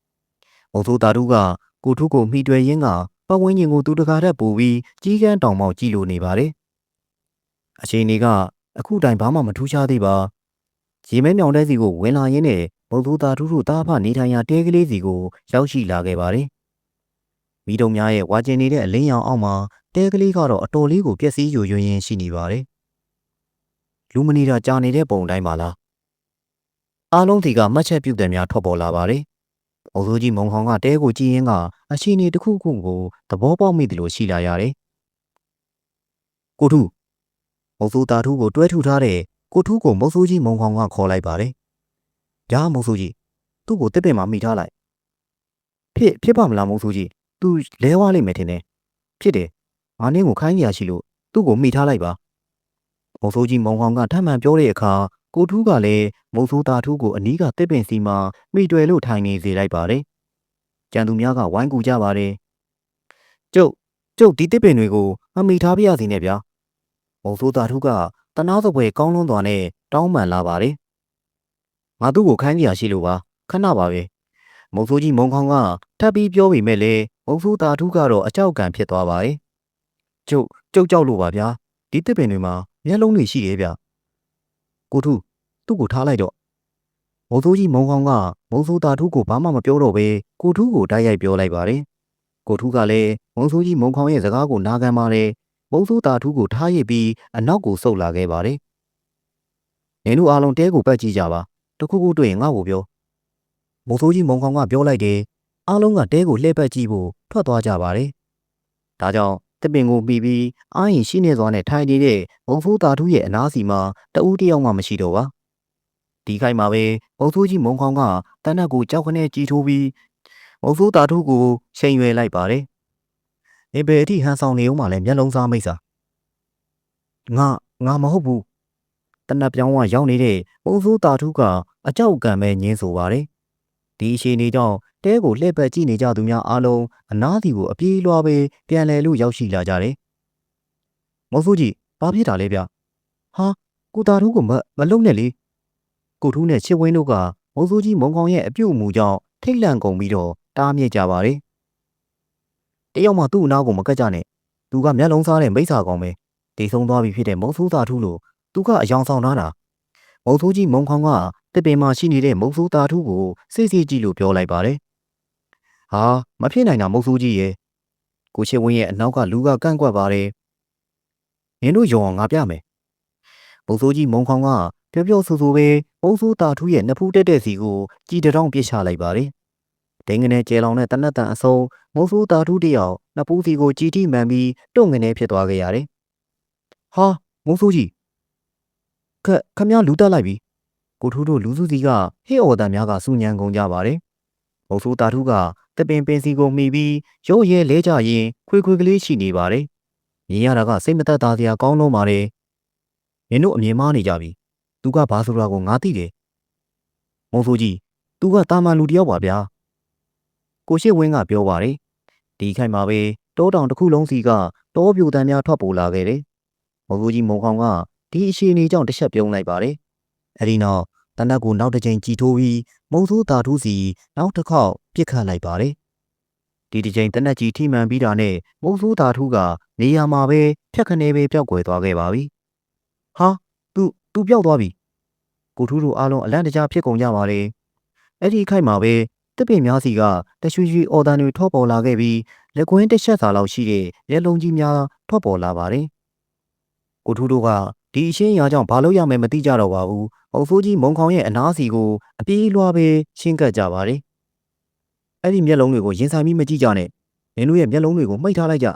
Speaker 1: ။မုံဆိုးသားတို့ကကိုထုကိုမှီတွယ်ရင်းကပတ်ဝန်းကျင်ကိုသူတကားထက်ပိုပြီးကြီးကန်းတောင်ပေါက်ကြည့်လို့နေပါတယ်။အချိန်တွေကအခုတိုင်ဘာမှမထူးခြားသေးပါ။ရေမဲမြောင်တဲ့စီကိုဝင်လာရင်းနဲ့မုံဆိုးသားတို့တားဖနေထိုင်ရာတဲကလေးစီကိုရောက်ရှိလာခဲ့ပါတယ်။မိတုံများရဲ့ဝါကျင်နေတဲ့အလင်းရောင်အောက်မှာတဲကလေးကတော့အတော်လေးကိုပျက်စီးယိုယွင်းရင်းရှိနေပါတယ်။လူမနေတာကြာနေတဲ့ပုံတိုင်းပါလား။အားလုံးဒီကမှတ်ချက်ပြုတ်တယ်များထွက်ပေါ်လာပါတယ်။အုပ်စိုးကြီးမုံခေါင်ကတဲကိုကြည့်ရင်းကအရှိနေတစ်ခုခုကိုသဘောပေါက်မိတယ်လို့ရှိလာရတယ်။ကိုထုမုံဆိုးတာထူးကိုတွဲထူထားတဲ့ကိုထုကိုမုံဆိုးကြီးမုံခေါင်ကခေါ်လိုက်ပါတယ်။ဒါမုံဆိုးကြီးသူ့ကိုတစ်ပင်မှာမိထားလိုက်။ဖြစ်ပါမလားမုံဆိုးကြီးသူလဲဝါလိမ့်မယ်ထင်တယ်။ဖြစ်တယ်။ငါနင်းကိုခိုင်းရရှိလို့သူ့ကိုမိထားလိုက်ပါ။မုံဆိုးကြီးမုံခေါင်ကထပ်မံပြောတဲ့အခါကိုထူးကလည်းမုံဆိုးတာထူးကိုအနီးကတစ်ပင်စီမှာမိတွယ်လို့ထိုင်နေစေလိုက်ပါတယ်။ကြံသူများကဝိုင်းကူကြပါတယ်။ကျုပ်ဒီတစ်ပင်တွေကိုမမိထားပြရစီနဲ့ဗျာ။မုံဆိုးတာထူးကတနာစပွဲကောင်းလွန်းစွာနဲ့တောင်းပန်လာပါတယ်။ငါသူ့ကိုခိုင်းကြရရှိလို့ပါခဏပါပဲ။မုံဆိုးကြီးမုံခေါင်ကထပ်ပြီးပြောပေမဲ့လည်းမုံဆိုးတာထူးကတော့အကြောက်ကန်ဖြစ်သွားပါတယ်။ကျုပ်ကြောက်လို့ပါဗျာ။ဒီတစ်ပင်တွေမှာမျက်လုံးတွေရှိရဲ့ဗျ။ကိုထူးသူ့ကိုထားလိုက်တော့မုံဆိုးကြီးမုံခေါင်ကမုံဆိုးတာထူးကိုဘာမှမပြောတော့ဘဲကိုထူးကိုတိုက်ရိုက်ပြောလိုက်ပါတယ်ကိုထူးကလည်းမုံဆိုးကြီးမုံခေါင်ရဲ့စကားကိုနားခံပါတယ်မုံဆိုးတာထူးကိုထားရစ်ပြီးအနောက်ကိုဆုတ်လာခဲ့ပါတယ်နင်တို့အားလုံးတဲကိုပတ်ကြည့်ကြပါတခုခုတွေ့ရင်ငါ့ကိုပြောမုံဆိုးကြီးမုံခေါင်ကပြောလိုက်တယ်အားလုံးကတဲကိုလှည့်ပတ်ကြည့်ဖို့ထွက်သွားကြပါတယ်ဒါကြောင့်တပင်ကိုပြီးပြီးအာရင်ရှိနေစွာနဲ့ထိုင်နေတဲ့မုံဆိုးတာထူးရဲ့အနားစီမှာတဦးတယောက်မှမရှိတော့ပါ ဒီခိုက်မှာပဲမုံဆိုးကြီးမုံခေါင်ကတနက်ကိုကြောက်ခနဲ့ကြီးထိုးပြီးမုံဆိုးတာထုကိုချိန်ရွယ်လိုက်ပါတယ်။နေပေအထိဟန်ဆောင်နေဦးမှလည်းမျက်လုံးစားမိတ်စာငါမဟုတ်ဘူးတနက်ပြောင်းကရောက်နေတဲ့မုံဆိုးတာထုကအကြောက်ကံပဲညင်းဆိုပါတယ်။ဒီအချိန်နေကြောင့်တဲကိုလှည့်ပတ်ကြည့်နေကြသူများအားလုံးအနားစီကိုအပြေးလွှားပဲပြန်လည်လို့ရောက်ရှိလာကြတယ်။မုံဆိုးကြီးဘာဖြစ်တာလဲဗျ။ဟာကိုတာထုကိုမလုံနဲ့လေကိုထူးနဲ့ချစ်ဝင်းတို့ကမုံဆိုးကြီးမုံကောင်ရဲ့အပြုတ်အမူကြောင့်ထိတ်လန့်ကုန်ပြီးတော့တားမြစ်ကြပါတယ်။တယောက်မှသူ့အနာကိုမကတ်ကြနဲ့သူကမျက်လုံးစားတဲ့မိစ္ဆာကောင်ပဲတေဆုံးသွားပြီဖြစ်တဲ့မုံဆိုးတာထုလို့သူကအယောင်ဆောင်ထားတာမုံဆိုးကြီးမုံခေါင်ကတစ်ပင်မှာရှိနေတဲ့မုံဆိုးတာထုကိုစိတ်ကြည့်လို့ပြောလိုက်ပါတယ်။ဟာမဖြစ်နိုင်တာမုံဆိုးကြီးရဲ့ကိုချစ်ဝင်းရဲ့အနောက်ကလူကကန့်ကွက်ပါတယ်။နင်တို့ယုံအောင်ငါပြမယ်။မုံဆိုးကြီးမုံခေါင်ကပျော့ပျော့ဆူဆူပဲမုံဆိုးတာထုရဲ့နှစ်ဖူးတက်တဲ့စီကိုကြည်တောင်ပြစ်ချလိုက်ပါတယ်။ဒိန်ငနဲ့ကျဲလောင်တဲ့တနက်တန်အစုံမုံဆိုးတာထုတယောက်နှစ်ဖူးစီကိုကြည်တိမှန်ပြီးတွန့်ငနေဖြစ်သွားခဲ့ရတယ်။ဟာမုံဆိုးကြီးခမလူတက်လိုက်ပြီကိုထူးတို့လူစုစီကဟေ့အော်တန်များကစူညံကုန်ကြပါတယ်မုံဆိုးတာထုကတပင်ပင်စီကိုမှီပြီးရုတ်ရဲလဲကြရင်ခွေကလေးရှိနေပါတယ်မြင်ရတာကစိတ်မသက်သာစရာကောင်းလုံးပါတယ်နင်တို့အမြင်မှားနေကြပြီသူကဘာဆိုတာကိုငါသိတယ်မုံဆိုးကြီးသူကတာမန်လူတယောက်ပါဗျာကိုရှိဝင်းကပြောပါတယ်ဒီခိုက်မှာပဲတောတောင်တစ်ခုလုံးစီကတောပြိုတန်းများထွက်ပေါ်လာခဲ့တယ်မုံဆိုးကြီးမုံခေါင်ကဒီအရှိနေကြောင့်တစ်ချက်ပြုံးလိုက်ပါတယ်။အဲဒီနောက်တနက်ကိုနောက်တစ်ချိန်ကြည်ထိုးပြီးမုံဆိုးတာထုစီနောက်တစ်ခေါက်ပြစ်ခတ်လိုက်ပါတယ်။ဒီတစ်ချိန်တနက်ကြီးထိမှန်ပြီးတာနဲ့မုံဆိုးတာထုကနေရာမှာပဲဖြတ်ခနေပဲပျောက်ကွယ်သွားခဲ့ပါပြီ။ဟာသူပျောက်သွားပြီ။ကိုထူးတို့အားလုံးအလန့်တကြားဖြစ်ကုန်ကြပါလေ။အဲ့ဒီခိုက်မှာပဲတစ်ပင်များစီကတရွှေရွှေအော်တန်တွေထွက်ပေါ်လာခဲ့ပြီးလက်ကွင်းတစ်ချက်စာလောက်ရှိတဲ့ရဲလုံးကြီးများထွက်ပေါ်လာပါတယ်။ကိုထူးတို့ကဒီအရှင်းအရာကြောင့်ဘာလို့ရမယ်မသိကြတော့ပါဘူး။မုံဆိုးကြီးမုံခေါင်ရဲ့အနားစီကိုအပြေးလွှားပဲရှင်းကပ်ကြပါတယ်။အဲ့ဒီမျက်လုံးတွေကိုရင်ဆိုင်ပြီးမကြည့်ကြနဲ့။နင်တို့ရဲ့မျက်လုံးတွေကိုမှိတ်ထားလိုက်ကြ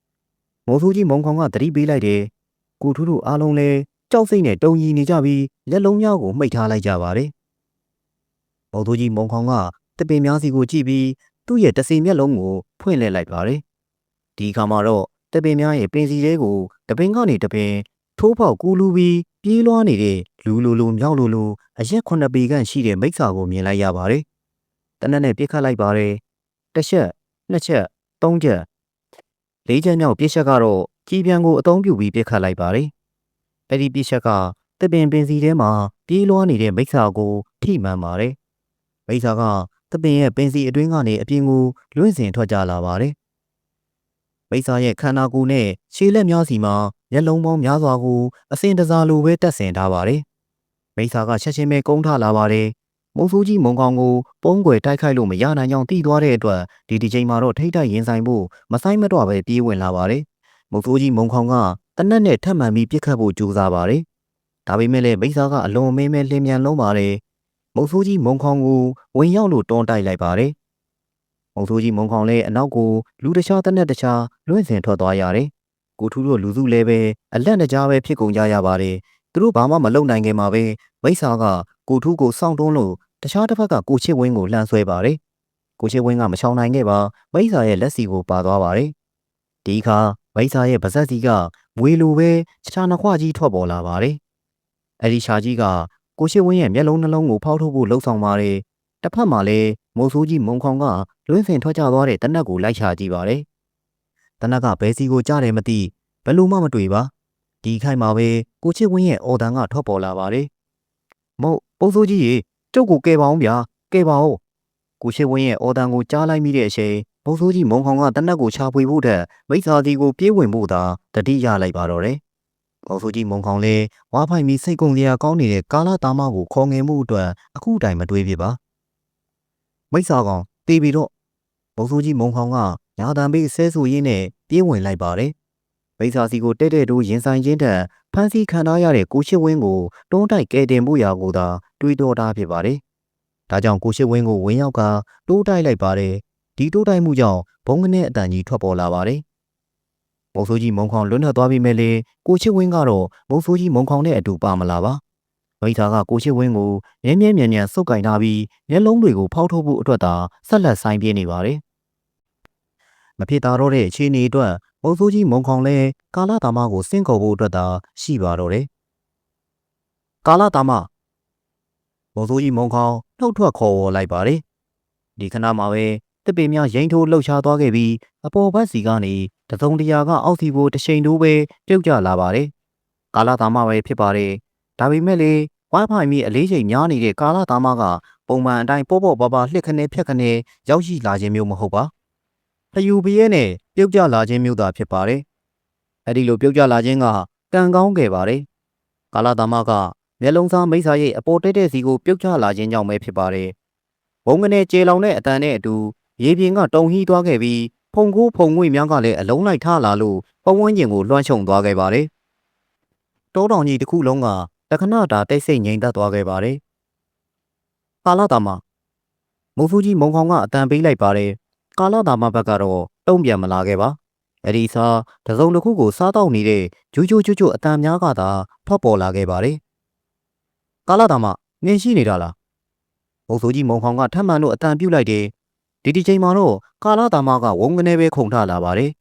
Speaker 1: ။မုံဆိုးကြီးမုံခေါင်ကသတိပေးလိုက်တယ်။ကိုထူးတို့အားလုံးလည်းကြောက်စိတ်နဲ့တုန်ရီနေကြပြီးလက်လုံးများကိုမှိတ်ထားလိုက်ကြပါတယ်။မုံဆိုးကြီးမုံခေါင်ကတပင်များစီကိုကြည့်ပြီးသူ့ရဲ့တစီမျက်လုံးကိုဖွင့်လှစ်လိုက်ပါတယ်။ဒီအခါမှာတော့တပင်များရဲ့ပင်စီတွေကိုတပင်ကနေတပင်ထိုးပေါက်ကူးလူပြီးပြေးလွှားနေတဲ့လူလိုမြောက်လိုအရက်9ပေခန့်ရှိတဲ့မိစ္ဆာကိုမြင်လိုက်ရပါတယ်။တနက်နဲ့ပြစ်ခတ်လိုက်ပါတယ်။တစ်ချက်နှစ်ချက်သုံးချက်လေးချက်မြောက်ပြစ်ချက်ကတော့ကြီးပြန်ကိုအသုံးပြုပြီးပြစ်ခတ်လိုက်ပါတယ်။အဲ့ဒီပြစ်ချက်ကတပင်ပင်စီထဲမှာပြေးလွှားနေတဲ့မိစ္ဆာကိုထိမှန်ပါတယ်။မိစ္ဆာကတပင်ရဲ့ပင်စီအတွင်းကနေအပြင်ကိုလွင့်စင်ထွက်ကြလာပါတယ်။မိစ္ဆာရဲ့ခန္ဓာကိုယ်နဲ့ခြေလက်များစီမှာမျက်လုံးပေါင်းများစွာကိုအစင်တစားလိုပဲတက်ဆင်ထားပါတယ်။မိစ္ဆာကချက်ချင်းပဲကုန်းထလာပါတယ်။မုံဆိုးကြီးမုံကောင်ကိုပုံးကွယ်တိုက်ခိုက်လို့မရနိုင်ကြောင်းသိသွားတဲ့အတွက်ဒီချိန်မှာတော့ထိတ်တိုက်ရင်ဆိုင်ဖို့မဆိုင်မတော့ပဲပြေးဝင်လာပါတယ်။မုံဆိုးကြီးမုံကောင်ကတနက်နဲ့ထပ်မှန်ပြီးပြစ်ခတ်ဖို့ကြိုးစားပါတယ်။ဒါပေမဲ့လည်းမိစ္ဆာကအလွန်မဲမဲလင်းမြန်လုံးပါတယ်။မုံဆိုးကြီးမုံကောင်ကိုဝင်ရောက်လို့တွန်းတိုက်လိုက်ပါတယ်။မုံဆိုးကြီးမုံကောင်လည်းအနောက်ကိုလူတခြားတနက်တခြားလွင့်စင်ထွက်သွားရတယ်။ကိုထူးတို့လူစုလည်းပဲအလန့်တကြားပဲဖြစ်ကုန်ကြရပါတယ်။သူတို့ဘာမှမလုပ်နိုင်ခင်မှာပဲမိစ္ဆာကကိုထူးကိုစောင့်တွန်းလို့တခြားတစ်ဖက်ကကိုချစ်ဝင်းကိုလှမ်းဆွဲပါတယ်။ကိုချစ်ဝင်းကမချောင်နိုင်ခဲ့ပါမိစ္ဆာရဲ့လက်စီကိုပါသွားပါတယ်။ဒီအခါမိစ္ဆာရဲ့ပါးစပ်စီကမွေလိုပဲခြားနှခွကြီးထွက်ပေါ်လာပါတယ်။အဲဒီခြားကြီးကကိုချစ်ဝင်းရဲ့မျက်လုံးနှလုံးကိုဖောက်ထုတ်ဖို့လှုံ့ဆော်ပါတယ်။တစ်ဖက်မှာလည်းမုံဆိုးကြီးမုံခေါင်ကလွင့်စင်ထွက်ကြသွားတဲ့တနက်ကိုလိုက်ချကြည့်ပါတယ်။တနက်ကဘဲစီကိုကြားတယ်မသိဘယ်လိုမှမတွေ့ပါဒီခိုင်မှာပဲကိုချစ်ဝင်းရဲ့အော်တန်ကထွက်ပေါ်လာပါတယ်ပုံစိုးကြီးရေကျုပ်ကိုကယ်ပါအောင်ဗျာကယ်ပါဦးကိုချစ်ဝင်းရဲ့အော်တန်ကိုကြားလိုက်မိတဲ့အချိန်ပုံစိုးကြီးမုံခေါင်ကတနက်ကိုချပွေဖို့တဲ့မိစ္ဆာစီကိုပြေးဝင်ဖို့သာတတိရလိုက်ပါတော့တယ်ပုံစိုးကြီးမုံခေါင်လည်းဝါဖိုင်ပြီးစိတ်ကုန်စရာကောင်းနေတဲ့ကာလာသားမကိုခေါ်ငယ်မှုအတွက်အခုတိုင်မတွေးဖြစ်ပါမိစ္ဆာကောင်တေးပြီးတော့ပုံစိုးကြီးမုံခေါင်ကညာတံပေးဆဲဆူရင်းနဲ့ပြေးဝင်လိုက်ပါတယ်မိစ္ဆာစီကိုတဲ့တိုးရင်ဆိုင်ချင်းတက်ဖမ်းဆီးခံထားရတဲ့ကိုချစ်ဝင်းကိုတွန်းတိုက်ကဲတင်မှုရာကိုသာတွေးတောတာဖြစ်ပါတယ်။ဒါကြောင့်ကိုချစ်ဝင်းကိုဝင်းရောက်ကတိုးတိုက်လိုက်ပါတယ်။ဒီတိုးတိုက်မှုကြောင့်ဘုံကနေအတန်ကြီးထွက်ပေါ်လာပါတယ်။မုံဆိုးကြီးမုံခေါင်လွတ်ထွက်သွားပြီးမဲ့လေကိုချစ်ဝင်းကတော့မုံဆိုးကြီးမုံခေါင်နဲ့အတူပါမလာပါ မိသားကကိုချစ်ဝင်းကိုမြဲမြဲမြံမြံစုပ်ကင်ထားပြီးမျက်လုံးတွေကိုဖောက်ထုတ်ဖို့အတွက်သာဆက်လက်ဆိုင်ပြေးနေပါတယ်မဖြစ်တာတော့တဲ့အခြေအနေအတွက်မုံဆိုးကြီးမုံခေါင်လဲကာလာတာမကိုစင့်ခေါ်ဖို့အတွက်သာရှိပါတော့တယ်ကာလာတာမမုံဆိုးကြီးမုံခေါင်နှုတ်ထွက်ခေါ်ဝေါ်လိုက်ပါတယ်ဒီခဏမှာပဲတစ်ပေများရိန်ထိုးလှုပ်ရှားသွားခဲ့ပြီးအပေါ်ဘက်စီကနေတစုံတရာကအောက်စီကိုတစ်ချိန်တိုးပဲပြုတ်ကျလာပါတယ်ကာလာတာမပဲဖြစ်ပါတယ်ဒါပေမဲ့လေဝိုင်းဖိုင်မီအလေးချိန်များနေတဲ့ကာလာတာမကပုံမှန်အတိုင်းပေါ့ပေါ့ပါပါလှစ်ခနဲဖြက်ခနဲရောက်ရှိလာခြင်းမျိုးမဟုတ်ပါဖယူပရဲနဲ့ပြုတ်ကျလာခြင်းမျိုးသာဖြစ်ပါတယ်အဲ့ဒီလိုပြုတ်ကျလာခြင်းကကံကောင်းခဲ့ပါတယ်ကာလာတာမကမျက်လုံးစားမိစ္ဆာရဲ့အပေါ်တက်တဲ့စီကိုပြုတ်ကျလာခြင်းကြောင့်ပဲဖြစ်ပါတယ်ဘုံကနေကျေလောင်တဲ့အတန်နဲ့အတူရေပြင်ကတုံဟီးသွားခဲ့ပြီးဖုံကိုးဖုံငွေများကလည်းအလုံးလိုက်ထလာလို့ပဝန်းကျင်ကိုလွှမ်းခြုံသွားခဲ့ပါတယ်တောတောင်ကြီးတစ်ခုလုံးကတခဏတာတိတ်ဆိတ်ငြိမ်သက်သွားခဲ့ပါတယ်ကာလာတာမမုံဖူးကြီးမုံခေါင်ကအတန်ပေးလိုက်ပါတယ်ကာလာတာမဘက်ကတော့တုံ့ပြန်မလာခဲ့ပါအဲ့ဒီစားတစုံတစ်ခုကိုစားတော့နေတဲ့ဂျူးဂျူးဂျူးဂျူးအတန်များကသာထွက်ပေါ်လာခဲ့ပါတယ်ကာလာတာမငင်းရှိနေတာလားမုံဆိုးကြီးမုံခေါင်ကထပ်မံလို့အတန်ပြုတ်လိုက်တယ်ဒီချိန်မှာတော့ကာလာတာမကဝုန်းကနေပဲခုန်ထလာပါတယ်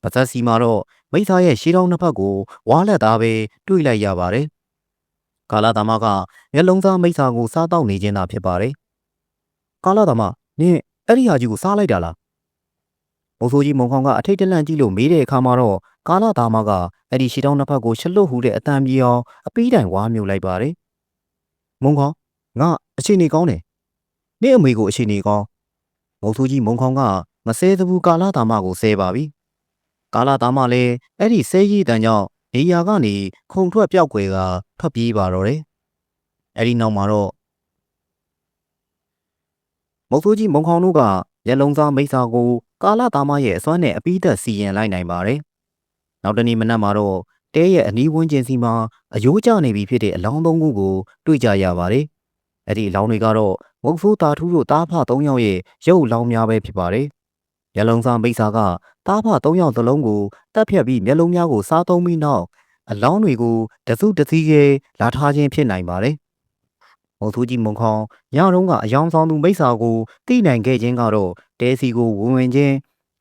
Speaker 1: ပါဇက်စီမှာတော့မိသားရဲ့ရှေးတောင်းနှစ်ဖက်ကိုဝါလက်သားပဲတွေးလိုက်ရပါတယ်ကာလာတာမကမျက်လုံးသားမိသားကိုစားတော့နေခြင်းသာဖြစ်ပါတယ်ကာလာတာမနင်အဲ့ဒီဟာကြီးကိုစားလိုက်တာလားမုံဆိုးကြီးမုံခေါင်ကအထိတ်တလန့်ကြည့်လို့မေးတဲ့အခါမှာတော့ကာလာတာမကအဲ့ဒီရှေးတောင်းနှစ်ဖက်ကိုရှလွတ်ဟူတဲ့အတန်ပြေအောင်အပီးတိုင်ဝါမြုပ်လိုက်ပါတယ်မုံခေါင်ငါအခြေအနေကောင်းတယ်နင့်အမေကိုအခြေအနေကောင်းမုံဆိုးကြီးမုံခေါင်ကမဆဲသဘူးကာလာတာမကိုဆဲပါပြီကာလာတာမလည်းအဲ့ဒီဆဲရီးတန်ကြောင့်နေရာကနေခုန်ထွက်ပြောက်ွယ်ကထွက်ပြေးပါတော့တယ်အဲ့ဒီနောက်မှာတော့မုံဆိုးကြီးမုံခေါင်တို့ကရက်လုံးစားမိစားကိုကာလာတာမရဲ့အစွမ်းနဲ့အပီးသက်စီရင်လိုက်နိုင်ပါတယ်နောက်တနေ့မနက်မှာတော့တဲရဲ့အနီးဝန်းကျင်စီမှာအယိုးကျနေပြီဖြစ်တဲ့အလောင်းသုံးခုကိုတွေ့ကြရပါတယ်အဲ့ဒီအလောင်းတွေကတော့မုတ်ဆိုးတာထူးတို့တားဖ3ယောက်ရဲ့ရုပ်လောင်းများပဲဖြစ်ပါတယ်။မျက်လုံးစားမိစ္ဆာကတားဖ3ယောက်သလုံးကိုတက်ဖြတ်ပြီးမျက်လုံးများကိုစားသုံးပြီးနောက်အလောင်းတွေကိုတစုတစည်းရဲလာထားခြင်းဖြစ်နိုင်ပါတယ်။မုတ်ဆိုးကြီးမုံခေါင်ညောင်တုံးကအယောင်ဆောင်သူမိစ္ဆာကိုတိနိုင်ခဲ့ခြင်းကတော့တဲစီကိုဝင်ခြင်း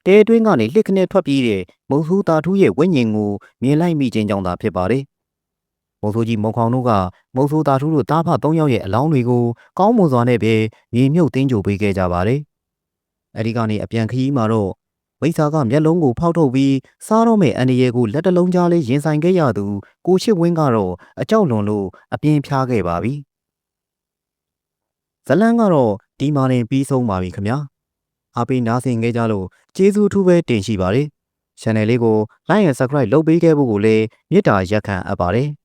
Speaker 1: တဲတွင်းကနေလှစ်ခနဲ့ထွက်ပြေးတဲ့မုတ်ဆိုးတာထူးရဲ့ဝိညာဉ်ကိုမြင်လိုက်မိခြင်းကြောင့်သာဖြစ်ပါတယ်။မုံဆိုးကြီးမုံခေါင်တို့ကမုံဆိုးတာထူးတို့တားဖ3ယောက်ရဲ့အလောင်းတွေကိုကောင်းမွန်စွာနဲ့ပဲမြေမြုပ်တင်းကြိုပေးခဲ့ကြပါတယ်။အဲဒီကနေအပြန်ခရီးမှာတော့မိစ္ဆာကမျက်လုံးကိုဖောက်ထုတ်ပြီးစားတော့မဲ့အန်ဒီရဲကိုလက်တလုံးကြားလေးရင်ဆိုင်ခဲ့ရသူကိုချစ်ဝင်းကတော့အကြောက်လွန်လို့အပြင်းဖြားခဲ့ပါပြီ။ဇလန်းကတော့ဒီမာရင်ပြီးဆုံးပါပြီခင်ဗျာ။အားပေးနားဆင်ခဲ့ကြလို့ကျေးဇူးထူးပဲတင်ရှိပါတယ်။ channel လေးကို like and subscribe လုပ်ပေးခဲ့ဖို့ကိုလည်းမေတ္တာရက်ခံအပ်ပါတယ်။